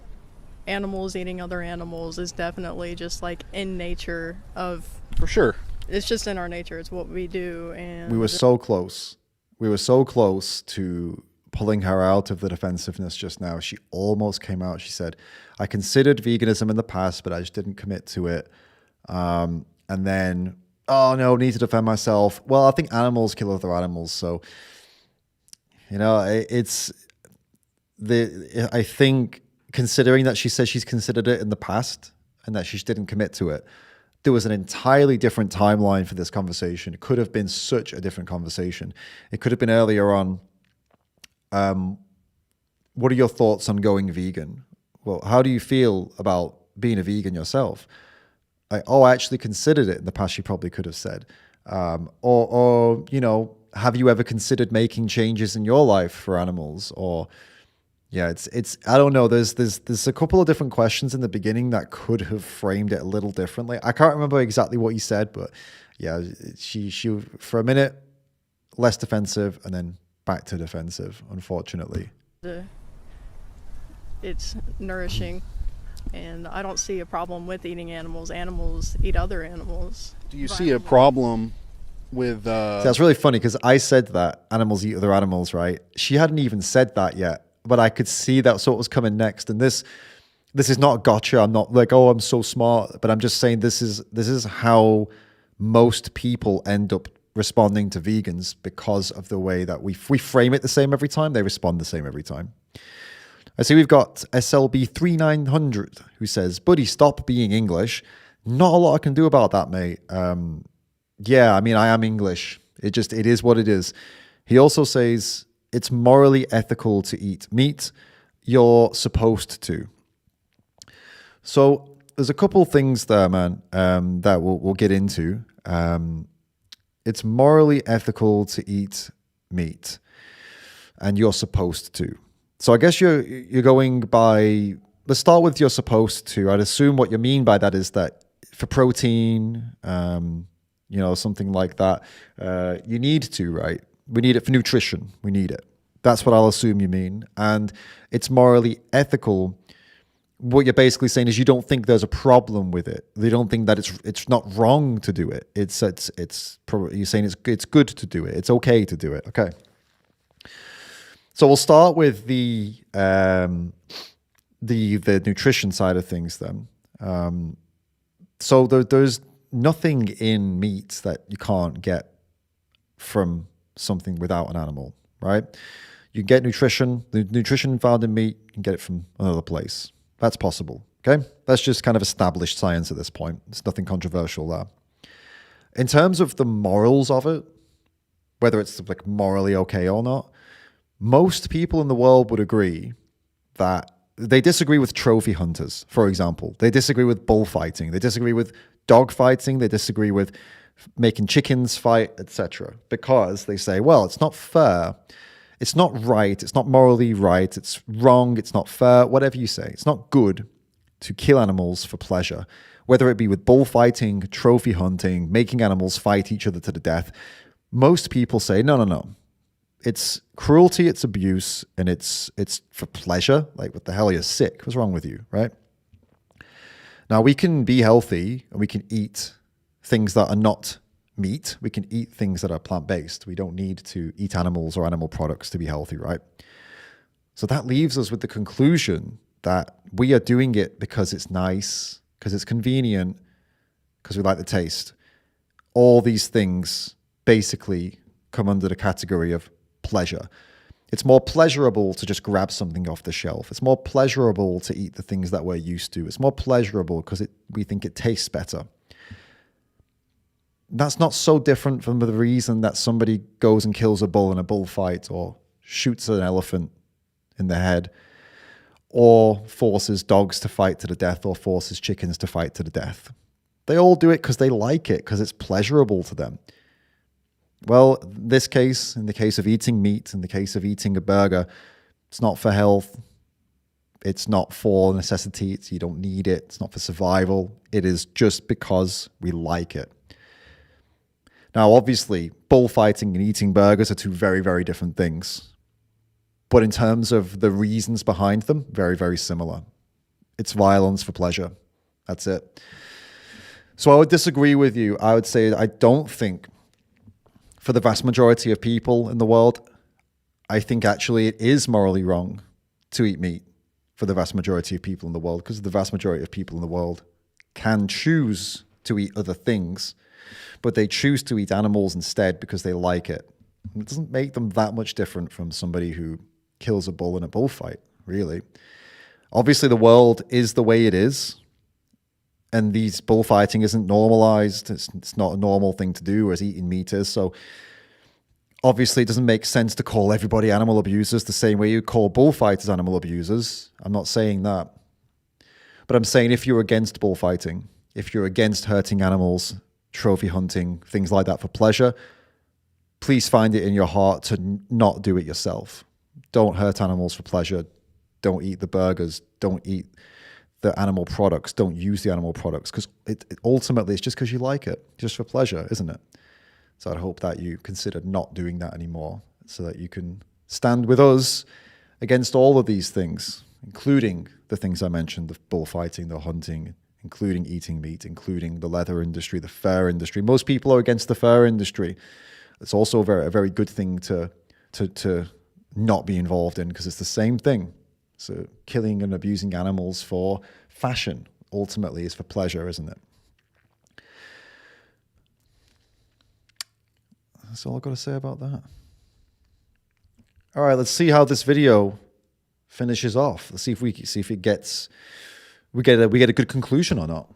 animals eating other animals is definitely just like in nature of... For sure. It's just in our nature. It's what we do. And we were so close. We were so close to pulling her out of the defensiveness just now. She almost came out. She said, I considered veganism in the past, but I just didn't commit to it. And then, oh no, need to defend myself. Well, I think animals kill other animals. So, you know, I think considering that she says she's considered it in the past and that she didn't commit to it, there was an entirely different timeline for this conversation. It could have been such a different conversation. It could have been earlier on. What are your thoughts on going vegan? Well, how do you feel about being a vegan yourself? I actually considered it in the past, she probably could have said. Or, you know, have you ever considered making changes in your life for animals? Or, yeah, it's I don't know. There's a couple of different questions in the beginning that could have framed it a little differently. I can't remember exactly what you said, but yeah, she for a minute less defensive and then back to defensive, unfortunately. It's nourishing, and I don't see a problem with eating animals. Animals eat other animals. Do you see a problem with... See, that's really funny because I said that animals eat other animals, right? She hadn't even said that yet, but I could see that's what was coming next. And this is not a gotcha. I'm not like, oh, I'm so smart, but I'm just saying this is how most people end up responding to vegans because of the way that we frame it the same every time. They respond the same every time. I see we've got SLB 3900 who says, buddy, stop being English. Not a lot I can do about that, mate. Yeah, I mean, I am English. It is what it is. He also says it's morally ethical to eat meat. You're supposed to. So there's a couple things there, man, that we'll get into. It's morally ethical to eat meat, and you're supposed to. So I guess you're going by, let's start with you're supposed to. I'd assume what you mean by that is that for protein, you know, something like that, you need to, right? We need it for nutrition. We need it. That's what I'll assume you mean. And it's morally ethical. What you're basically saying is you don't think there's a problem with it. You don't think that it's not wrong to do it. It's probably, you're saying it's good to do it. It's okay to do it. Okay. So we'll start with the nutrition side of things then. So there's nothing in meat that you can't get from something without an animal, right? You can get nutrition. The nutrition found in meat, you can get it from another place. That's possible, okay? That's just kind of established science at this point. There's nothing controversial there. In terms of the morals of it, whether it's like morally okay or not, most people in the world would agree that they disagree with trophy hunters, for example. They disagree with bullfighting. They disagree with dog fighting. They disagree with making chickens fight, etc. Because they say, well, it's not fair. It's not right. It's not morally right. It's wrong. It's not fair. Whatever you say. It's not good to kill animals for pleasure, whether it be with bullfighting, trophy hunting, making animals fight each other to the death. Most people say, no. It's cruelty, it's abuse, and it's for pleasure. Like, what the hell, you're sick. What's wrong with you, right? Now, we can be healthy, and we can eat things that are not meat. We can eat things that are plant-based. We don't need to eat animals or animal products to be healthy, right? So that leaves us with the conclusion that we are doing it because it's nice, because it's convenient, because we like the taste. All these things basically come under the category of pleasure. It's more pleasurable to just grab something off the shelf. It's more pleasurable to eat the things that we're used to. It's more pleasurable because we think it tastes better. That's not so different from the reason that somebody goes and kills a bull in a bullfight, or shoots an elephant in the head, or forces dogs to fight to the death, or forces chickens to fight to the death. They all do it because they like it, because it's pleasurable to them. Well, in this case, in the case of eating meat, in the case of eating a burger, it's not for health. It's not for necessity. You don't need it. It's not for survival. It is just because we like it. Now, obviously, bullfighting and eating burgers are two very, very different things. But in terms of the reasons behind them, very, very similar. It's violence for pleasure. That's it. So I would disagree with you. I would say I don't think, for the vast majority of people in the world, I think actually it is morally wrong to eat meat for the vast majority of people in the world, because the vast majority of people in the world can choose to eat other things, but they choose to eat animals instead because they like it. It doesn't make them that much different from somebody who kills a bull in a bullfight, really. Obviously, the world is the way it is, and these bullfighting isn't normalized. It's not a normal thing to do as eating meat is. So obviously it doesn't make sense to call everybody animal abusers the same way you call bullfighters animal abusers. I'm not saying that. But I'm saying if you're against bullfighting, if you're against hurting animals, trophy hunting, things like that for pleasure, please find it in your heart to not do it yourself. Don't hurt animals for pleasure. Don't eat the burgers. Don't eat the animal products. Don't use the animal products, because ultimately it's just because you like it, just for pleasure, isn't it? So I'd hope that you consider not doing that anymore, so that you can stand with us against all of these things, including the things I mentioned, the bullfighting, the hunting, including eating meat, including the leather industry, the fur industry. Most people are against the fur industry. It's also a very good thing to not be involved in, because it's the same thing. So killing and abusing animals for fashion ultimately is for pleasure, isn't it? That's all I've got to say about that. All right, let's see how this video finishes off. Let's see if we get a good conclusion or not.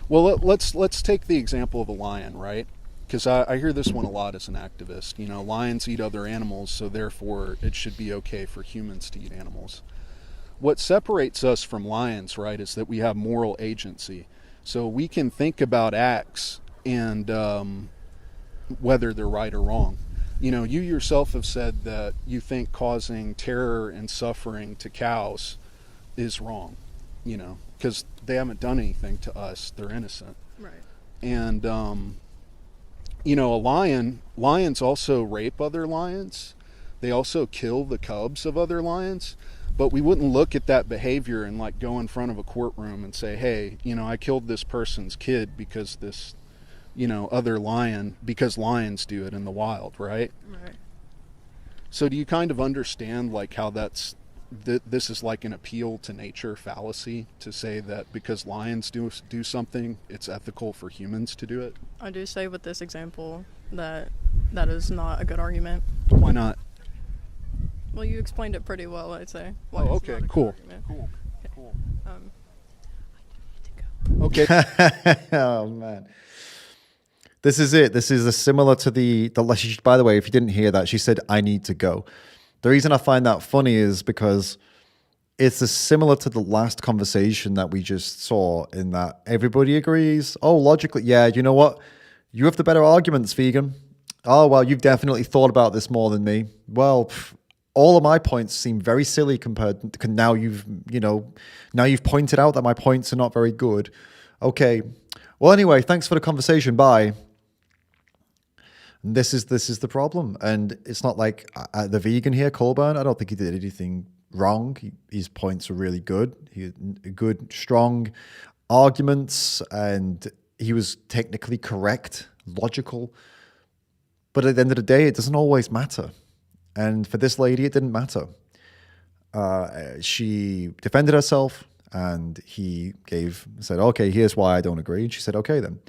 Well, let's take the example of a lion, right? Because I hear this one a lot as an activist. You know, lions eat other animals, so therefore it should be okay for humans to eat animals. What separates us from lions, right, is that we have moral agency. So we can think about acts and whether they're right or wrong. You know, you yourself have said that you think causing terror and suffering to cows is wrong, you know, because they haven't done anything to us. They're innocent. Right. And you know, lions also rape other lions. They also kill the cubs of other lions. But we wouldn't look at that behavior and like go in front of a courtroom and say, hey, you know, I killed this person's kid because this, you know, other lion, because lions do it in the wild, right? Right. So do you kind of understand like how this is like an appeal to nature fallacy, to say that because lions do something, it's ethical for humans to do it? I do say with this example that is not a good argument. Why not? Well, you explained it pretty well, I'd say. Why Oh, it's okay, not a good cool. argument. Cool. I need to go. Okay. Oh man, this is it. This is similar to the. By the way, if you didn't hear that, she said, "I need to go." The reason I find that funny is because it's similar to the last conversation that we just saw, in that everybody agrees. Oh, logically, yeah. You know what? You have the better arguments, vegan. Oh well, you've definitely thought about this more than me. Well. All of my points seem very silly compared to now you've pointed out that my points are not very good. Okay. Well, anyway, thanks for the conversation. Bye. And this is the problem. And it's not like the vegan here, Colburn, I don't think he did anything wrong. His points were really good. He had good, strong arguments, and he was technically correct, logical. But at the end of the day, it doesn't always matter. And for this lady, it didn't matter. She defended herself, and he said, okay, here's why I don't agree. And she said, okay, then.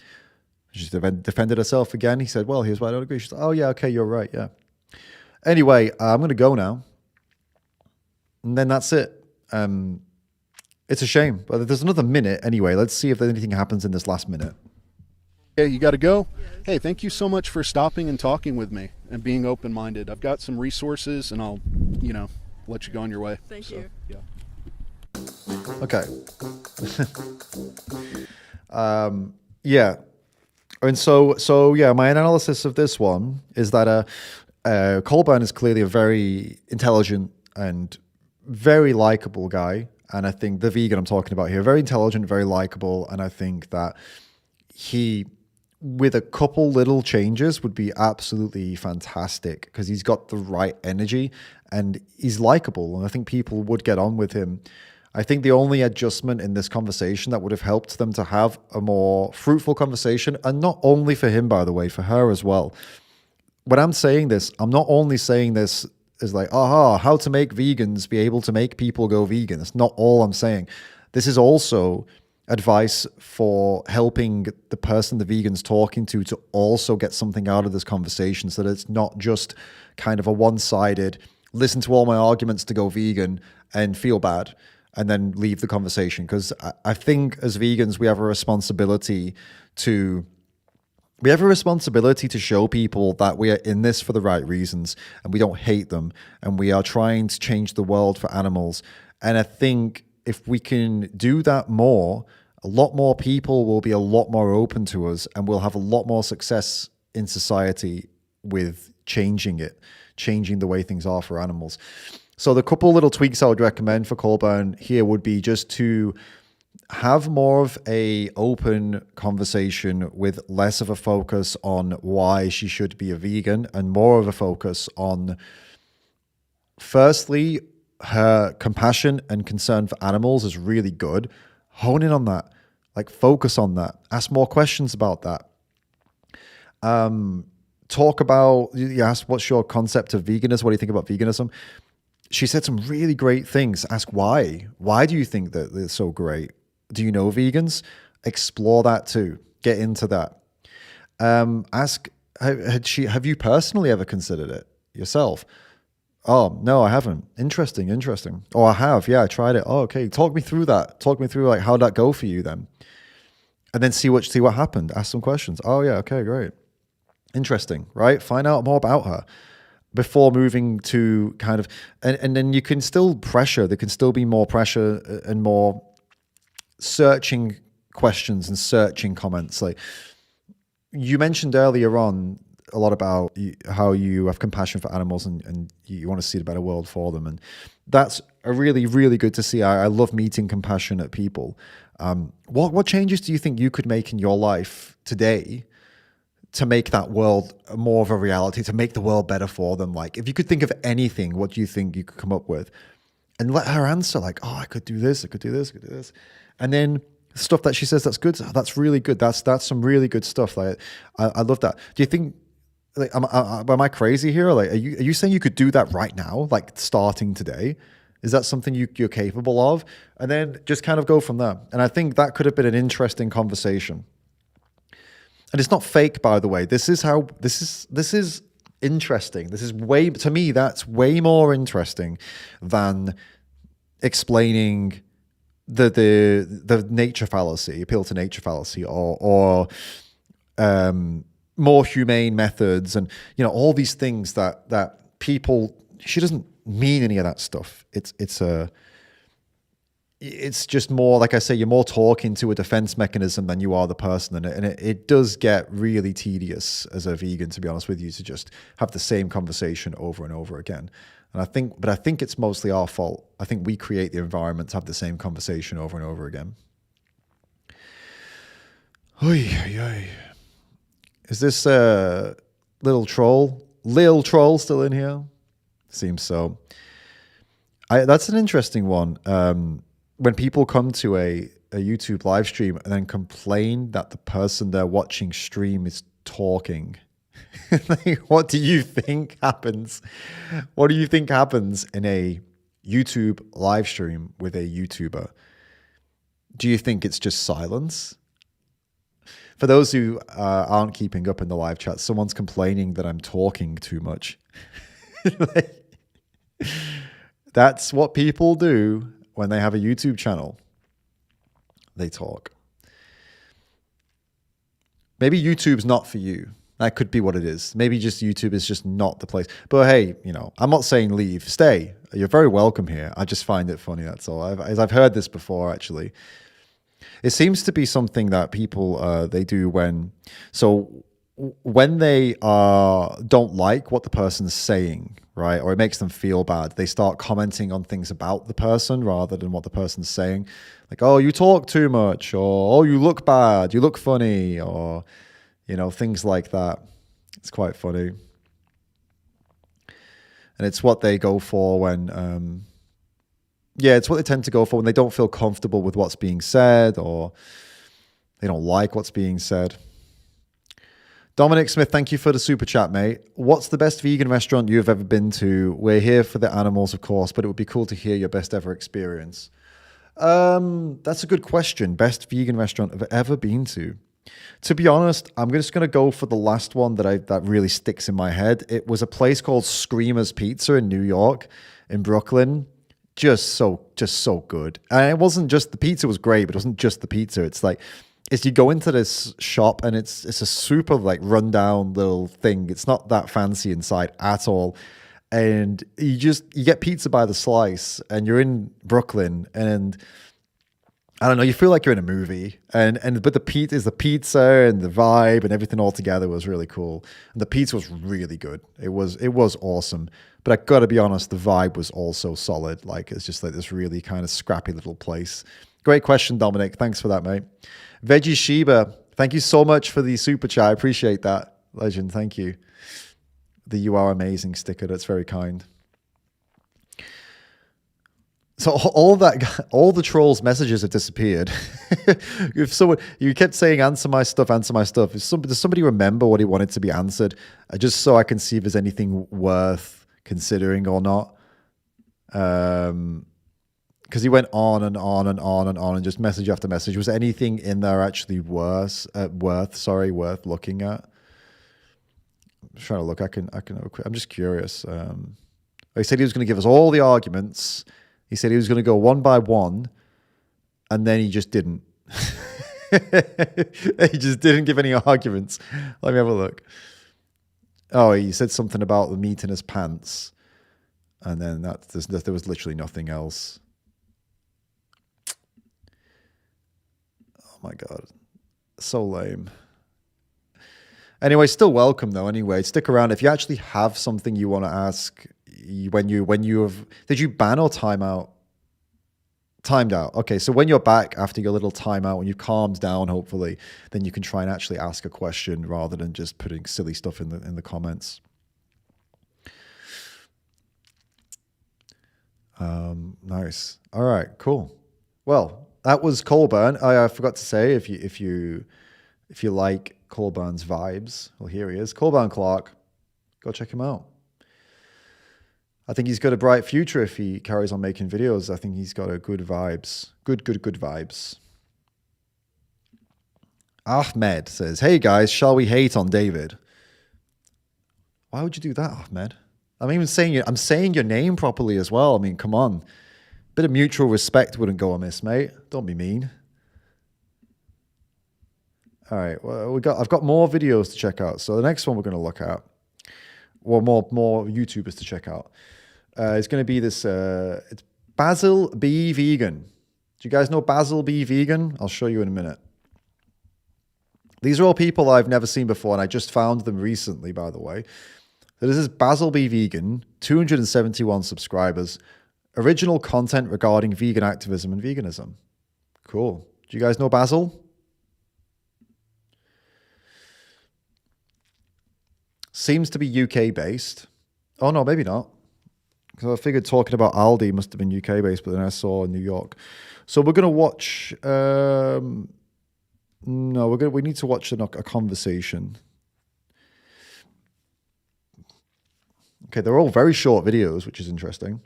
She defended herself again. He said, well, here's why I don't agree. She's like, oh, yeah, okay, you're right, yeah. Anyway, I'm going to go now. And then that's it. It's a shame. But there's another minute anyway. Let's see if anything happens in this last minute. Okay, you got to go? Hey, thank you so much for stopping and talking with me and being open-minded. I've got some resources, and I'll, let you go on your way. Thank you. Yeah. Okay. Yeah. And so yeah, my analysis of this one is that Colburn is clearly a very intelligent and very likable guy. And I think the vegan I'm talking about here, very intelligent, very likable. And I think that he, with a couple little changes, would be absolutely fantastic because he's got the right energy and he's likable. And I think people would get on with him. I think the only adjustment in this conversation that would have helped them to have a more fruitful conversation, and not only for him, by the way, for her as well. When I'm saying this, I'm not only saying this as like, how to make vegans be able to make people go vegan. That's not all I'm saying. This is also advice for helping the person the vegan's talking to also get something out of this conversation so that it's not just kind of a one-sided, listen to all my arguments to go vegan and feel bad and then leave the conversation. Because I think as vegans, we have a responsibility to show people that we are in this for the right reasons and we don't hate them and we are trying to change the world for animals. And I think if we can do that more, a lot more people will be a lot more open to us and we'll have a lot more success in society with changing the way things are for animals. So the couple little tweaks I would recommend for Colburn here would be just to have more of a open conversation with less of a focus on why she should be a vegan and more of a focus on, firstly, her compassion and concern for animals is really good. Hone in on that. Like, focus on that. Ask more questions about that. Talk about, you asked, what's your concept of veganism? What do you think about veganism? She said some really great things. Ask why. Why do you think that it's so great? Do you know vegans? Explore that too. Get into that. Ask, have you personally ever considered it yourself? Oh, no, I haven't. Interesting. Oh, I have. Yeah, I tried it. Oh, okay. Talk me through that. Talk me through like how'd that go for you then? And then see what happened. Ask some questions. Oh, yeah. Okay, great. Interesting, right? Find out more about her before moving to kind of, and then you can still pressure. There can still be more pressure and more searching questions and searching comments. Like you mentioned earlier on a lot about how you have compassion for animals and you want to see a better world for them. And that's a really, really good to see. I love meeting compassionate people. What changes do you think you could make in your life today to make that world more of a reality, to make the world better for them? Like, if you could think of anything, what do you think you could come up with? And let her answer like, oh, I could do this, I could do this, I could do this. And then stuff that she says that's good, that's really good. That's some really good stuff. Like, I love that. Do you think, like, am I crazy here? Like, are you saying you could do that right now, like starting today? Is that something you're capable of? And then just kind of go from there. And I think that could have been an interesting conversation. And it's not fake, by the way. This is interesting. This is to me, that's way more interesting than explaining the nature fallacy, appeal to nature fallacy, or more humane methods, and all these things that people. She doesn't mean any of that stuff. It's just more, like I say, you're more talking to a defense mechanism than you are the person. And it does get really tedious as a vegan, to be honest with you, to just have the same conversation over and over again. And I think it's mostly our fault. I think we create the environment to have the same conversation over and over again. Oy, oy, oy. Is this Lil Troll still in here? Seems so. That's an interesting one. When people come to a YouTube live stream and then complain that the person they're watching stream is talking, like, what do you think happens? What do you think happens in a YouTube live stream with a YouTuber? Do you think it's just silence? For those who aren't keeping up in the live chat, someone's complaining that I'm talking too much. That's what people do when they have a YouTube channel. They talk. Maybe YouTube's not for you. That could be what it is. Maybe just YouTube is just not the place. But hey, you know, I'm not saying leave. Stay. You're very welcome here. I just find it funny, that's all. I've heard this before, actually. It seems to be something that people, they do when they don't like what the person's saying, right? Or it makes them feel bad. They start commenting on things about the person rather than what the person's saying. Like, oh, you talk too much, or oh, you look bad, you look funny, or, you know, things like that. It's quite funny. And it's what they go for when, it's what they tend to go for when they don't feel comfortable with what's being said, or they don't like what's being said. Dominic Smith, thank you for the super chat, mate. What's the best vegan restaurant you've ever been to? We're here for the animals, of course, but it would be cool to hear your best ever experience. That's a good question. Best vegan restaurant I've ever been to. To be honest, I'm just going to go for the last one that really sticks in my head. It was a place called Screamer's Pizza in New York, in Brooklyn. Just so good. And it wasn't just, the pizza was great, but it wasn't just the pizza. It's like, you go into this shop and it's a super like rundown little thing. It's not that fancy inside at all. And you get pizza by the slice, and you're in Brooklyn, and I don't know, you feel like you're in a movie, but the pizza and the vibe and everything all together was really cool. And the pizza was really good. It was awesome. But I gotta be honest, the vibe was also solid. Like, it's just like this really kind of scrappy little place. Great question, Dominic. Thanks for that, mate. Veggie Sheba, thank you so much for the super chat. I appreciate that. Legend, thank you. The "You Are Amazing" sticker, that's very kind. So all the trolls' messages have disappeared. If someone, you kept saying answer my stuff. Does somebody remember what he wanted to be answered? Just so I can see if there's anything worth considering or not. Because he went on and on and on and on, and just message after message. Was anything in there actually worth looking at? I'm trying to look. I'm just curious. He said he was going to give us all the arguments. He said he was going to go one by one, and then he just didn't. He just didn't give any arguments. Let me have a look. Oh, he said something about the meat in his pants, and then there was literally nothing else. Oh my God, so lame. Anyway, still welcome though. Anyway, stick around if you actually have something you want to ask. Did you ban or time out? Timed out. Okay, so when you're back after your little timeout, when you've calmed down, hopefully, then you can try and actually ask a question rather than just putting silly stuff in the comments. Nice. All right, cool. Well, that was Colburn. I forgot to say, if you like Colburn's vibes, well, here he is, Colburn Clark. Go check him out. I think he's got a bright future if he carries on making videos. I think he's got a good vibes. Good vibes. Ahmed says, "Hey guys, shall we hate on David?" Why would you do that, Ahmed? I'm saying your name properly as well. I mean, come on. Bit of mutual respect wouldn't go amiss, mate. Don't be mean. All right, well, I've got more videos to check out. So the next one we're going to look at, or more YouTubers to check out. It's going to be this, it's Basil B Vegan. Do you guys know Basil B Vegan? I'll show you in a minute. These are all people I've never seen before, and I just found them recently, by the way. So this is Basil B Vegan, 271 subscribers. Original content regarding vegan activism and veganism. Cool. Do you guys know Basil? Seems to be UK based. Oh no, maybe not. Because I figured talking about Aldi must have been UK based, but then I saw New York. So we're gonna watch. We need to watch a conversation. Okay, they're all very short videos, which is interesting.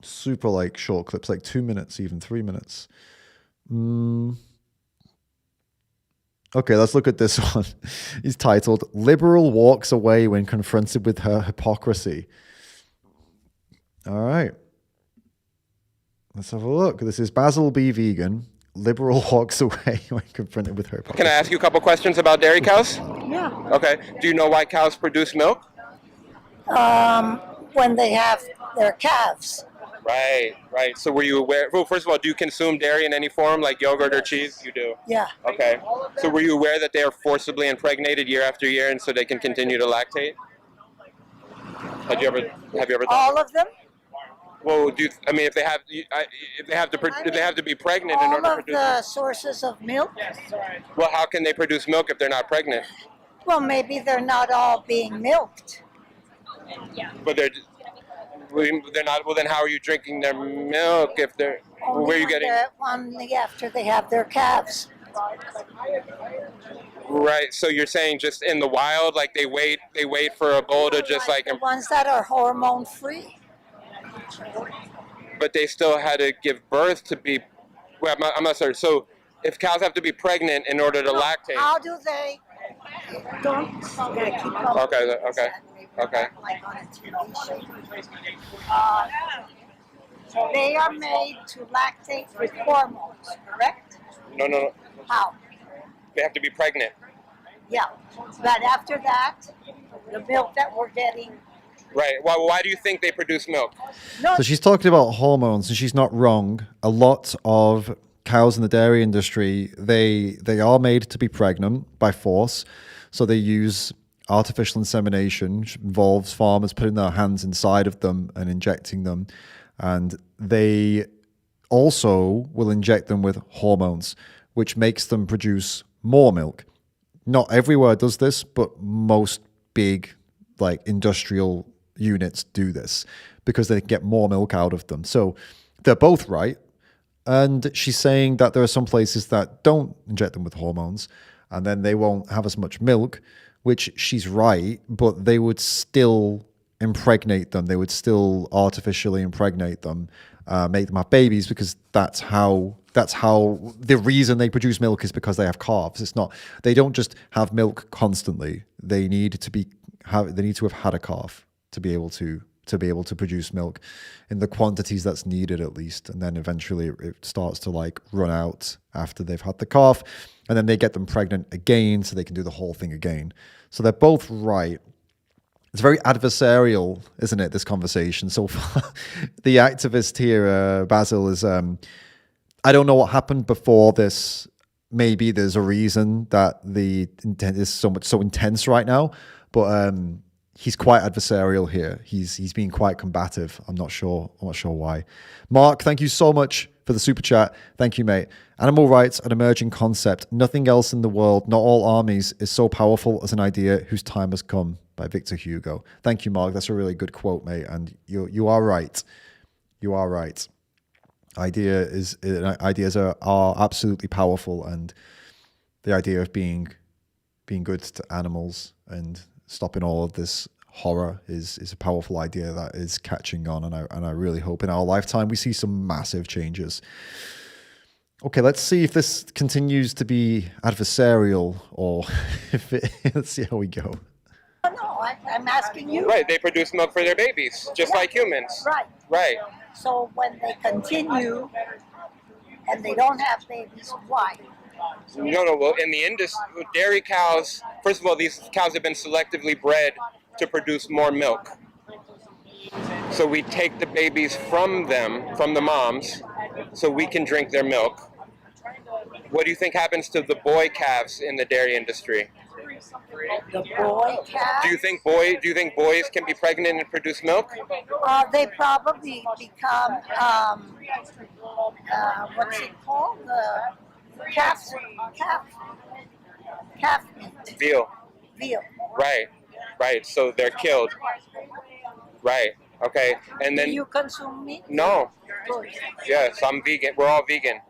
Super like short clips, like 2 minutes, even 3 minutes. Okay, let's look at this one. It's titled "Liberal Walks Away When Confronted with Her Hypocrisy." All right. Let's have a look. This is Basil B. Vegan. Liberal walks away when confronted with her hypocrisy. Can I ask you a couple questions about dairy cows? Yeah. Okay. Do you know why cows produce milk? When they have their calves. Right, right. So were you aware? Well, first of all, do you consume dairy in any form, like yogurt or cheese? You do. Yeah. Okay. So were you aware that they are forcibly impregnated year after year, and so they can continue to lactate? Have you ever thought? All of them? Well, if they have to be pregnant in All order to of produce? the sources of milk? Well, how can they produce milk if they're not pregnant? Well, maybe they're not all being milked. But they're not. Well, then how are you drinking their milk if they're? Where are you getting? Only after they have their calves. Right. So you're saying just in the wild, like they wait for a bull to just like. The ones that are hormone free. But they still had to give birth to be. Well, I'm not sorry. So if cows have to be pregnant in order to lactate. How do they? Don't. You gotta keep up. Okay. Like on a TV show. They are made to lactate with hormones, correct? No. How? They have to be pregnant. Yeah. But after that, the milk that we're getting. Right. Well, why do you think they produce milk? So she's talking about hormones, and she's not wrong. A lot of cows in the dairy industry, they are made to be pregnant by force. So they use artificial insemination, which involves farmers putting their hands inside of them and injecting them. And they also will inject them with hormones, which makes them produce more milk. Not everywhere does this, but most big like industrial units do this because they can get more milk out of them. So they're both right. And she's saying that there are some places that don't inject them with hormones, and then they won't have as much milk, which she's right, but they would still impregnate them. They would still artificially impregnate them, make them have babies, because that's how the reason they produce milk is because they have calves. It's not, they don't just have milk constantly. They need to have had a calf to be able to produce milk in the quantities that's needed, at least. And then eventually it starts to like run out after they've had the calf, and then they get them pregnant again so they can do the whole thing again. So they're both right. It's very adversarial, isn't it, this conversation so far? The activist here, Basil, is I don't know what happened before this. Maybe there's a reason that the intent is so intense right now, but he's quite adversarial here. He's being quite combative. I'm not sure why. Mark, thank you so much for the super chat. Thank you, mate. Animal rights, an emerging concept. Nothing else in the world, not all armies, is so powerful as an idea whose time has come, by Victor Hugo. Thank you, Mark. That's a really good quote, mate. And you are right. You are right. Ideas are absolutely powerful, and the idea of being good to animals and stopping all of this horror is a powerful idea that is catching on, and I really hope in our lifetime we see some massive changes. Okay, let's see if this continues to be adversarial, or let's see how we go. No, I'm asking you. Right, they produce milk for their babies, just like humans. Right. Right. So when they continue and they don't have babies, why? No. Well, in the industry, dairy cows, first of all, these cows have been selectively bred to produce more milk. So we take the babies from the moms, so we can drink their milk. What do you think happens to the boy calves in the dairy industry? The boy calves? Do you think boys can be pregnant and produce milk? They probably become what's it called? Calf meat. Veal. Right. So they're killed. Right. Okay. And then. Do you consume meat? No. Good. Yes, I'm vegan. We're all vegan.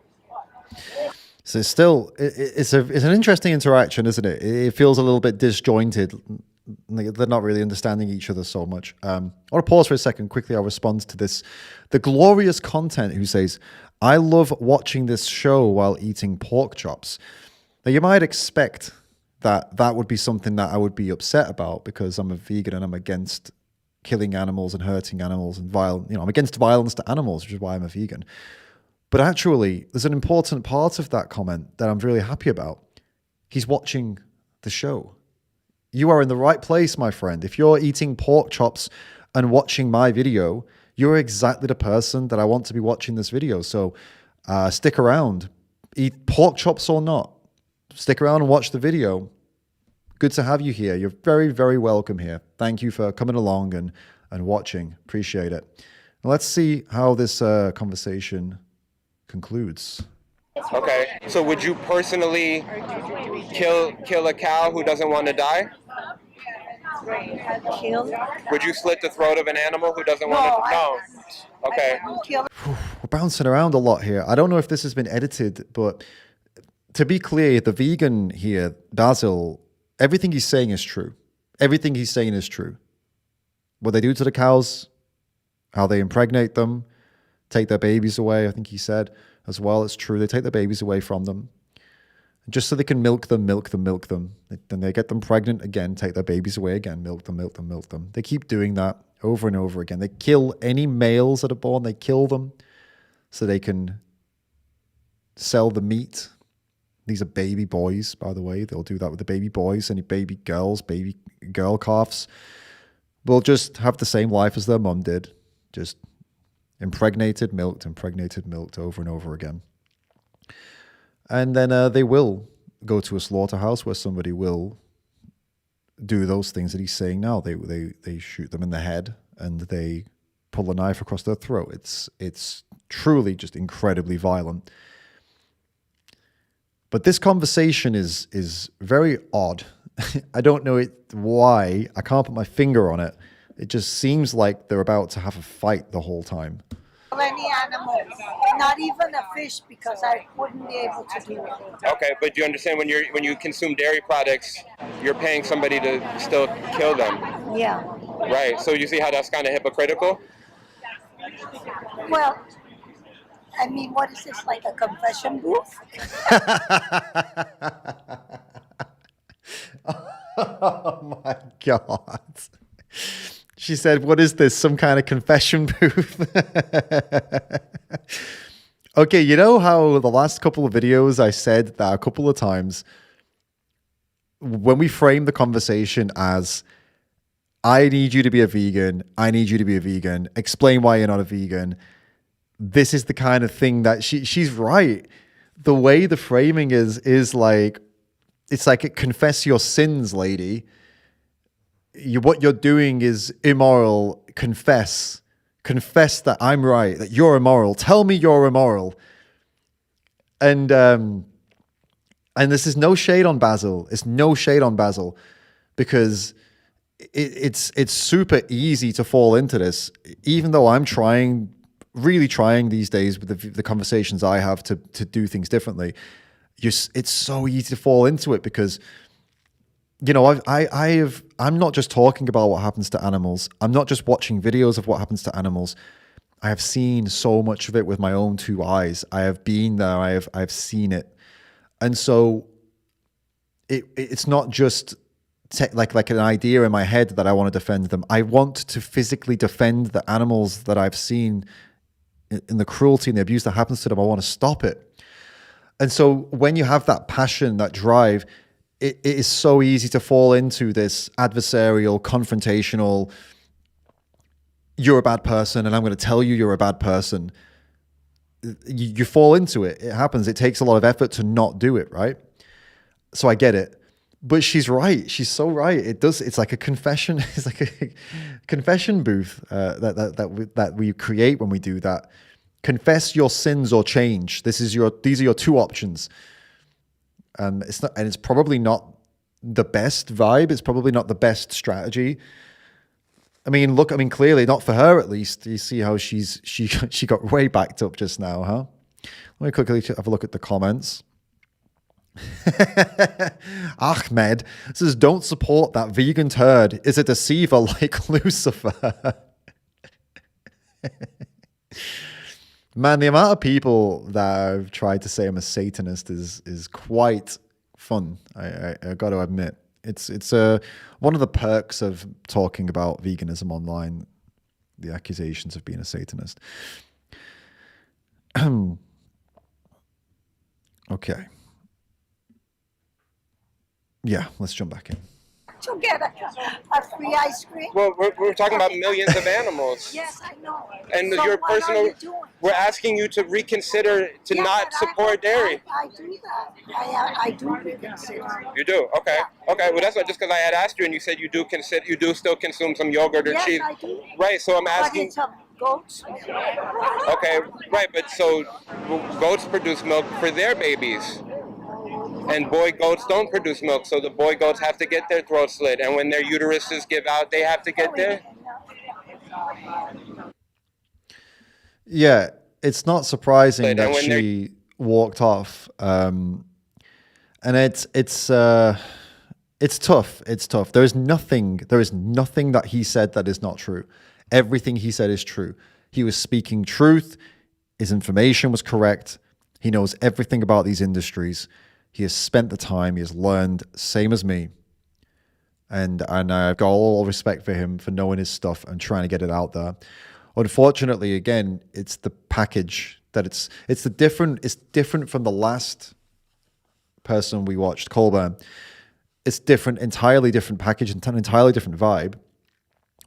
So still, it's an interesting interaction, isn't it? It feels a little bit disjointed. They're not really understanding each other so much. I want to pause for a second. Quickly, I'll respond to this. The Glorious Content, who says, I love watching this show while eating pork chops. Now, you might expect that that would be something that I would be upset about because I'm a vegan and I'm against killing animals and hurting animals and I'm against violence to animals, which is why I'm a vegan. But actually, there's an important part of that comment that I'm really happy about. He's watching the show. You are in the right place, my friend. If you're eating pork chops and watching my video, you're exactly the person that I want to be watching this video. So stick around. Eat pork chops or not. Stick around and watch the video. Good to have you here. You're very, very welcome here. Thank you for coming along and watching. Appreciate it. Now let's see how this conversation concludes. Okay, so would you personally kill a cow who doesn't want to die? Kill? Would you slit the throat of an animal who doesn't want to? No. Okay. We're bouncing around a lot here. I don't know if this has been edited, but to be clear, the vegan here, Basil, everything he's saying is true. Everything he's saying is true. What they do to the cows, how they impregnate them, take their babies away, I think he said as well. It's true. They take their babies away from them just so they can milk them. Then they get them pregnant again, take their babies away again, milk them. They keep doing that over and over again. They kill any males that are born. They kill them so they can sell the meat. These are baby boys, by the way. They'll do that with the baby boys. Any baby girls, baby girl calves will just have the same life as their mum did. Just impregnated, milked over and over again. And then they will go to a slaughterhouse where somebody will do those things that he's saying now. They shoot them in the head and they pull a knife across their throat. It's truly just incredibly violent. But this conversation is very odd. I don't know why. I can't put my finger on it. It just seems like they're about to have a fight the whole time. Any animal, not even a fish, because I wouldn't be able to do it. Okay, but do you understand when you consume dairy products, you're paying somebody to still kill them? Yeah. Right. So you see how that's kind of hypocritical? Well, I mean, what is this, like a confession booth? Oh my God. She said, what is this? Some kind of confession booth? Okay, you know how the last couple of videos I said that a couple of times when we frame the conversation as I need you to be a vegan, explain why you're not a vegan. This is the kind of thing that she's right. The way the framing is like, it's like confess your sins, lady. What you're doing is immoral. Confess that I'm right, that you're immoral. Tell me you're immoral. And this is no shade on Basil. It's no shade on Basil because it's super easy to fall into this. Even though I'm really trying these days with the conversations I have to do things differently. It's so easy to fall into it because, you know, I'm not just talking about what happens to animals. I'm not just watching videos of what happens to animals. I have seen so much of it with my own two eyes. I have been there. I've seen it. And so it's not just like an idea in my head that I want to defend them. I want to physically defend the animals that I've seen in the cruelty and the abuse that happens to them. I want to stop it. And so when you have that passion, that drive, it is so easy to fall into this adversarial, confrontational, you're a bad person and I'm going to tell you you're a bad person. You fall into it. It happens. It takes a lot of effort to not do it, right? So I get it. But she's right. She's so right. It's like a confession. It's like a confession booth that we create when we do that. Confess your sins or change. These are your two options. It's probably not the best vibe. It's probably not the best strategy. I mean, clearly not for her at least. You see how she got way backed up just now, huh? Let me quickly have a look at the comments. Ahmed says, don't support that vegan turd. Is a deceiver like Lucifer. Man, the amount of people that have tried to say I'm a Satanist is quite fun. I got to admit, it's one of the perks of talking about veganism online. The accusations of being a Satanist. Okay. Yeah, let's jump back in. To get a free ice cream. Well, we're talking about millions of animals. Yes, I know. And So your what are personal, you doing? we're asking you to reconsider to Yeah, not but support dairy. I do that. I do reconsider. You do? Okay. Yeah. Okay. Well, that's not just because I had asked you and you said you do still consume some yogurt or Yes, cheese. I do. Right. So I'm But asking. it's a goat's milk. Okay. Right. But so goats produce milk for their babies. And boy goats don't produce milk, so the boy goats have to get their throats slit. And when their uteruses give out, they have to get their... Yeah, it's not surprising And that when she walked off. And it's tough. It's tough. There is nothing that he said that is not true. Everything he said is true. He was speaking truth. His information was correct. He knows everything about these industries. He has spent the time. He has learned, same as me. And I've got all respect for him for knowing his stuff and trying to get it out there. Unfortunately, again, it's the package that it's different from the last person we watched, Colburn. It's different, entirely different package, and an entirely different vibe.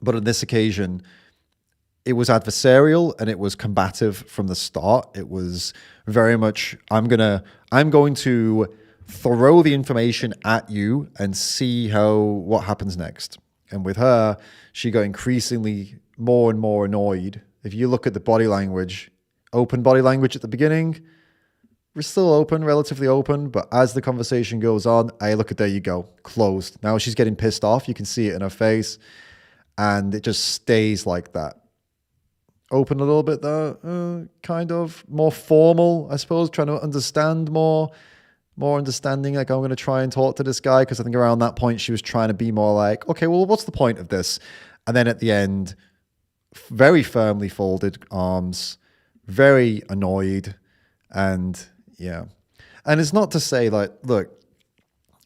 But on this occasion, it was adversarial and it was combative from the start. It was very much, I'm going to throw the information at you and see what happens next. And with her, she got increasingly more and more annoyed. If you look at the body language, open body language at the beginning, we're still open, relatively open, but as the conversation goes on, there you go, closed. Now she's getting pissed off. You can see it in her face, and it just stays like that. Open a little bit though, kind of more formal, I suppose, trying to understand more understanding. Like, I'm going to try and talk to this guy, because I think around that point she was trying to be more like, okay, well, what's the point of this? And then at the end, very firmly folded arms, very annoyed, and yeah. And it's not to say like, look,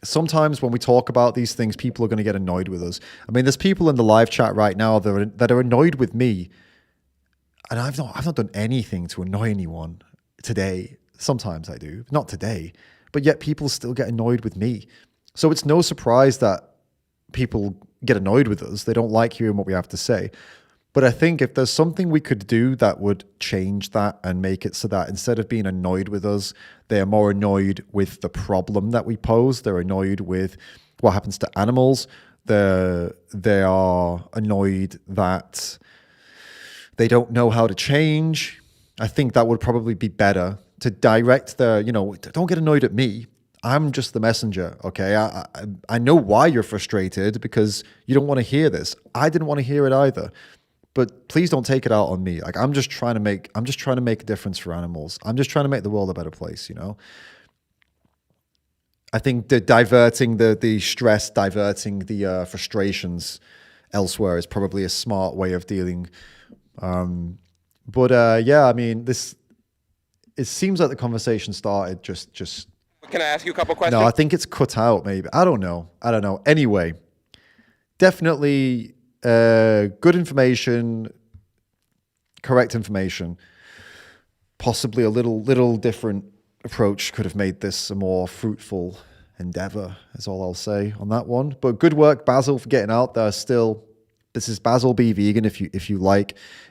sometimes when we talk about these things, people are going to get annoyed with us. I mean, there's people in the live chat right now that are annoyed with me. And I've not done anything to annoy anyone today. Sometimes I do, not today, but yet people still get annoyed with me. So it's no surprise that people get annoyed with us. They don't like hearing what we have to say. But I think if there's something we could do that would change that and make it so that instead of being annoyed with us, they are more annoyed with the problem that we pose. They're annoyed with what happens to animals. They are annoyed that they don't know how to change. I think that would probably be better to direct don't get annoyed at me. I'm just the messenger, okay? I know why you're frustrated, because you don't want to hear this. I didn't want to hear it either. But please don't take it out on me. Like, I'm just trying to make a difference for animals. I'm just trying to make the world a better place, I think diverting the stress, diverting the frustrations elsewhere is probably a smart way of dealing. Yeah, I mean, it seems like the conversation started just. Can I ask you a couple questions? No, I think it's cut out maybe. I don't know. Anyway, definitely good information, correct information. Possibly a little different approach could have made this a more fruitful endeavor, is all I'll say on that one. But good work, Basil, for getting out there still. This is Basil Be Vegan. If you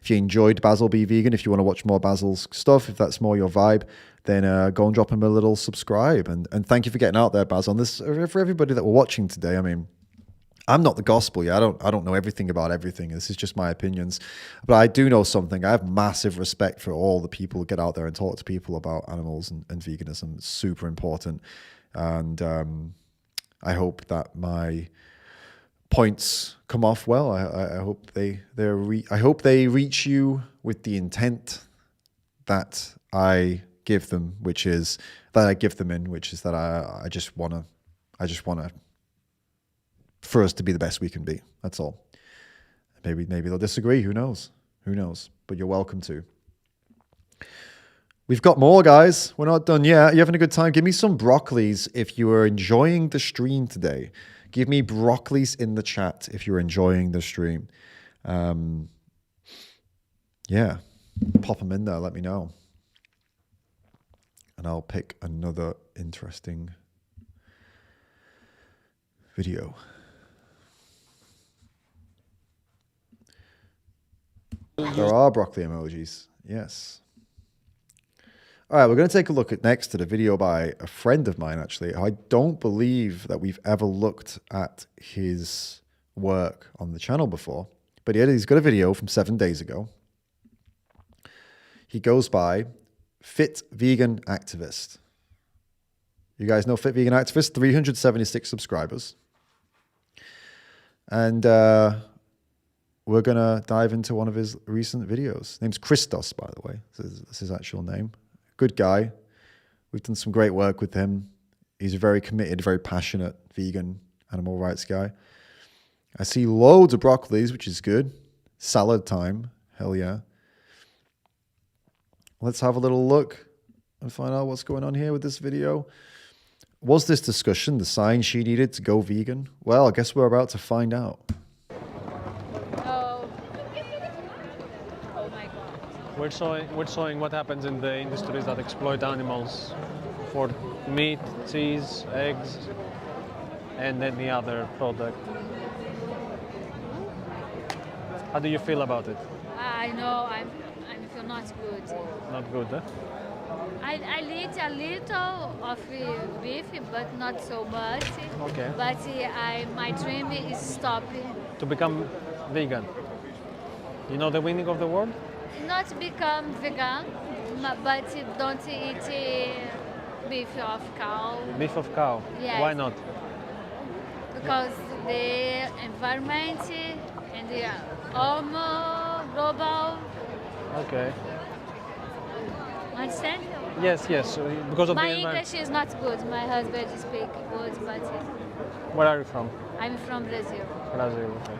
enjoyed Basil Be Vegan, if you want to watch more Basil's stuff, if that's more your vibe, then go and drop him a little subscribe. And thank you for getting out there, Basil. And this for everybody that were watching today. I mean, I'm not the gospel. Yeah, I don't know everything about everything. This is just my opinions, but I do know something. I have massive respect for all the people who get out there and talk to people about animals and veganism. It's super important, and I hope that my points come off well. I hope I hope they reach you with the intent that I give them, which is that I just want to for us to be the best we can be. That's all. Maybe they'll disagree. Who knows? But you're welcome to. We've got more, guys. We're not done yet. You having a good time? Give me some broccolis if you are enjoying the stream today. Give me broccolis in the chat if you're enjoying the stream. Yeah, pop them in there. Let me know. And I'll pick another interesting video. There are broccoli emojis. Yes. All right, we're going to take a look at next at a video by a friend of mine, actually. I don't believe that we've ever looked at his work on the channel before, but he's got a video from 7 days ago. He goes by Fit Vegan Activist. You guys know Fit Vegan Activist? 376 subscribers. And we're going to dive into one of his recent videos. Name's Christos, by the way. This is his actual name. Good guy. We've done some great work with him. He's a very committed, very passionate vegan animal rights guy. I see loads of broccolis, which is good. Salad time. Hell yeah. Let's have a little look and find out what's going on here with this video. Was this discussion the sign she needed to go vegan? Well, I guess we're about to find out. We're showing what happens in the industries that exploit animals for meat, cheese, eggs, and any other product. How do you feel about it? I know I feel not good. Not good, huh? I eat a little of beef, but not so much. Okay. But my dream is stop. To become vegan. You know the meaning of the word? Not become vegan, but don't eat beef of cow. Beef of cow? Yes. Why not? Because the environment and the global. Okay. Understand? Yes. Because of my the environment. English is not good. My husband speaks good, but Where are you from? I'm from Brazil. Brazil, okay.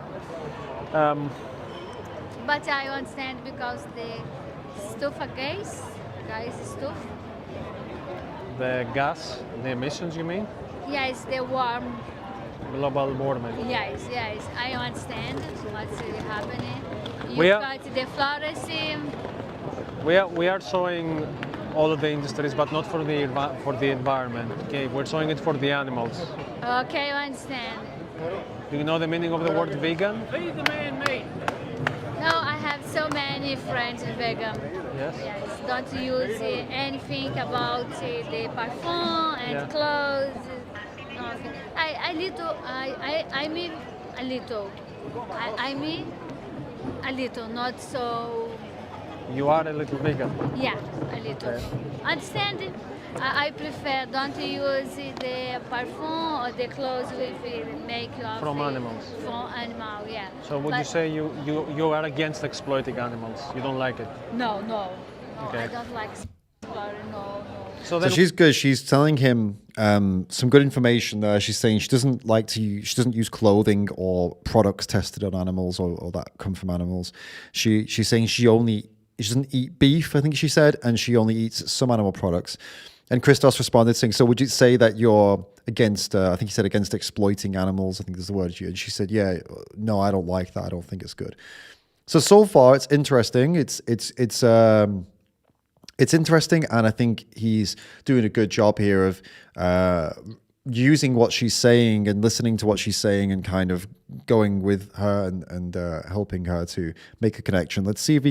But I understand because the stuff gas stuff. The gas, the emissions, you mean? Yes, the warm. Global warming. Yes, I understand what's happening. We are- got the florist. We are showing all of the industries, but not for the environment. Okay, we're showing it for the animals. Okay, I understand. Do you know the meaning of the word vegan? Feed the man meat. No, I have so many friends vegan. Yes. Yes, don't use anything about the perfume and Yeah. clothes. Nothing. I little. I mean a little. I mean a little, not so. You are a little vegan. Yeah, a little. Okay. Understand? I prefer don't use the perfume or the clothes with make of From animals. From animal, yeah. So would you But say you are against exploiting animals? You don't like it? No. Okay. I don't like exploring. No. So she's good. She's telling him some good information there. She's saying she doesn't use clothing or products tested on animals or that come from animals. She's saying she doesn't eat beef, I think she said, and she only eats some animal products. And Christos responded saying, so would you say that you're against, I think he said against exploiting animals, I think there's the word. And she said, yeah, no, I don't like that. I don't think it's good. So far it's interesting. It's interesting. And I think he's doing a good job here of using what she's saying and listening to what she's saying and kind of going with her and helping her to make a connection. Let's see if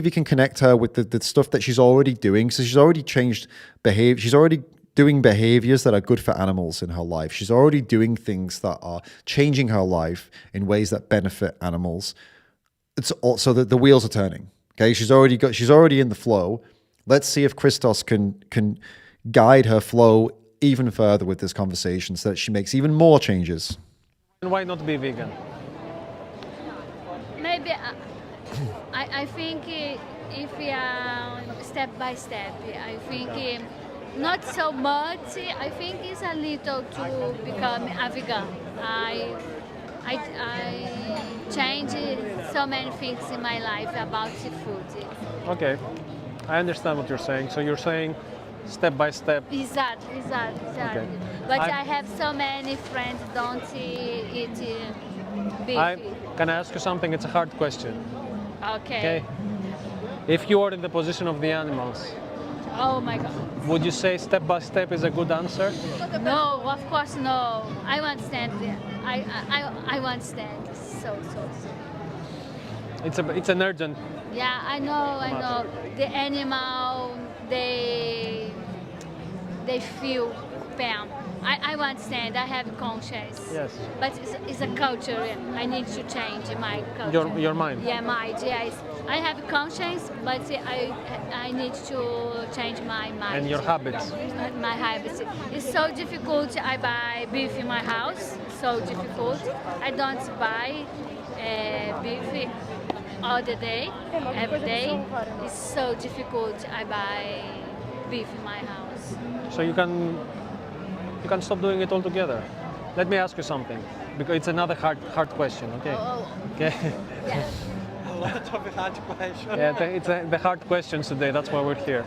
he can connect her with the stuff that she's already doing. So she's already changed behavior. She's already doing behaviors that are good for animals in her life. She's already doing things that are changing her life in ways that benefit animals. It's also that the wheels are turning. Okay, she's already in the flow. Let's see if Christos can guide her flow even further with this conversation so that she makes even more changes. And why not be vegan? Maybe I think if we are step by step, I think not so much. I think it's a little to become a vegan. I changed so many things in my life about food. Okay. I understand what you're saying. So you're saying step by step. Exactly. Okay. But I have so many friends don't eat beef. Can I ask you something? It's a hard question. Okay. If you are in the position of the animals, Oh my God. would you say step by step is a good answer? No, of course no. I want stand. I want stand. So. It's an urgent. Yeah, I know. The animal, they feel pain. I understand. I have conscience. Yes. But it's a culture. I need to change my culture. Your mind. Yeah, mind. Yes. I have conscience, but I need to change my mind. And your habits. My habits. It's so difficult. I buy beef in my house. So difficult. I don't buy beef all the day, every day. It's so difficult. I buy beef in my house. So you can stop doing it altogether. Let me ask you something, because it's another hard question. Okay. Okay. Yeah. A lot of hard questions. Yeah, it's the hard questions today. That's why we're here.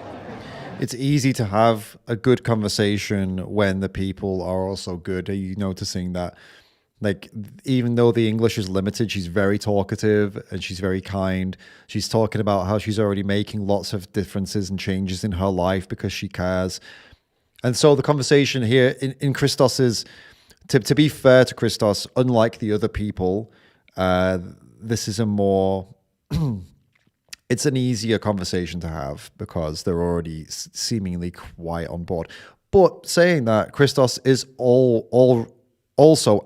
It's easy to have a good conversation when the people are also good. Are you noticing that? Like, even though the English is limited, she's very talkative and she's very kind. She's talking about how she's already making lots of differences and changes in her life because she cares. And so the conversation here in Christos is, to be fair to Christos, unlike the other people, this is a more, it's an easier conversation to have because they're already seemingly quite on board. But saying that, Christos is also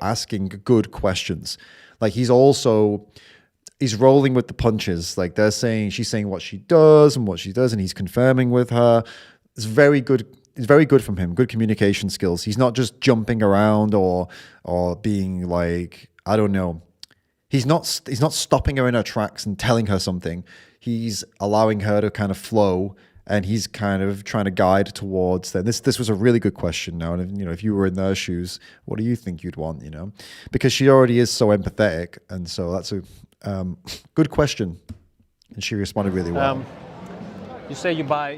asking good questions. Like he's rolling with the punches. Like she's saying what she does, and he's confirming with her. It's very good. It's very good from him. Good communication skills. He's not just jumping around or being like, I don't know. He's not stopping her in her tracks and telling her something. He's allowing her to kind of flow, and he's kind of trying to guide towards that. This was a really good question now. And if you were in their shoes, what do you think you'd want, Because she already is so empathetic. And so that's a good question. And she responded really well. You say you buy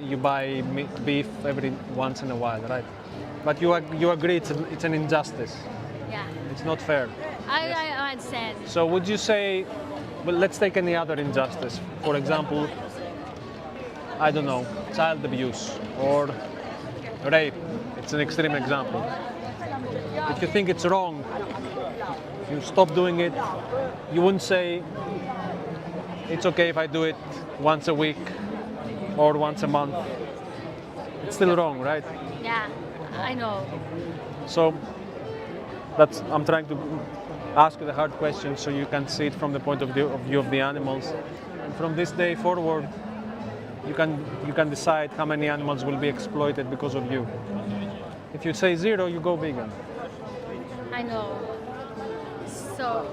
beef every once in a while, right? But you agree it's an injustice. Yeah. It's not fair. I understand. So would you say, well, let's take any other injustice. For example, I don't know, child abuse or rape. It's an extreme example. If you think it's wrong, you stop doing it. You wouldn't say, it's okay if I do it once a week or once a month. It's still wrong, right? Yeah, I know. So I'm trying to ask you the hard question so you can see it from the point of view of the animals. And from this day forward, you can decide how many animals will be exploited because of you. If you say 0, you go vegan. I know. So.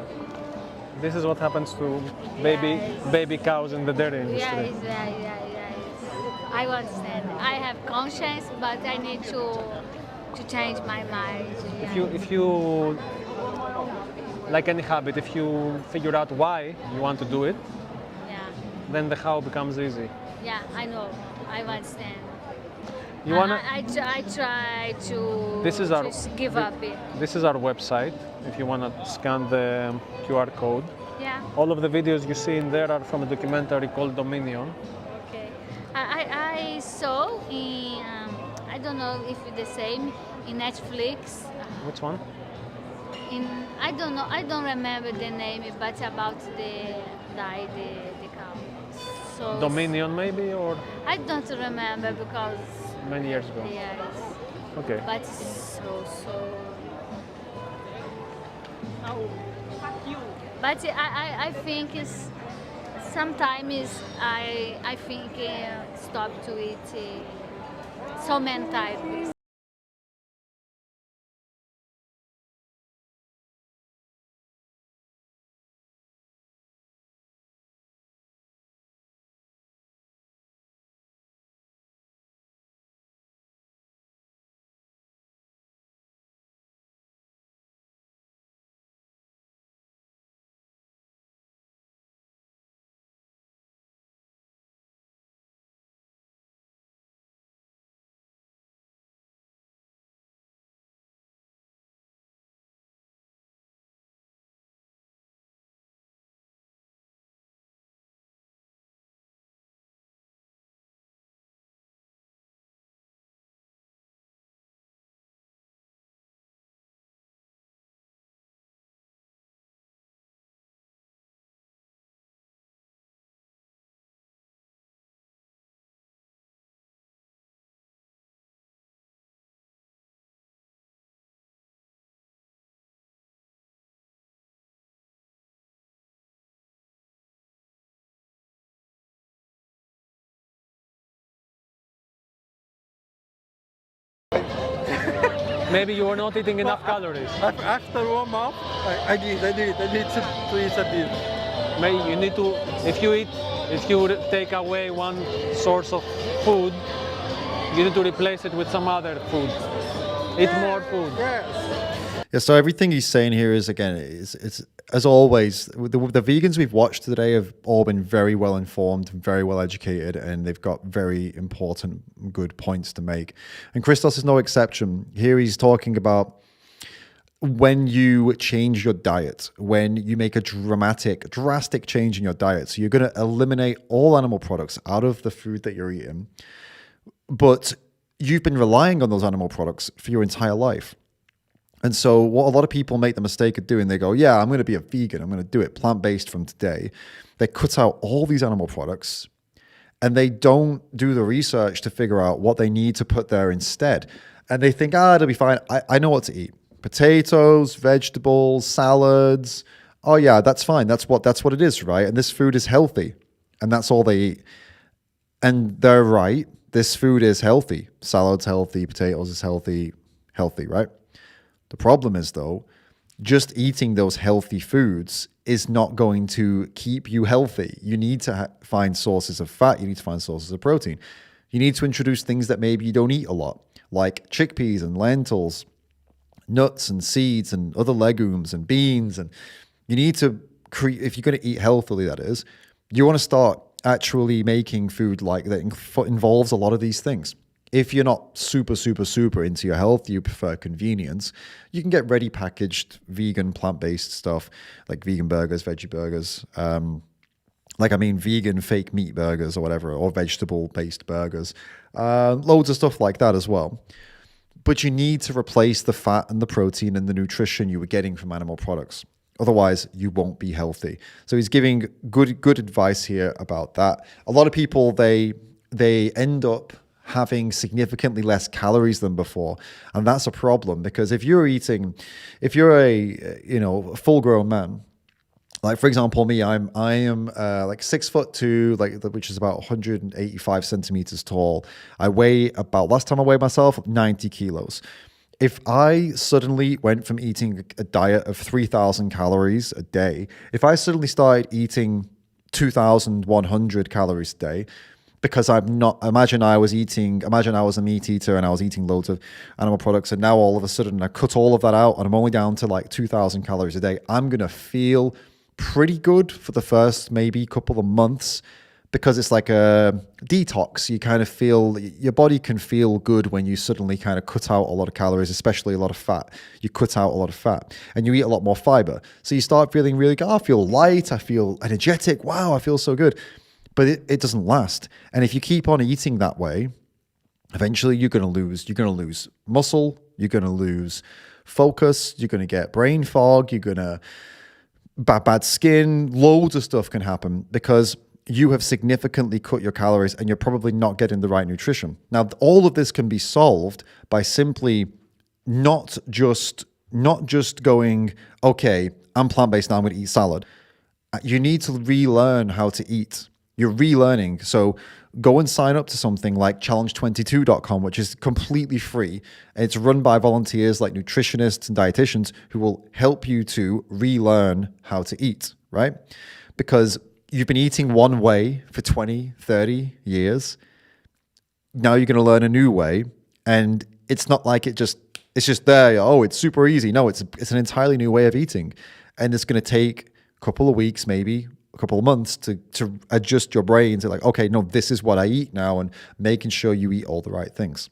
This is what happens to baby cows in the dairy industry. Yeah. I understand. I have conscience, but I need to change my mind. Yeah. If you like any habit, if you figure out why you want to do it, then the how becomes easy. Yeah, I know. I understand. You wanna? I try to. This is give up it. This is our website. If you wanna scan the QR code. Yeah. All of the videos you see in there are from a documentary called Dominion. Okay. I saw in I don't know if it's the same in Netflix. Which one? I don't know. I don't remember the name, but about the cow. So Dominion maybe, or? I don't remember because many years ago. Yes. Okay. But so. Oh. But I think it's sometimes I think stop to eat so many times. maybe you are not eating enough calories. After 1 month, I need to eat a bit. Maybe you need to, if you take away one source of food, you need to replace it with some other food. Eat more food. Yeah, so everything he's saying here is, again, it's as always, the vegans we've watched today have all been very well informed, very well educated, and they've got very important, good points to make. And Christos is no exception. Here he's talking about when you change your diet, when you make a drastic change in your diet. So you're going to eliminate all animal products out of the food that you're eating, but you've been relying on those animal products for your entire life. And so what a lot of people make the mistake of doing, they go, yeah, I'm going to be a vegan. I'm going to do it plant-based from today. They cut out all these animal products and they don't do the research to figure out what they need to put there instead. And they think, it'll be fine. I know what to eat. Potatoes, vegetables, salads. Oh yeah, that's fine. That's what it is, right? And this food is healthy. And that's all they eat. And they're right. This food is healthy. Salad's healthy. Potatoes is healthy, right? The problem is, though, just eating those healthy foods is not going to keep you healthy. You need to find sources of fat. You need to find sources of protein. You need to introduce things that maybe you don't eat a lot, like chickpeas and lentils, nuts and seeds and other legumes and beans. And you need to create, if you're going to eat healthily, that is, you want to start actually making food like that involves a lot of these things. If you're not super into your health, you prefer convenience, you can get ready packaged vegan plant-based stuff like vegan burgers, veggie burgers, vegan fake meat burgers or whatever, or vegetable-based burgers, loads of stuff like that as well. But you need to replace the fat and the protein and the nutrition you were getting from animal products. Otherwise, you won't be healthy. So he's giving good advice here about that. A lot of people, they end up having significantly less calories than before. And that's a problem, because if you're a full-grown man, like for example, me, I am like 6'2", which is about 185 centimeters tall. I weigh about, last time I weighed myself, 90 kilos. If I suddenly went from eating a diet of 3,000 calories a day, if I suddenly started eating 2,100 calories a day, because imagine I was a meat eater and I was eating loads of animal products, and now all of a sudden I cut all of that out and I'm only down to like 2,000 calories a day. I'm going to feel pretty good for the first maybe couple of months, because it's like a detox. You kind of feel, your body can feel good when you suddenly kind of cut out a lot of calories, especially a lot of fat. You cut out a lot of fat and you eat a lot more fiber. So you start feeling really good. I feel light. I feel energetic. Wow, I feel so good. But it doesn't last. And if you keep on eating that way, eventually you're going to lose muscle, you're going to lose focus, you're going to get brain fog, you're going to bad skin, loads of stuff can happen because you have significantly cut your calories and you're probably not getting the right nutrition. Now, all of this can be solved by simply not just going, okay, I'm plant-based now, I'm going to eat salad. You need to relearn how to eat. You're relearning. So go and sign up to something like challenge22.com, which is completely free. It's run by volunteers like nutritionists and dietitians who will help you to relearn how to eat, right? Because you've been eating one way for 20, 30 years. Now you're going to learn a new way. And it's not like it's just there. Oh, it's super easy. No, it's an entirely new way of eating. And it's going to take a couple of weeks, maybe a couple of months to adjust your brain to like, okay, no, this is what I eat now, and making sure you eat all the right things.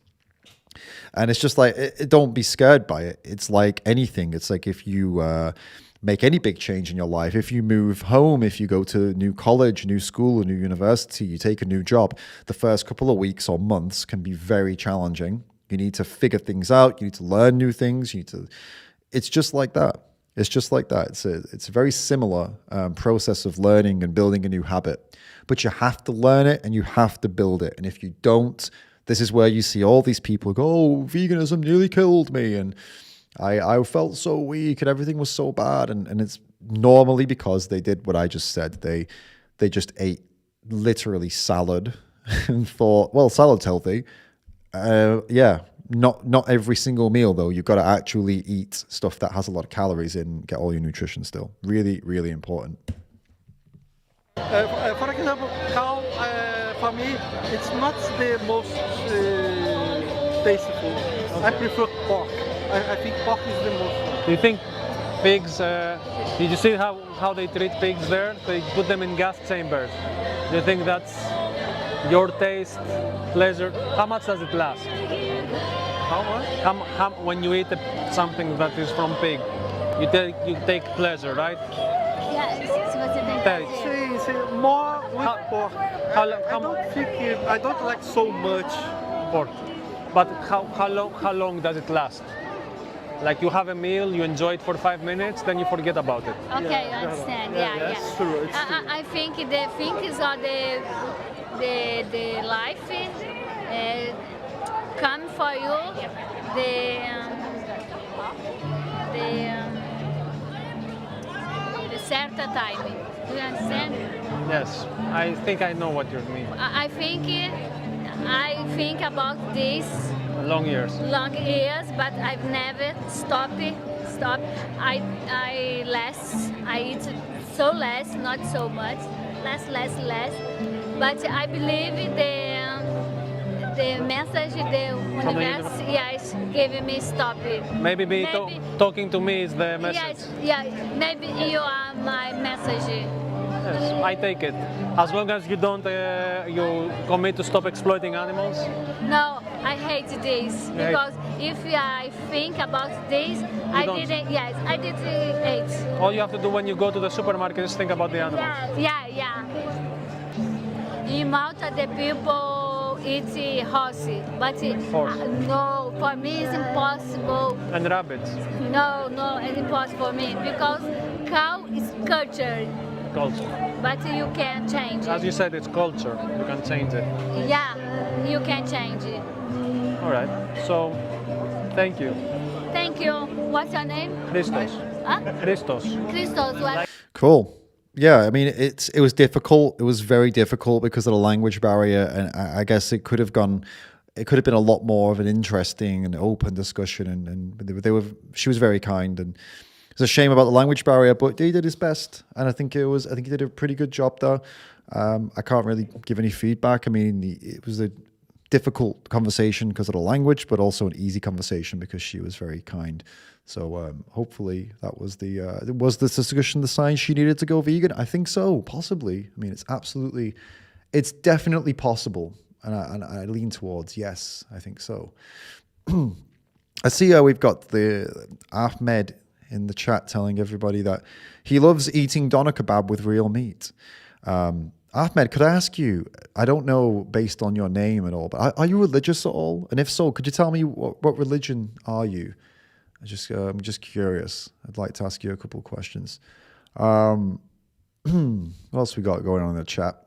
And it's just like, don't be scared by it. It's like anything. It's like if you make any big change in your life, if you move home, if you go to a new college, new school, a new university, you take a new job, the first couple of weeks or months can be very challenging. You need to figure things out. You need to learn new things. It's just like that. It's just like that. It's a very similar process of learning and building a new habit. But you have to learn it and you have to build it. And if you don't, this is where you see all these people go, oh, veganism nearly killed me. And I felt so weak and everything was so bad. And it's normally because they did what I just said. They just ate literally salad and thought, well, salad's healthy. Yeah, Not every single meal though. You've got to actually eat stuff that has a lot of calories in, get all your nutrition still. Really, really important. For example, cow, for me, it's not the most tasteful. Okay. I prefer pork. I think pork is the most. Do you think pigs, did you see how they treat pigs there? They put them in gas chambers. Do you think that's your taste, pleasure? How much does it last? How much? When you eat something that is from pig, you take pleasure, right? See, more with pork. I don't like so much pork. But how long does it last? Like you have a meal, you enjoy it for 5 minutes, then you forget about it. Okay, I understand. Yeah. It's true. It's true. I think the thing is that the life come for you the certain time. Do you understand? Yes, I think I know what you mean. I think about this long years, but I've never stopped. I eat so less, not so much, less. But I believe the message the universe giving me stop it. Maybe talking to me is the message. Maybe you are my message. Yes, I take it. As long as you don't, you commit to stop exploiting animals. No, I hate this because if I think about this, I didn't. Yes, I did hate. All you have to do when you go to the supermarket is think about the animals. Yeah. In Malta, the people eat horse, but no, for me it's impossible. And rabbits? No, it's impossible for me because cow is culture. But you can change it. As you said, it's culture. You can change it. Yeah, you can change it. All right. So, thank you. Thank you. What's your name? Christos. Huh? Christos. Well. Cool. Yeah, I mean, it was difficult. It was very difficult because of the language barrier, and I guess it could have been a lot more of an interesting and open discussion. And she was very kind, and it's a shame about the language barrier, but he did his best, and I think he did a pretty good job there. I can't really give any feedback. I mean, it was a difficult conversation because of the language, but also an easy conversation because she was very kind. So hopefully that was was this discussion the sign she needed to go vegan? I think so, possibly. I mean, it's definitely possible, and I lean towards yes, I think so. I see we've got the Ahmed in the chat telling everybody that he loves eating doner kebab with real meat. Ahmed, could I ask you, I don't know based on your name at all, but are you religious at all? And if so, could you tell me what religion are you? I'm just curious. I'd like to ask you a couple of questions. What else we got going on in the chat?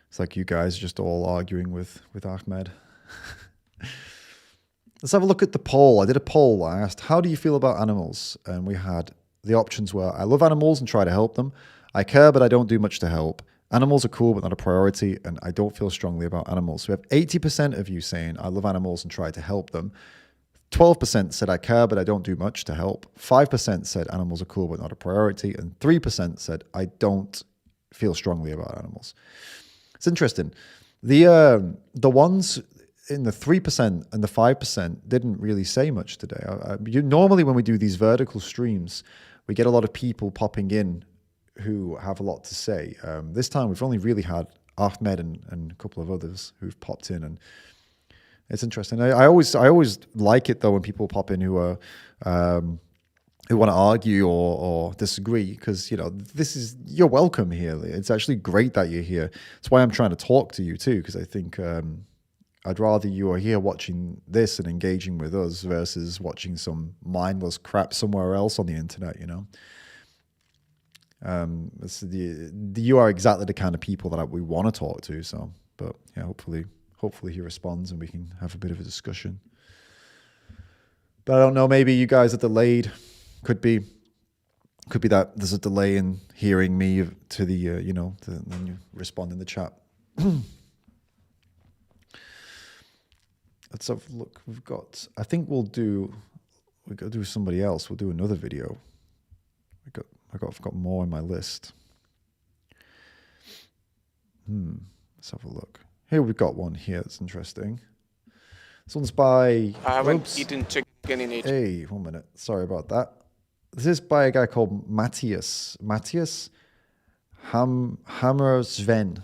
It's like you guys just all arguing with Ahmed. Let's have a look at the poll. I did a poll. I asked, how do you feel about animals? And we had the options were, I love animals and try to help them. I care, but I don't do much to help. Animals are cool, but not a priority. And I don't feel strongly about animals. So we have 80% of you saying, I love animals and try to help them. 12% said, I care, but I don't do much to help. 5% said, animals are cool, but not a priority. And 3% said, I don't feel strongly about animals. It's interesting. The ones in the 3% and the 5% didn't really say much today. Normally when we do these vertical streams, we get a lot of people popping in who have a lot to say. This time we've only really had Ahmed and a couple of others who've popped in, and it's interesting. I always like it though when people pop in who are who want to argue or disagree, because you're welcome here. It's actually great that you're here. That's why I'm trying to talk to you too, because I think I'd rather you are here watching this and engaging with us versus watching some mindless crap somewhere else on the internet. You are exactly the kind of people that we want to talk to. So, but yeah, hopefully he responds and we can have a bit of a discussion. But I don't know, maybe you guys are delayed. Could be that there's a delay in hearing me to the, then you respond in the chat. let's have a look. We've got. I think we'll do. We got to do somebody else. We'll do another video. I've got more in my list. Let's have a look. Here we've got one here that's interesting. This one's by. I haven't eaten chicken in ages. Hey, 1 minute. Sorry about that. This is by a guy called Matthias Hammersven.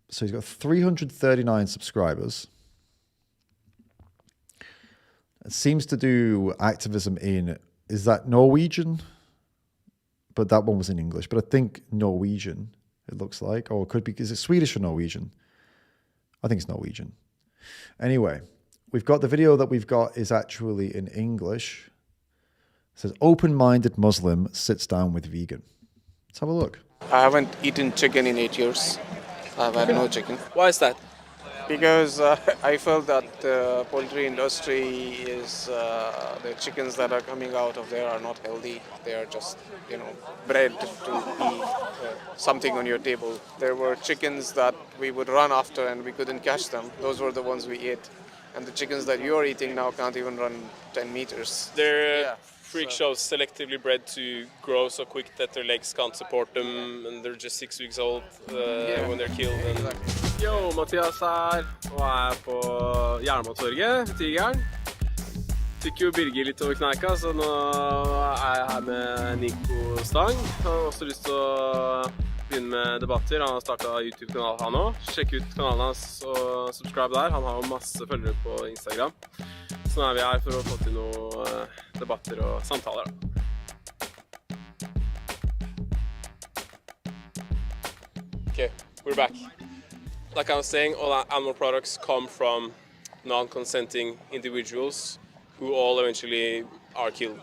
So he's got 339 subscribers. It seems to do activism in, is that Norwegian? But that one was in English. But I think Norwegian, it looks like. Or it could be, is it Swedish or Norwegian? I think it's Norwegian. Anyway, we've got the video that we've got is actually in English. It says, open-minded Muslim sits down with vegan. Let's have a look. I haven't eaten chicken in 8 years. I've had no chicken. Why is that? Because I felt that the poultry industry is, the chickens that are coming out of there are not healthy. They are just, bred to be something on your table. There were chickens that we would run after and we couldn't catch them. Those were the ones we ate. And the chickens that you're eating now can't even run 10 meters. They're freak shows selectively bred to grow so quick that their legs can't support them, and they're just 6 weeks old when they're killed. Yo, Mathias her, og er på Jernbanetorget, Tigeren. Fikk jo Birger litt over kneika, så nå er jeg her med Nico Stang. Han har også lyst til å begynne med debatter. Han har startet YouTube-kanal han også. Sjekk ut kanalen hans og subscribe der. Han har jo masse følgere på Instagram. Så nå er vi her for å få til noen debatter og samtaler. Okay, we're back. Like I was saying, all animal products come from non-consenting individuals who all eventually are killed.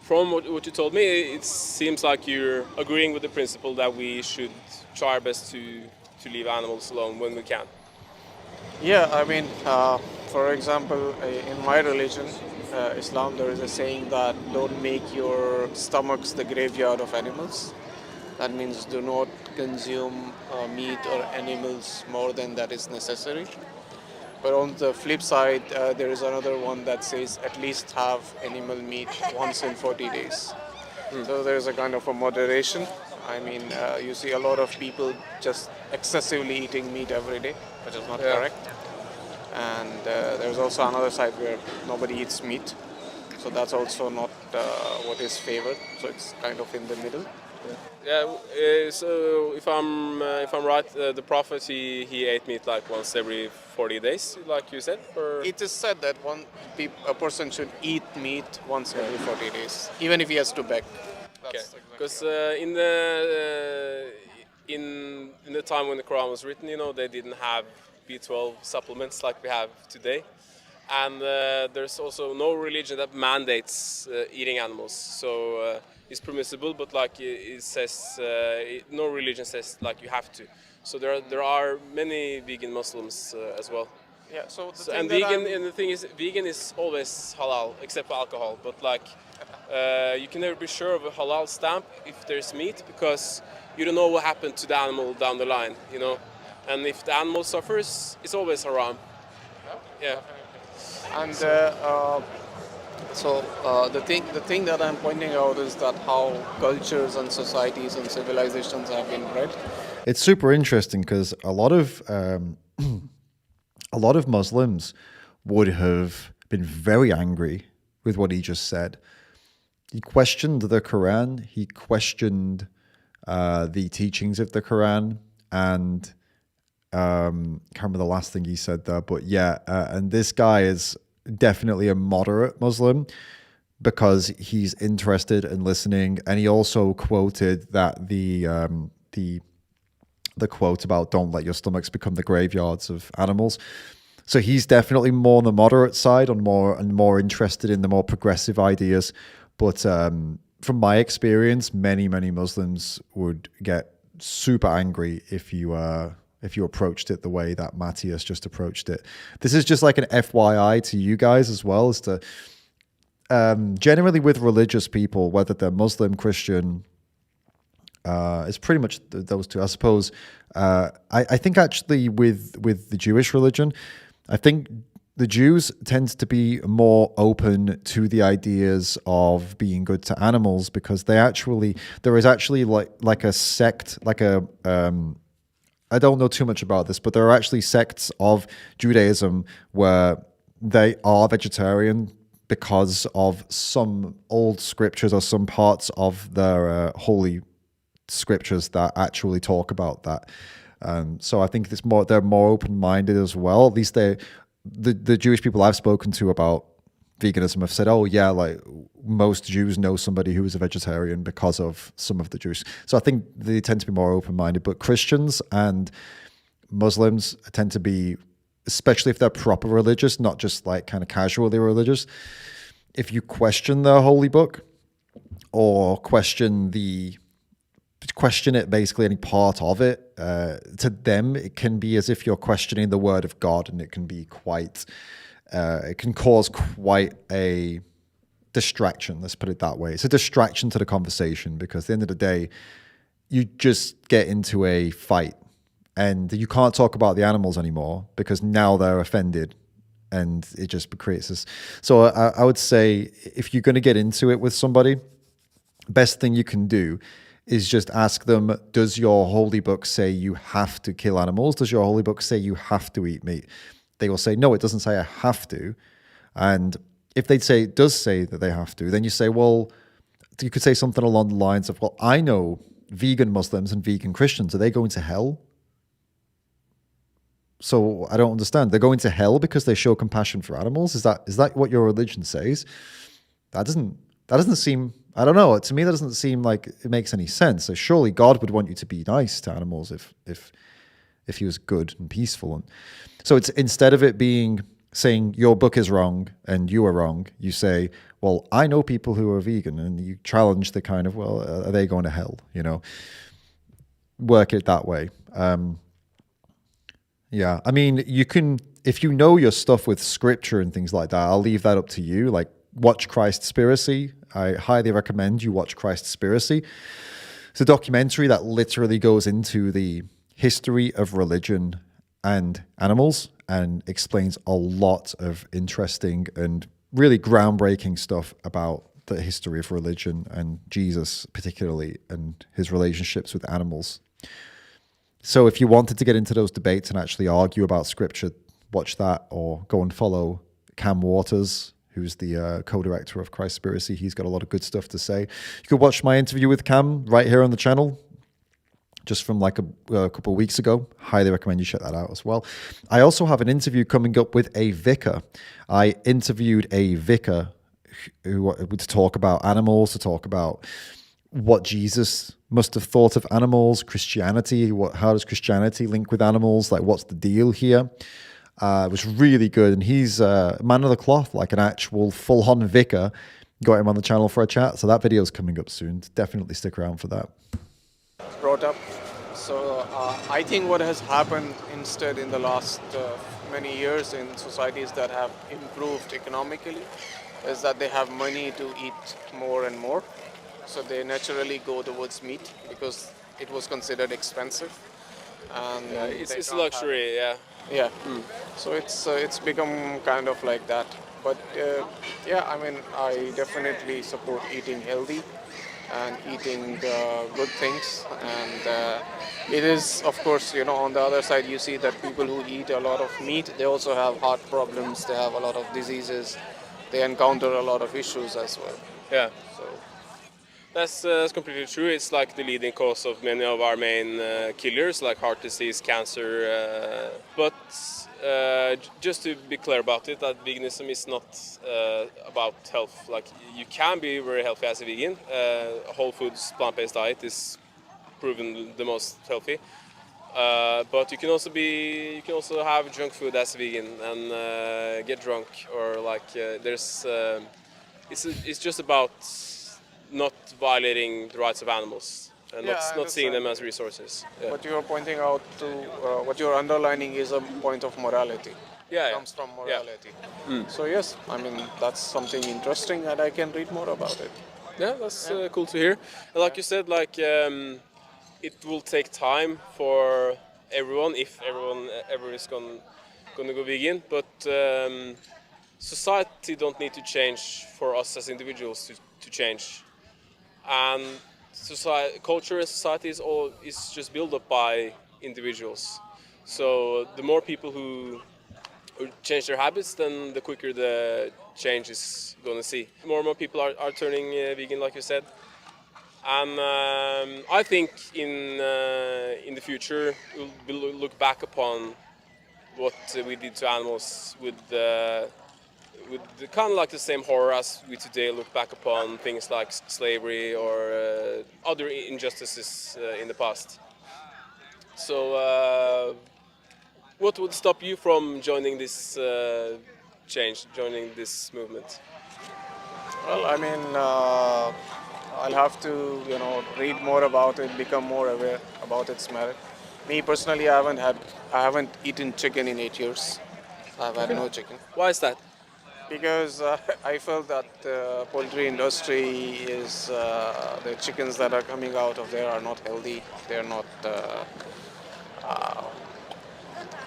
From what you told me, it seems like you're agreeing with the principle that we should try our best to leave animals alone when we can. Yeah, I mean, for example, in my religion, Islam, there is a saying that don't make your stomachs the graveyard of animals. That means do not consume meat or animals more than that is necessary. But on the flip side, there is another one that says at least have animal meat once in 40 days. So there's a kind of a moderation. I mean, you see a lot of people just excessively eating meat every day, which is not correct. And there's also another side where nobody eats meat. So that's also not what is favored. So it's kind of in the middle. Yeah. So if I'm right, the Prophet he ate meat like once every 40 days, like you said. Or? It is said that a person should eat meat once every 40 days, even if he has to beg. Okay. Because in the time when the Quran was written, they didn't have B12 supplements like we have today, and there's also no religion that mandates eating animals. So it's permissible, but like it says, no religion says like you have to. So there are many vegan Muslims as well. Yeah. So the thing is, vegan is always halal except for alcohol. But like you can never be sure of a halal stamp if there's meat, because you don't know what happened to the animal down the line, And if the animal suffers, it's always haram. Yeah. And the thing that I'm pointing out is that how cultures and societies and civilizations have been bred. It's super interesting because a lot of Muslims would have been very angry with what he just said. He questioned the Quran. He questioned the teachings of the Quran, and can't remember the last thing he said there, but yeah, and this guy is definitely a moderate Muslim because he's interested in listening, and he also quoted that the quote about "Don't let your stomachs become the graveyards of animals." So he's definitely more on the moderate side, and more interested in the more progressive ideas. But from my experience, many Muslims would get super angry if you approached it the way that Matthias just approached it. This is just like an FYI to you guys as well, as to generally with religious people, whether they're Muslim, Christian, It's pretty much those two, I suppose. I think actually with the Jewish religion, I think the Jews tend to be more open to the ideas of being good to animals because there is actually like a sect, I don't know too much about this, but there are actually sects of Judaism where they are vegetarian because of some old scriptures or some parts of their holy scriptures that actually talk about that. So I think they're more open-minded as well. At least the Jewish people I've spoken to about veganism have said, oh yeah, like most Jews know somebody who is a vegetarian because of some of the Jews. So I think they tend to be more open-minded, but Christians and Muslims tend to be, especially if they're proper religious, not just like kind of casually religious, if you question their holy book or question it, basically any part of it, to them it can be as if you're questioning the word of God, and it can be quite it can cause quite a distraction, let's put it that way. It's a distraction to the conversation because at the end of the day you just get into a fight and you can't talk about the animals anymore because now they're offended, and it just creates this. So I would say if you're going to get into it with somebody, best thing you can do is just ask them, does your holy book say you have to kill animals? Does your holy book say you have to eat meat? They will say, no, it doesn't say I have to. And if they say it does say that they have to, then you say, well, you could say something along the lines of, well, I know vegan Muslims and vegan Christians. Are they going to hell? So I don't understand. They're going to hell because they show compassion for animals? Is that what your religion says? That doesn't seem, I don't know. To me, that doesn't seem like it makes any sense. So surely God would want you to be nice to animals if he was good and peaceful. And so it's, instead of it being saying your book is wrong and you are wrong, you say, well, I know people who are vegan, and you challenge the kind of, well, are they going to hell? You know, work it that way. Yeah, I mean, you can, if you know your stuff with scripture and things like that, I'll leave that up to you. Like, watch Cowspiracy. I highly recommend you watch Cowspiracy. It's a documentary that literally goes into the history of religion and animals and explains a lot of interesting and really groundbreaking stuff about the history of religion and Jesus particularly and his relationships with animals. So if you wanted to get into those debates and actually argue about scripture, watch that, or go and follow Cam Waters, who's the co-director of Cowspiracy. He's got a lot of good stuff to say. You could watch my interview with Cam right here on the channel, just from like a couple of weeks ago. Highly recommend you check that out as well. I also have an interview coming up with a vicar. I interviewed a vicar who to talk about animals, to talk about what Jesus must have thought of animals, Christianity, how does Christianity link with animals, like what's the deal here? It was really good, and he's a man of the cloth, like an actual full-on vicar. Got him on the channel for a chat, so that video is coming up soon. Definitely stick around for that. Brought up. So I think what has happened instead in the last many years in societies that have improved economically is that they have money to eat more and more. So they naturally go towards meat because it was considered expensive. And it's a luxury, yeah. Yeah. So it's become kind of like that. But yeah, I mean, I definitely support eating healthy and eating good things. And it is, of course, you know, on the other side, you see that people who eat a lot of meat, they also have heart problems, they have a lot of diseases, they encounter a lot of issues as well. Yeah. So that's completely true. It's like the leading cause of many of our main killers, like heart disease, cancer. But just to be clear about it, that veganism is not about health. Like, you can be very healthy as a vegan. Whole foods, plant-based diet is proven the most healthy. But you can also have junk food as a vegan and get drunk, or like it's just about not violating the rights of animals and not seeing them as resources. Yeah. What you're pointing out to, what you're underlining is a point of morality. Yeah, it comes from morality. Yeah. So yes, I mean, that's something interesting and I can read more about it. Yeah, that's cool to hear. And like you said, like it will take time for everyone, if everyone ever is gonna go vegan. But society don't need to change for us as individuals to change. And culture and society is just built up by individuals. So the more people who change their habits, then the quicker the change is going to see. More and more people are turning vegan, like you said. And I think in the future we'll look back upon what we did to animals with kind of like the same horror as we today look back upon things like slavery or other injustices in the past. So what would stop you from joining this joining this movement? Well, I mean, I'll have to, read more about it, become more aware about its merit. Me personally, I haven't eaten chicken in 8 years. I've had no chicken. Why is that? Because I felt that the poultry industry is, the chickens that are coming out of there are not healthy. They're not,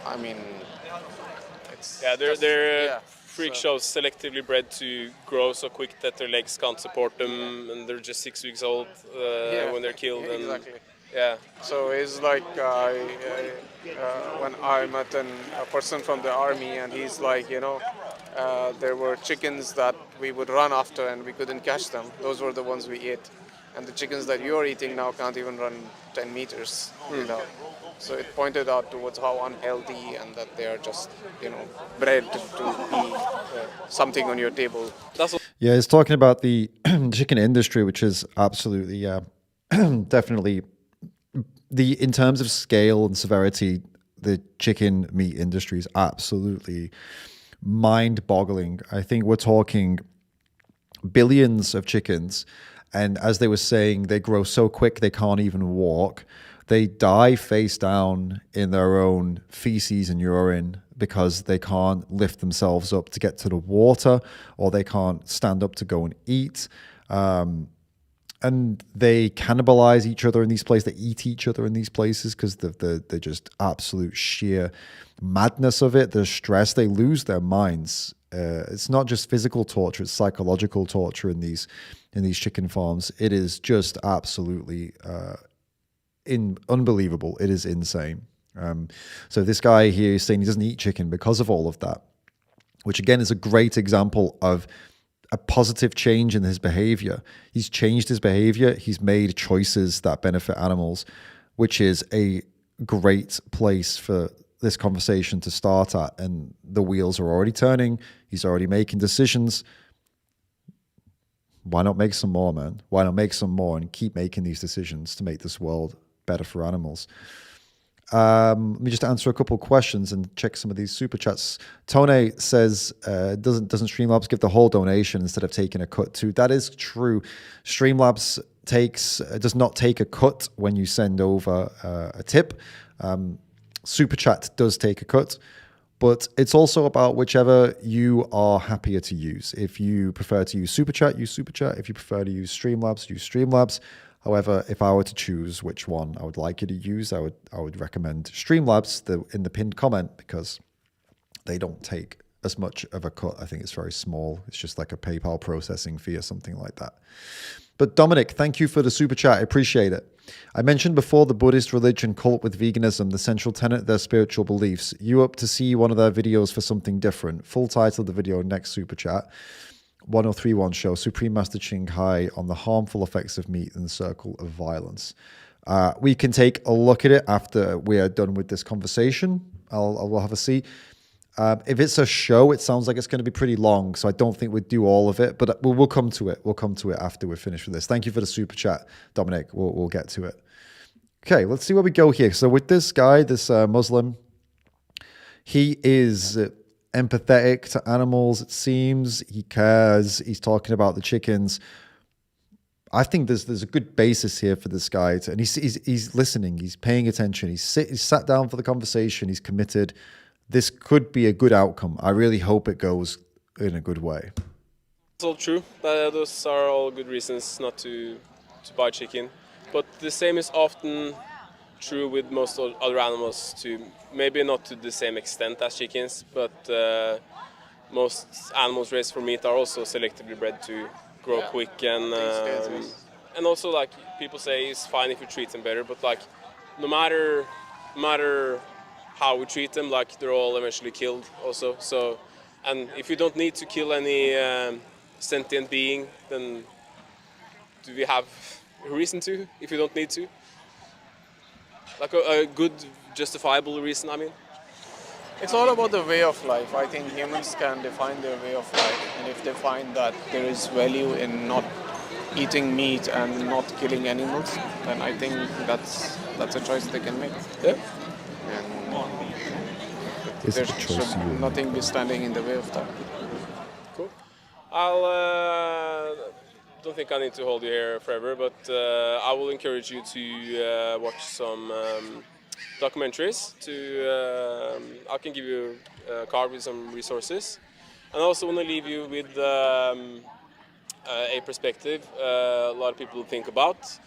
I mean, it's... Yeah, they're yeah, freak shows selectively bred to grow so quick that their legs can't support them, and they're just 6 weeks old when they're killed. Exactly. Yeah. So it's like when I met a person from the army, and he's like, there were chickens that we would run after and we couldn't catch them. Those were the ones we ate. And the chickens that you're eating now can't even run 10 meters. So it pointed out towards how unhealthy and that they are just, bred to be something on your table. Yeah, he's talking about the chicken industry, which is absolutely, definitely, in terms of scale and severity, the chicken meat industry is absolutely mind-boggling. I think we're talking billions of chickens, and as they were saying, they grow so quick they can't even walk. They die face down in their own feces and urine because they can't lift themselves up to get to the water, or they can't stand up to go and eat. And they cannibalize each other in these places. They eat each other in these places because the just absolute sheer madness of it, the stress. They lose their minds. It's not just physical torture; it's psychological torture in these chicken farms. It is just absolutely unbelievable. It is insane. So this guy here is saying he doesn't eat chicken because of all of that, which again is a great example of a positive change in his behavior. He's changed his behavior. He's made choices that benefit animals, which is a great place for this conversation to start at. And the wheels are already turning. He's already making decisions. Why not make some more, man? Why not make some more and keep making these decisions to make this world better for animals? Let me just answer a couple of questions and check some of these super chats. Tone says, doesn't Streamlabs give the whole donation instead of taking a cut too? That is true. Streamlabs does not take a cut when you send over a tip. Super chat does take a cut, but it's also about whichever you are happier to use. If you prefer to use super chat, use super chat. If you prefer to use Streamlabs, use Streamlabs. However, if I were to choose which one I would like you to use, I would recommend Streamlabs in the pinned comment, because they don't take as much of a cut. I think it's very small. It's just like a PayPal processing fee or something like that. But Dominic, thank you for the super chat. I appreciate it. I mentioned before the Buddhist religion cult with veganism, the central tenet of their spiritual beliefs. You up to see one of their videos for something different? Full title of the video, next super chat. 1031 show, Supreme Master Ching Hai on the harmful effects of meat and the circle of violence. We can take a look at it after we are done with this conversation. We'll have a see. If it's a show, it sounds like it's going to be pretty long, so I don't think we'd do all of it, but we'll come to it. We'll come to it after we're finished with this. Thank you for the super chat, Dominic. We'll get to it. Okay, let's see where we go here. So with this guy, this Muslim, he is empathetic to animals, it seems. He cares. He's talking about the chickens. I think there's a good basis here for this guy, and he's listening. He's paying attention. He's sat down for the conversation. He's committed. This could be a good outcome. I really hope it goes in a good way. It's all true. Those are all good reasons not to buy chicken. But the same is often true with most other animals too. Maybe not to the same extent as chickens, but most animals raised for meat are also selectively bred to grow quick and also like people say it's fine if you treat them better, but like no matter how we treat them, like they're all eventually killed also. So, and if you don't need to kill any sentient being, then do we have a reason to if you don't need to? Like a good, justifiable reason, I mean? It's all about the way of life. I think humans can define their way of life, and if they find that there is value in not eating meat and not killing animals, then I think that's a choice they can make. Yeah. And It's there a choice should you nothing be standing in the way of that. Cool. I'll don't think I need to hold you here forever, but I will encourage you to watch some documentaries. I can give you a card with some resources, and I also want to leave you with a perspective a lot of people think about,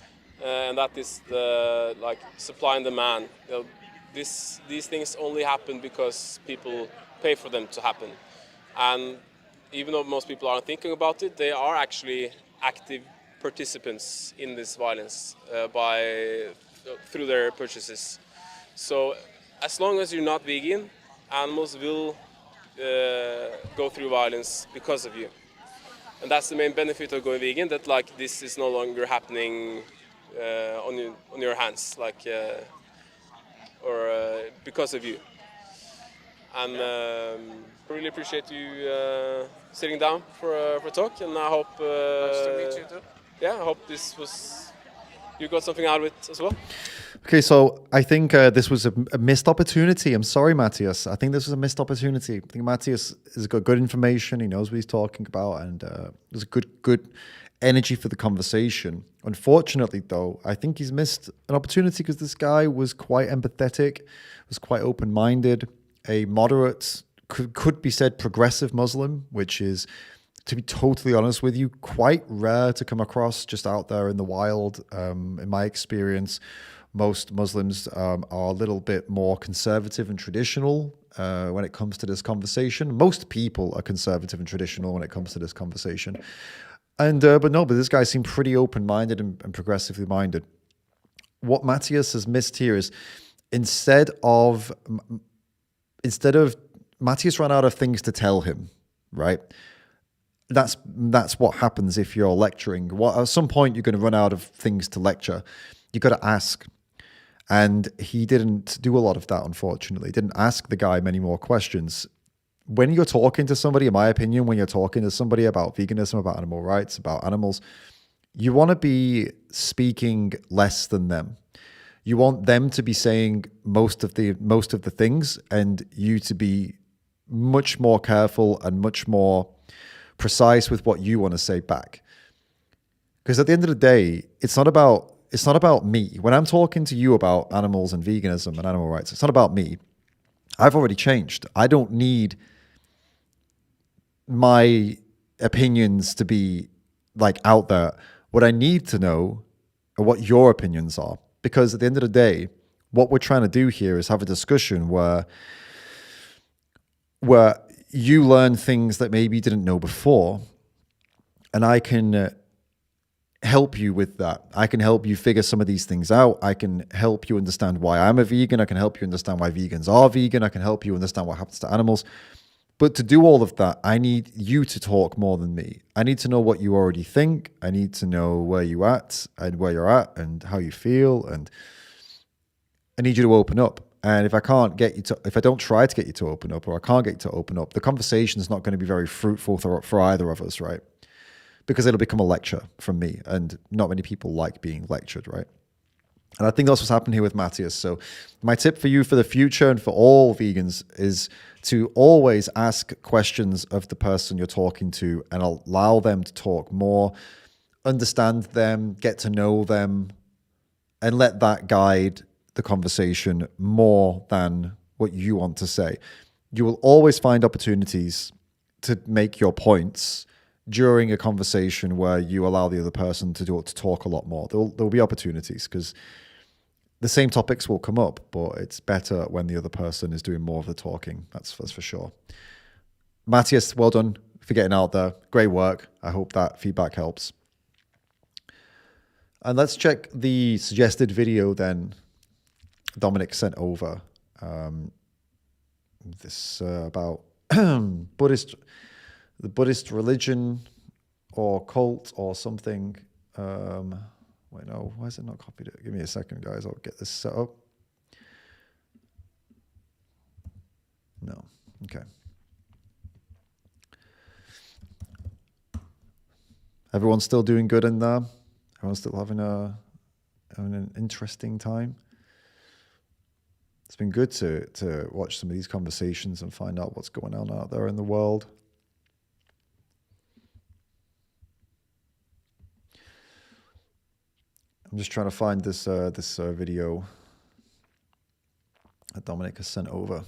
and that is the supply and demand. You know, these things only happen because people pay for them to happen, and even though most people aren't thinking about it, they are actually active participants in this violence through their purchases. So as long as you're not vegan, animals will go through violence because of you. And that's the main benefit of going vegan, that this is no longer happening on your hands, because of you. And I really appreciate you sitting down for a talk, and I hope Nice to meet you too. Yeah, I hope you got something out of it as well. Okay, so I think this was a missed opportunity. I'm sorry, Matthias. I think this was a missed opportunity. I think Matthias has got good information. He knows what he's talking about, and there's a good energy for the conversation. Unfortunately, though, I think he's missed an opportunity because this guy was quite empathetic, was quite open-minded, a moderate, could be said progressive Muslim, which is, to be totally honest with you, quite rare to come across just out there in the wild. In my experience, most Muslims are a little bit more conservative and traditional when it comes to this conversation. Most people are conservative and traditional when it comes to this conversation. And but this guy seemed pretty open-minded and progressively minded. What Matthias has missed here is instead of Matthias ran out of things to tell him, right? That's what happens if you're lecturing. At some point, you're going to run out of things to lecture. You got to ask. And he didn't do a lot of that, unfortunately. He didn't ask the guy many more questions. When you're talking to somebody, in my opinion, when you're talking to somebody about veganism, about animal rights, about animals, you want to be speaking less than them. You want them to be saying most of the things, and you to be much more careful and much more precise with what you want to say back. Because at the end of the day, it's not about me. When I'm talking to you about animals and veganism and animal rights, it's not about me. I've already changed. I don't need my opinions to be out there. What I need to know are what your opinions are. Because at the end of the day, what we're trying to do here is have a discussion where you learn things that maybe you didn't know before, and I can help you with that. I can help you figure some of these things out. I can help you understand why I'm a vegan. I can help you understand why vegans are vegan. I can help you understand what happens to animals. But to do all of that, I need you to talk more than me. I need to know what you already think. I need to know where you're at and how you feel. And I need you to open up. And if I don't try to get you to open up, or I can't get you to open up, the conversation is not going to be very fruitful for either of us, right? Because it'll become a lecture from me, and not many people like being lectured, right? And I think that's what's happened here with Matthias. So my tip for you for the future and for all vegans is to always ask questions of the person you're talking to and allow them to talk more, understand them, get to know them, and let that guide the conversation more than what you want to say. You will always find opportunities to make your points. during a conversation where you allow the other person to talk a lot more. There'll be opportunities because the same topics will come up, but it's better when the other person is doing more of the talking. That's for sure. Matthias, well done for getting out there. Great work. I hope that feedback helps. And let's check the suggested video then Dominic sent over. This about the Buddhist religion or cult or something. Wait, no, why is it not copied? Give me a second, guys. I'll get this set up. No, okay. Everyone's still doing good in there. Everyone's still having an interesting time. It's been good to watch some of these conversations and find out what's going on out there in the world. I'm just trying to find this video that Dominic has sent over.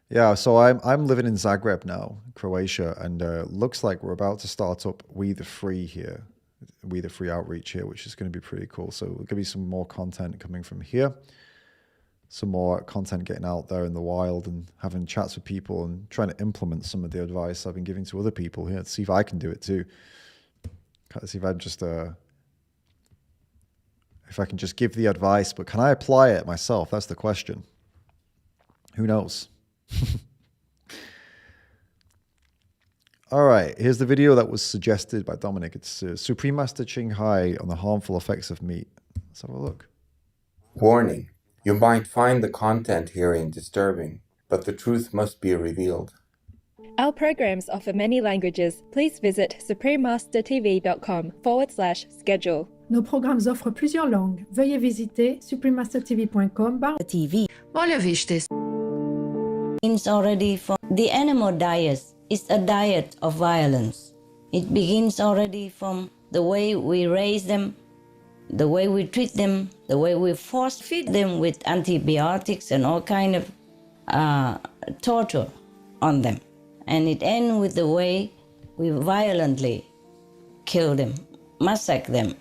Yeah, so I'm living in Zagreb now, Croatia, and looks like we're about to start up We the Free here, We the Free outreach here, which is going to be pretty cool. So there'll be some more content coming from here, some more content getting out there in the wild and having chats with people and trying to implement some of the advice I've been giving to other people here to see if I can do it too. See if I'm just if I can just give the advice, but can I apply it myself? That's the question. Who knows? All right, here's the video that was suggested by Dominic. It's Supreme Master Ching Hai on the harmful effects of meat. Let's have a look. Warning, you might find the content herein disturbing, but the truth must be revealed. Our programs offer many languages. Please visit suprememastertv.com/schedule. Nos programmes offrent plusieurs langues. Veuillez visiter suprememastertv.com/TV. Begins already from the animal diet is a diet of violence. It begins already from the way we raise them, the way we treat them, the way we force feed them with antibiotics and all kind of torture on them. And it ends with the way we violently kill them, massacre them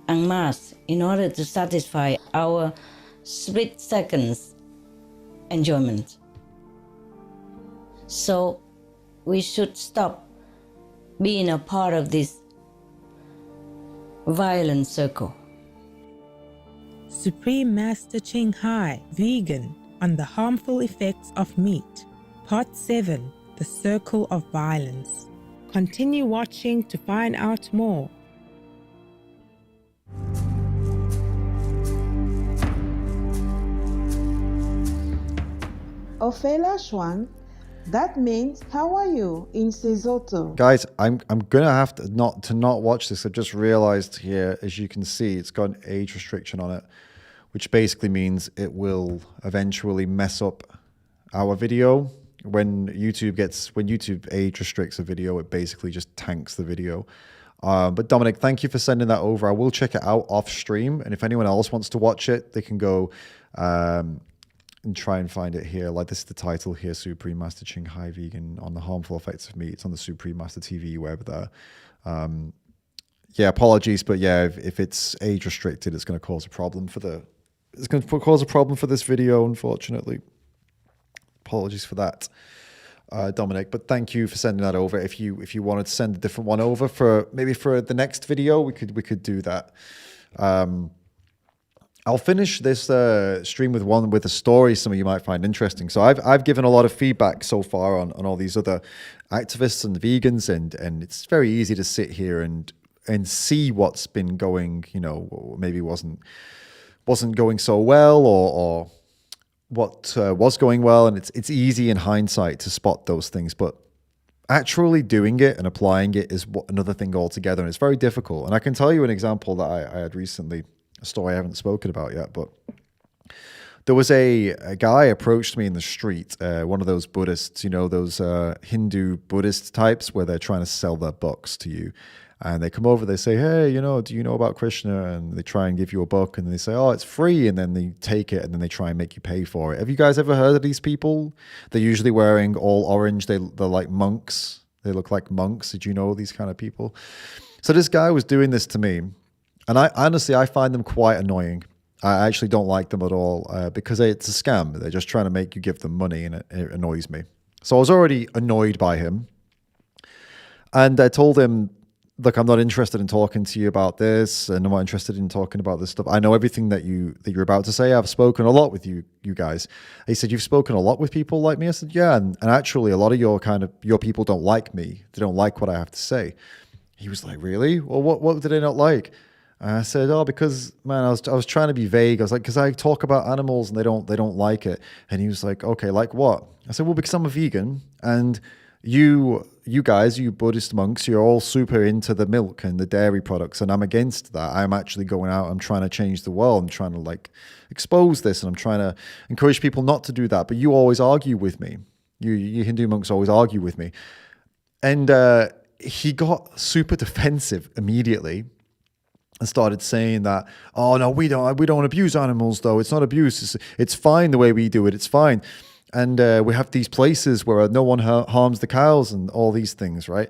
en masse in order to satisfy our split seconds enjoyment. So we should stop being a part of this violent circle. Supreme Master Ching Hai, Vegan, on the harmful effects of meat. Part 7, The Circle of Violence. Continue watching to find out more. Ofela Xuan, that means how are you in Sesotho? Guys, I'm gonna have to not watch this. I just realized here, as you can see, it's got an age restriction on it, which basically means it will eventually mess up our video. When YouTube age restricts a video, it basically just tanks the video. But Dominic, thank you for sending that over. I will check it out off stream, and if anyone else wants to watch it, they can go and try and find it here. Like, this is the title here, Supreme Master Ching Hai Vegan on the harmful effects of meat. It's on the Supreme Master TV web there. Yeah, apologies, but yeah, if it's age restricted, it's going to cause a problem for this video, unfortunately. Apologies for that, Dominic. But thank you for sending that over. If you wanted to send a different one over for the next video, we could do that. I'll finish this stream with a story some of you might find interesting. So I've given a lot of feedback so far on all these other activists and vegans, and it's very easy to sit here and see what's been going, maybe wasn't going so well, or what was going well, and it's easy in hindsight to spot those things, but actually doing it and applying it is another thing altogether, and it's very difficult. And I can tell you an example that I had recently, a story I haven't spoken about yet, but there was a guy approached me in the street, one of those Buddhists, those Hindu Buddhist types where they're trying to sell their books to you. And they come over, they say, hey, do you know about Krishna? And they try and give you a book, and they say, oh, it's free. And then they take it, and then they try and make you pay for it. Have you guys ever heard of these people? They're usually wearing all orange. They're like monks. They look like monks. Did you know these kind of people? So this guy was doing this to me. And I find them quite annoying. I actually don't like them at all because it's a scam. They're just trying to make you give them money, and it annoys me. So I was already annoyed by him. And I told him, look, I'm not interested in talking to you about this, and I'm not interested in talking about this stuff. I know everything that you're about to say. I've spoken a lot with you guys. He said, you've spoken a lot with people like me? I said, yeah, and actually a lot of your people don't like me. They don't like what I have to say. He was like, really? Well, what did they not like? And I said, oh, because, man, I was trying to be vague. I was like, because I talk about animals and they don't like it. And he was like, okay, like what? I said, well, because I'm a vegan, and you guys, you Buddhist monks, you're all super into the milk and the dairy products, and I'm against that. I'm actually going out, I'm trying to change the world, I'm trying to like expose this, and I'm trying to encourage people not to do that. But you always argue with me. You Hindu monks always argue with me. And he got super defensive immediately and started saying that, oh no, we don't abuse animals though. It's not abuse. It's fine the way we do it. It's fine. And we have these places where no one harms the cows and all these things, right?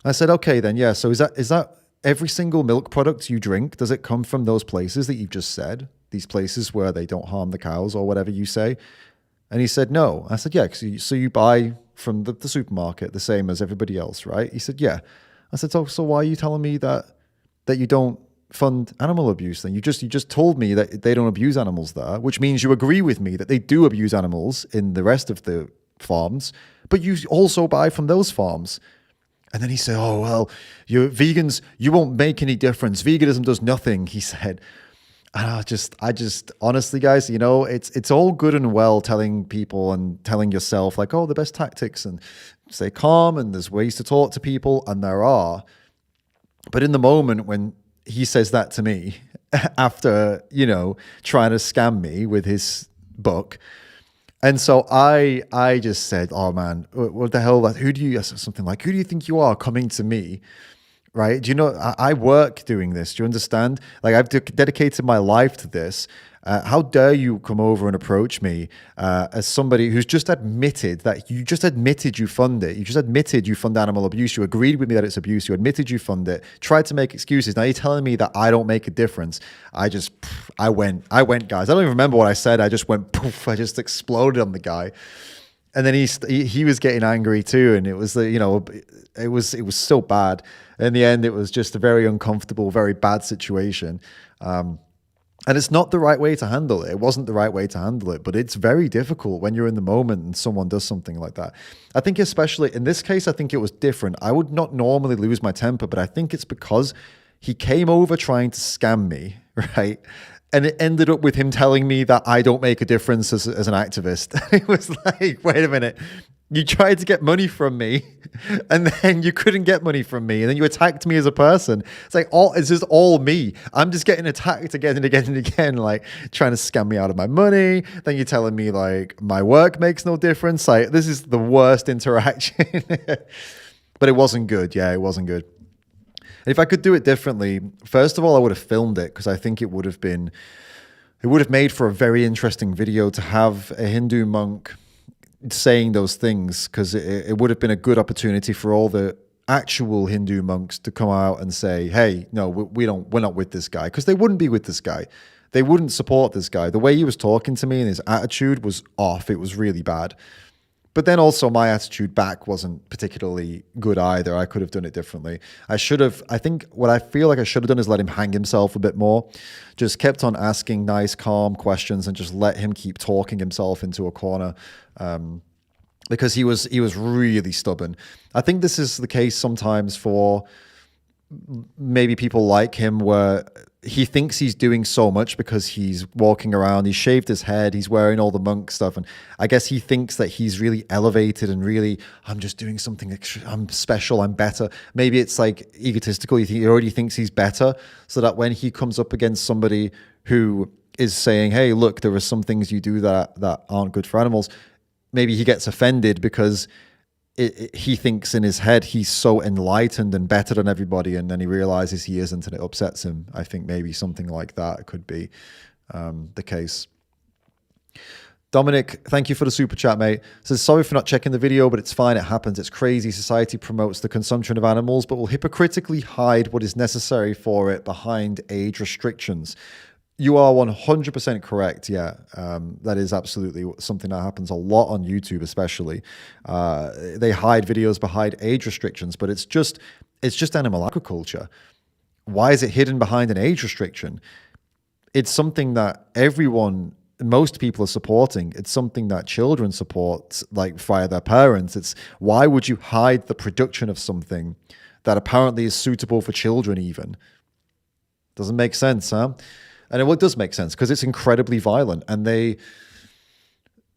I said, okay, then, yeah. So is that every single milk product you drink? Does it come from those places that you've just said? These places where they don't harm the cows or whatever you say? And he said, no. I said, yeah. So you buy from the supermarket the same as everybody else, right? He said, yeah. I said, so why are you telling me that you don't fund animal abuse? Then you just told me that they don't abuse animals there, which means you agree with me that they do abuse animals in the rest of the farms, but you also buy from those farms. And then he said, oh, well, you vegans, you won't make any difference. Veganism does nothing, he said. And I just honestly, guys, it's all good and well telling people and telling yourself like, oh, the best tactics, and stay calm, and there's ways to talk to people, and there are. But in the moment when he says that to me after, trying to scam me with his book. And so I just said, oh man, what the hell? Who do you think you are coming to me? Right? Do you know, I work doing this. Do you understand? Like, I've dedicated my life to this. How dare you come over and approach me as somebody who's just admitted that you fund it. You just admitted you fund animal abuse. You agreed with me that it's abuse. You admitted you fund it. Tried to make excuses. Now you're telling me that I don't make a difference. I went, guys. I don't even remember what I said. I just went poof. I just exploded on the guy. And then he was getting angry too. And it was, it was so bad. In the end, it was just a very uncomfortable, very bad situation. And it's not the right way to handle it. It wasn't the right way to handle it, but it's very difficult when you're in the moment and someone does something like that. I think especially in this case, I think it was different. I would not normally lose my temper, but I think it's because he came over trying to scam me, right? And it ended up with him telling me that I don't make a difference as an activist. It was like, wait a minute. You tried to get money from me, and then you couldn't get money from me, and then you attacked me as a person. It's like, it's just all me. I'm just getting attacked again and again and again, like trying to scam me out of my money. Then you're telling me like my work makes no difference. Like, this is the worst interaction. But it wasn't good. Yeah, it wasn't good. And if I could do it differently, first of all, I would have filmed it, because I think it would have made for a very interesting video to have a Hindu monk saying those things, because it would have been a good opportunity for all the actual Hindu monks to come out and say, hey, no, we're not with this guy, because they wouldn't be with this guy. They wouldn't support this guy. The way he was talking to me and his attitude was off. It was really bad. But then also my attitude back wasn't particularly good either. I could have done it differently. I think what I feel like I should have done is let him hang himself a bit more. Just kept on asking nice, calm questions and just let him keep talking himself into a corner. Because he was really stubborn. I think this is the case sometimes for maybe people like him, where he thinks he's doing so much because he's walking around, he's shaved his head, he's wearing all the monk stuff, and I guess he thinks that he's really elevated and really, I'm just doing something extra, I'm special, I'm better. Maybe it's like egotistical. He already thinks he's better, so that when he comes up against somebody who is saying, hey, look, there are some things you do that aren't good for animals, maybe he gets offended because he thinks in his head he's so enlightened and better than everybody, and then he realizes he isn't, and it upsets him. I think maybe something like that could be the case. Dominic, thank you for the super chat, mate. Says, sorry for not checking the video, but it's fine. It happens. It's crazy. Society promotes the consumption of animals, but will hypocritically hide what is necessary for it behind age restrictions. You are 100% correct. Yeah, that is absolutely something that happens a lot on YouTube, especially. They hide videos behind age restrictions, but it's just animal agriculture. Why is it hidden behind an age restriction? It's something that most people are supporting. It's something that children support, like via their parents. It's why would you hide the production of something that apparently is suitable for children even? Doesn't make sense, huh? And it does make sense because it's incredibly violent, and it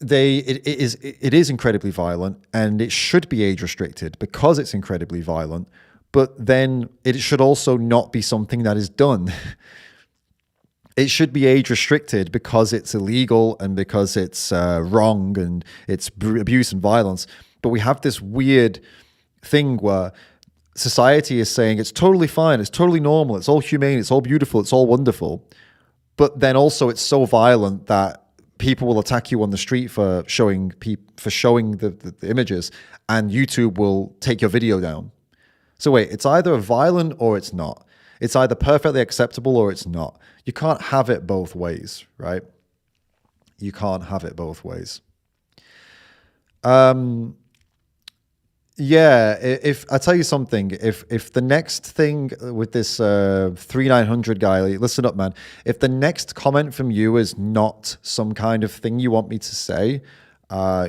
is incredibly violent, and it should be age restricted because it's incredibly violent. But then it should also not be something that is done. It should be age restricted because it's illegal and because it's wrong and it's abuse and violence. But we have this weird thing where society is saying it's totally fine, it's totally normal, it's all humane, it's all beautiful, it's all wonderful. But then also it's so violent that people will attack you on the street for showing the images, and YouTube will take your video down. So wait, it's either violent or it's not. It's either perfectly acceptable or it's not. You can't have it both ways, right? You can't have it both ways. Yeah, if I tell you something, if the next thing with this 3900 guy, listen up, man. If the next comment from you is not some kind of thing you want me to say,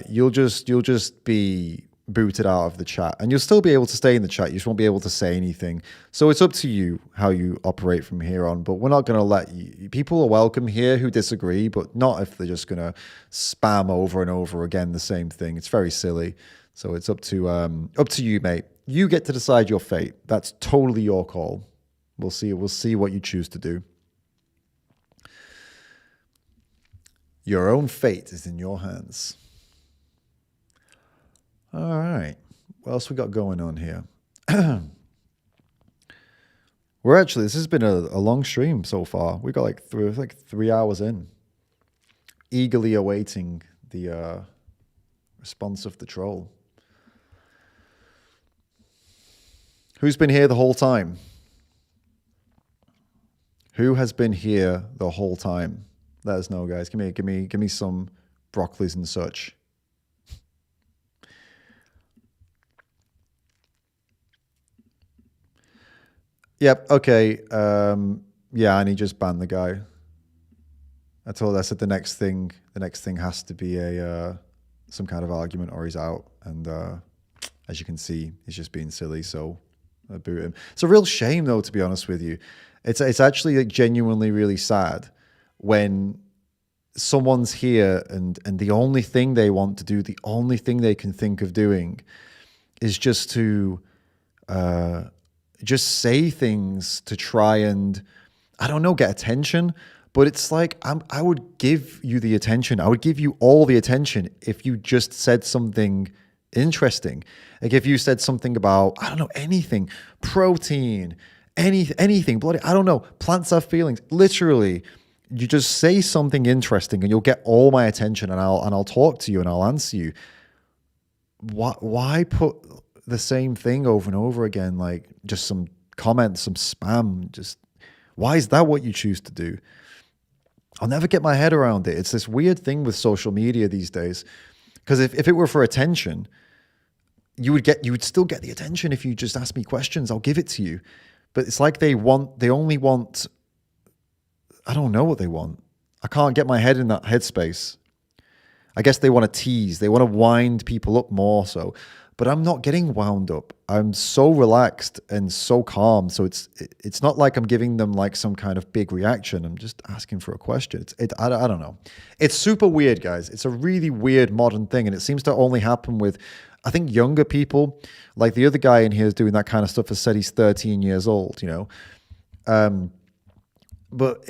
you'll just be booted out of the chat, and you'll still be able to stay in the chat. You just won't be able to say anything. So it's up to you how you operate from here on. But we're not going to let you. People are welcome here who disagree, but not if they're just going to spam over and over again the same thing. It's very silly. So it's up to you, mate. You get to decide your fate. That's totally your call. We'll see what you choose to do. Your own fate is in your hands. All right. What else we got going on here? This has been a long stream so far. We got like 3 hours in. Eagerly awaiting the response of the troll. Who's been here the whole time? Who has been here the whole time? Let us know, guys. Give me some broccolis and such. Yep. Okay. Yeah, and he just banned the guy. I said the next thing has to be some kind of argument, or he's out. And as you can see, he's just being silly. So I boot him. It's a real shame, though, to be honest with you. It's actually like genuinely really sad when someone's here and the only thing they want to do, the only thing they can think of doing, is just to just say things to try and, I don't know, get attention. But it's like, I would give you the attention. I would give you all the attention if you just said something interesting. Like if you said something about, I don't know, anything, protein, anything, bloody, I don't know, plants have feelings. Literally, you just say something interesting and you'll get all my attention, and I'll talk to you and I'll answer you. Why put the same thing over and over again? Like just some comments, some spam. Just why is that what you choose to do? I'll never get my head around it. It's this weird thing with social media these days. Because if it were for attention, you would still get the attention if you just ask me questions. I'll give it to you. But it's like they only want, I don't know what they want. I can't get my head in that headspace. I guess they want to tease. They want to wind people up more so. But I'm not getting wound up. I'm so relaxed and so calm. So it's not like I'm giving them like some kind of big reaction. I'm just asking for a question. I don't know. It's super weird, guys. It's a really weird modern thing. And it seems to only happen with, I think, younger people. Like the other guy in here is doing that kind of stuff has said he's 13 years old, you know. But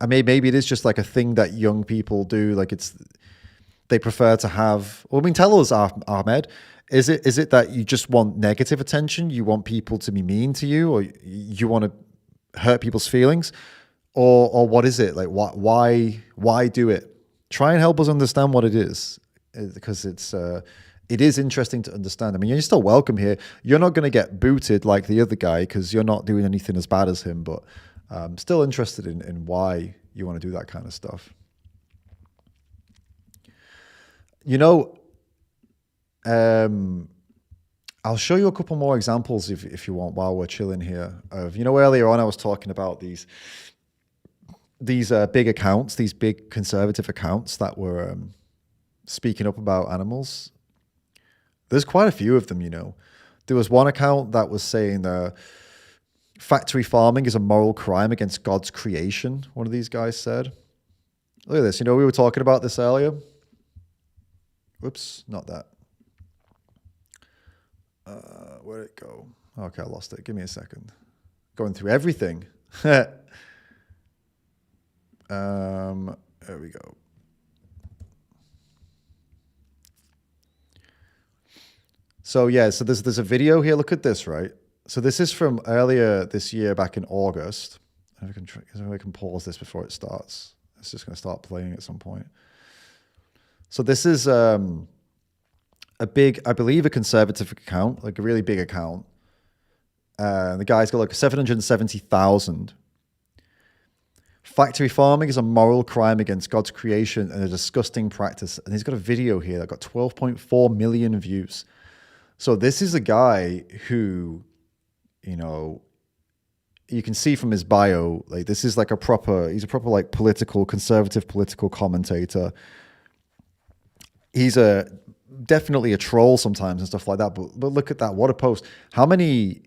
maybe it is just like a thing that young people do. Like they prefer to have, well, I mean, tell us, Ahmed, Is it that you just want negative attention? You want people to be mean to you, or you want to hurt people's feelings, or what is it? Like, why do it? Try and help us understand what it is, because it is interesting to understand. I mean, you're still welcome here. You're not going to get booted like the other guy because you're not doing anything as bad as him, but I'm still interested in why you want to do that kind of stuff. You know, I'll show you a couple more examples if you want while we're chilling here. Earlier on I was talking about these big accounts, these big conservative accounts that were speaking up about animals. There's quite a few of them, There was one account that was saying factory farming is a moral crime against God's creation, one of these guys said. Look at this. We were talking about this earlier. Whoops, not that. Where'd it go? Okay, I lost it. Give me a second. Going through everything. There we go. So there's a video here. Look at this, right? So this is from earlier this year, back in August. If I can pause this before it starts. It's just going to start playing at some point. So this is a big, I believe, a conservative account, like a really big account. The guy's got like 770,000. Factory farming is a moral crime against God's creation and a disgusting practice. And he's got a video here that got 12.4 million views. So this is a guy who, you can see from his bio, like this is like he's a proper like conservative political commentator. He's definitely a troll sometimes and stuff like that. But look at that. What a post. How many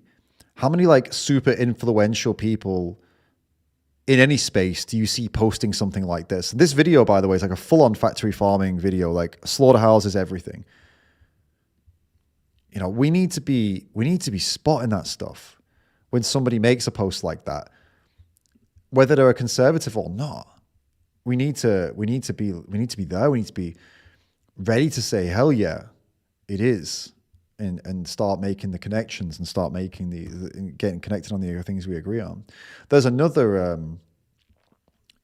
like super influential people in any space do you see posting something like this? This video, by the way, is like a full-on factory farming video, like slaughterhouses, everything. We need to be spotting that stuff when somebody makes a post like that, whether they're a conservative or not. We need to be there. We need to be ready to say, hell yeah, it is, and start making the connections and start making getting connected on the things we agree on. There's another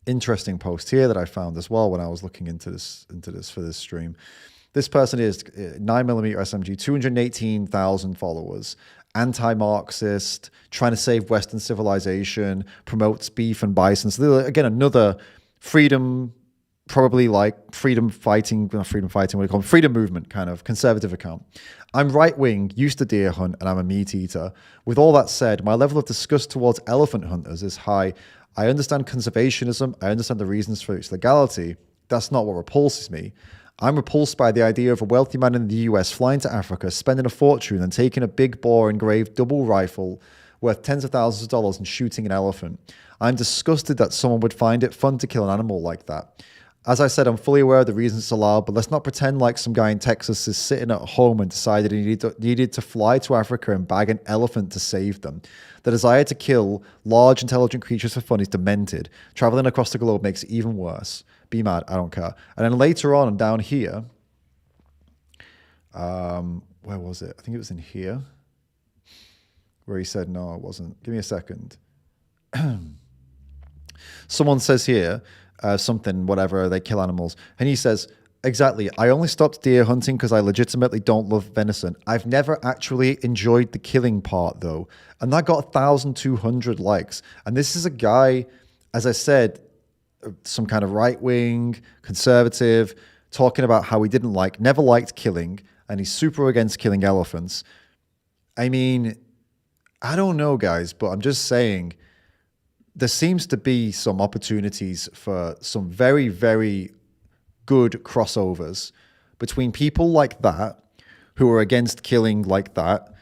interesting post here that I found as well when I was looking into this for this stream. This person is 9mm SMG, 218,000 followers, anti-Marxist, trying to save Western civilization, promotes beef and bison. So again, another freedom, probably like freedom movement kind of conservative account. I'm right-wing, used to deer hunt, and I'm a meat eater. With all that said, my level of disgust towards elephant hunters is high. I understand conservationism. I understand the reasons for its legality. That's not what repulses me. I'm repulsed by the idea of a wealthy man in the US flying to Africa, spending a fortune and taking a big bore engraved double rifle worth tens of thousands of dollars and shooting an elephant. I'm disgusted that someone would find it fun to kill an animal like that. As I said, I'm fully aware of the reasons it's allowed, but let's not pretend like some guy in Texas is sitting at home and decided he needed to fly to Africa and bag an elephant to save them. The desire to kill large, intelligent creatures for fun is demented. Traveling across the globe makes it even worse. Be mad, I don't care. And then later on down here, where was it? I think it was in here, where he said, no, it wasn't. Give me a second. Someone says here, something, whatever, they kill animals. And he says, exactly, I only stopped deer hunting because I legitimately don't love venison. I've never actually enjoyed the killing part, though. And that got 1,200 likes. And this is a guy, as I said, some kind of right-wing conservative talking about how he never liked killing, and he's super against killing elephants. I mean, I don't know, guys, but I'm just saying there seems to be some opportunities for some very, very good crossovers between people like that who are against killing like that,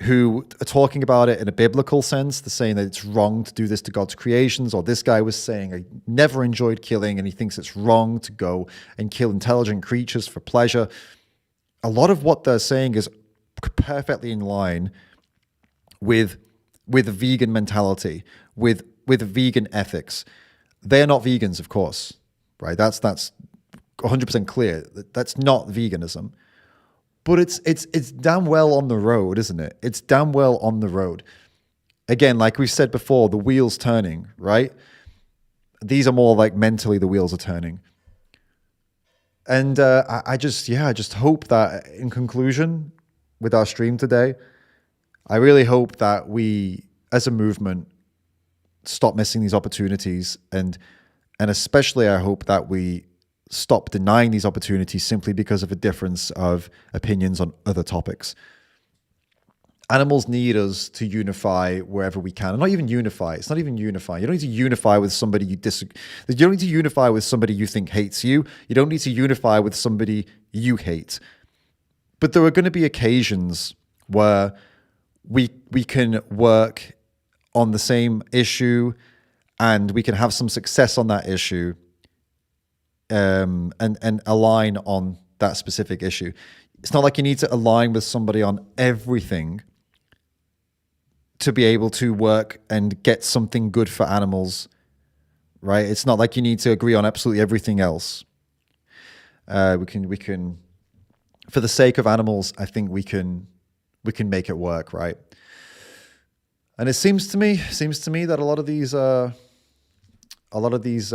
who are talking about it in a biblical sense. They're saying that it's wrong to do this to God's creations, or this guy was saying I never enjoyed killing and he thinks it's wrong to go and kill intelligent creatures for pleasure. A lot of what they're saying is perfectly in line with a vegan mentality, with vegan ethics. They're not vegans, of course, right? That's 100% clear. That's not veganism. But it's damn well on the road, isn't it? It's damn well on the road. Again, like we said before, the wheel's turning, right? These are more like mentally the wheels are turning. And I just hope that in conclusion with our stream today, I really hope that we, as a movement, stop missing these opportunities. And especially I hope that we stop denying these opportunities simply because of a difference of opinions on other topics. Animals need us to unify wherever we can. And not even unify. It's not even unify. You don't need to unify with somebody you disagree. You don't need to unify with somebody you think hates you. You don't need to unify with somebody you hate. But there are going to be occasions where we can work on the same issue and we can have some success on that issue, and align on that specific issue. It's not like you need to align with somebody on everything to be able to work and get something good for animals, right? It's not like you need to agree on absolutely everything else. We can, for the sake of animals, I think we can make it work, right? And it seems to me that a lot of these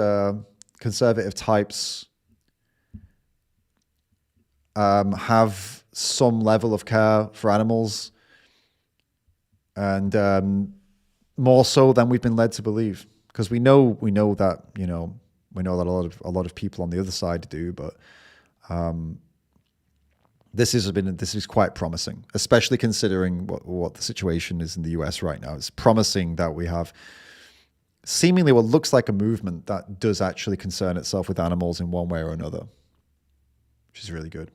conservative types have some level of care for animals, and more so than we've been led to believe, because we know that a lot of people on the other side do, but this is quite promising, especially considering what the situation is in the US right now. It's promising that we have seemingly what looks like a movement that does actually concern itself with animals in one way or another, which is really good.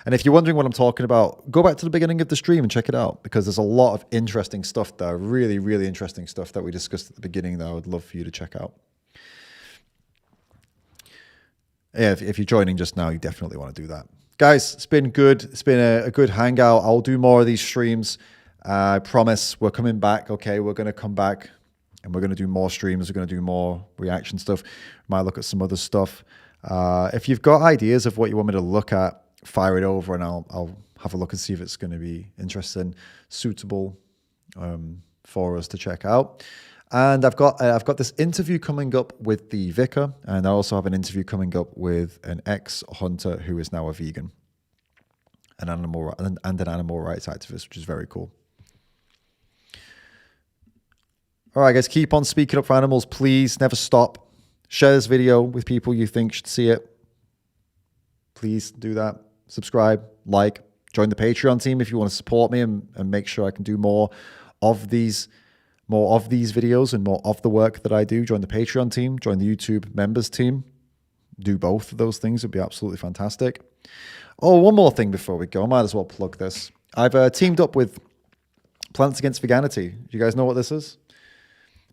And if you're wondering what I'm talking about, go back to the beginning of the stream and check it out, because there's a lot of interesting stuff there, really, really interesting stuff that we discussed at the beginning that I would love for you to check out. Yeah, if you're joining just now, you definitely want to do that. Guys, it's been good. It's been a good hangout. I'll do more of these streams. I promise we're coming back. Okay, we're going to come back. And we're going to do more streams. We're going to do more reaction stuff. Might look at some other stuff. If you've got ideas of what you want me to look at, fire it over and I'll have a look and see if it's going to be interesting, suitable for us to check out. And I've got this interview coming up with the vicar, and I also have an interview coming up with an ex-hunter who is now a vegan, an animal rights activist, which is very cool. All right, guys, keep on speaking up for animals, please. Never stop. Share this video with people you think should see it. Please do that. Subscribe, like, join the Patreon team if you want to support me and make sure I can do more of these videos and more of the work that I do. Join the Patreon team, join the YouTube members team. Do both of those things. It would be absolutely fantastic. Oh, one more thing before we go. I might as well plug this. I've teamed up with Plants Against Veganity. Do you guys know what this is?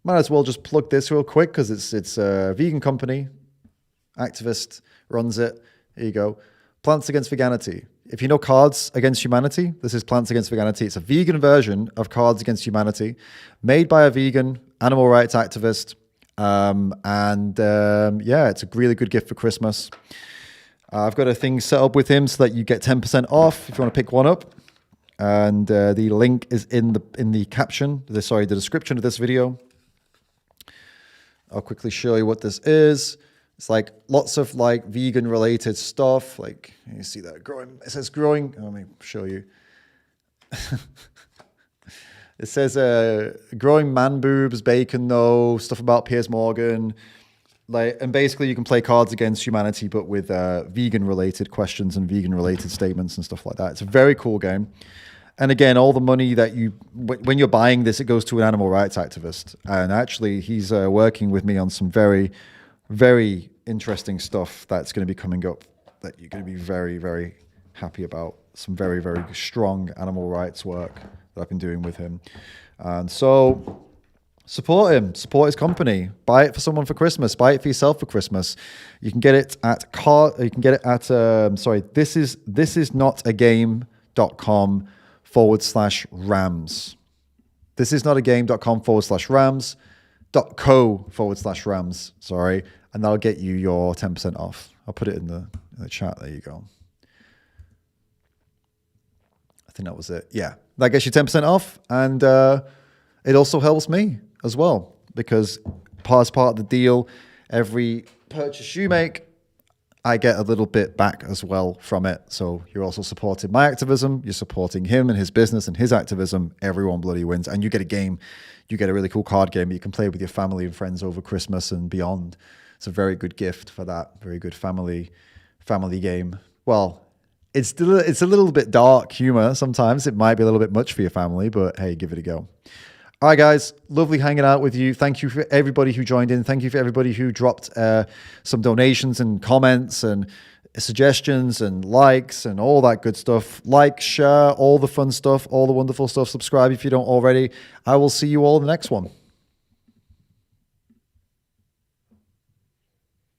Might as well just plug this real quick because it's a vegan company. Activist runs it. Here you go. Plants Against Veganity. If you know Cards Against Humanity, this is Plants Against Veganity. It's a vegan version of Cards Against Humanity, made by a vegan animal rights activist. Yeah, it's a really good gift for Christmas. I've got a thing set up with him so that you get 10% off if you want to pick one up. And the link is in the caption, the description of this video. I'll quickly show you what this is. It's like lots of like vegan related stuff. Like you see that growing. It says growing. Let me show you. It says growing man boobs, bacon though, stuff about Piers Morgan. And basically you can play Cards Against Humanity, but with vegan related questions and vegan related statements and stuff like that. It's a very cool game. And again, all the money that when you're buying this, it goes to an animal rights activist. And actually, he's working with me on some very, very interesting stuff that's going to be coming up that you're going to be very, very happy about. Some very, very strong animal rights work that I've been doing with him. And so support him, support his company, buy it for someone for Christmas, buy it for yourself for Christmas. You can get it at thisisnotagame.com/rams. This is not a game.com/rams.co/rams. Sorry. And that'll get you your 10% off. I'll put it in the chat. There you go. think that was it. Yeah, that gets you 10% off, and it also helps me as well, because as part of the deal, every purchase you make, I get a little bit back as well from it. So you're also supporting my activism, you're supporting him and his business and his activism. Everyone bloody wins. And you get a game, you get a really cool card game that you can play with your family and friends over Christmas and beyond. It's a very good gift for that. Very good family game. Well, it's a little bit dark humor. Sometimes it might be a little bit much for your family, but hey, give it a go. All right, guys, lovely hanging out with you. Thank you for everybody who joined in. Thank you for everybody who dropped some donations and comments and suggestions and likes and all that good stuff. Like, share, all the fun stuff, all the wonderful stuff. Subscribe if you don't already. I will see you all in the next one.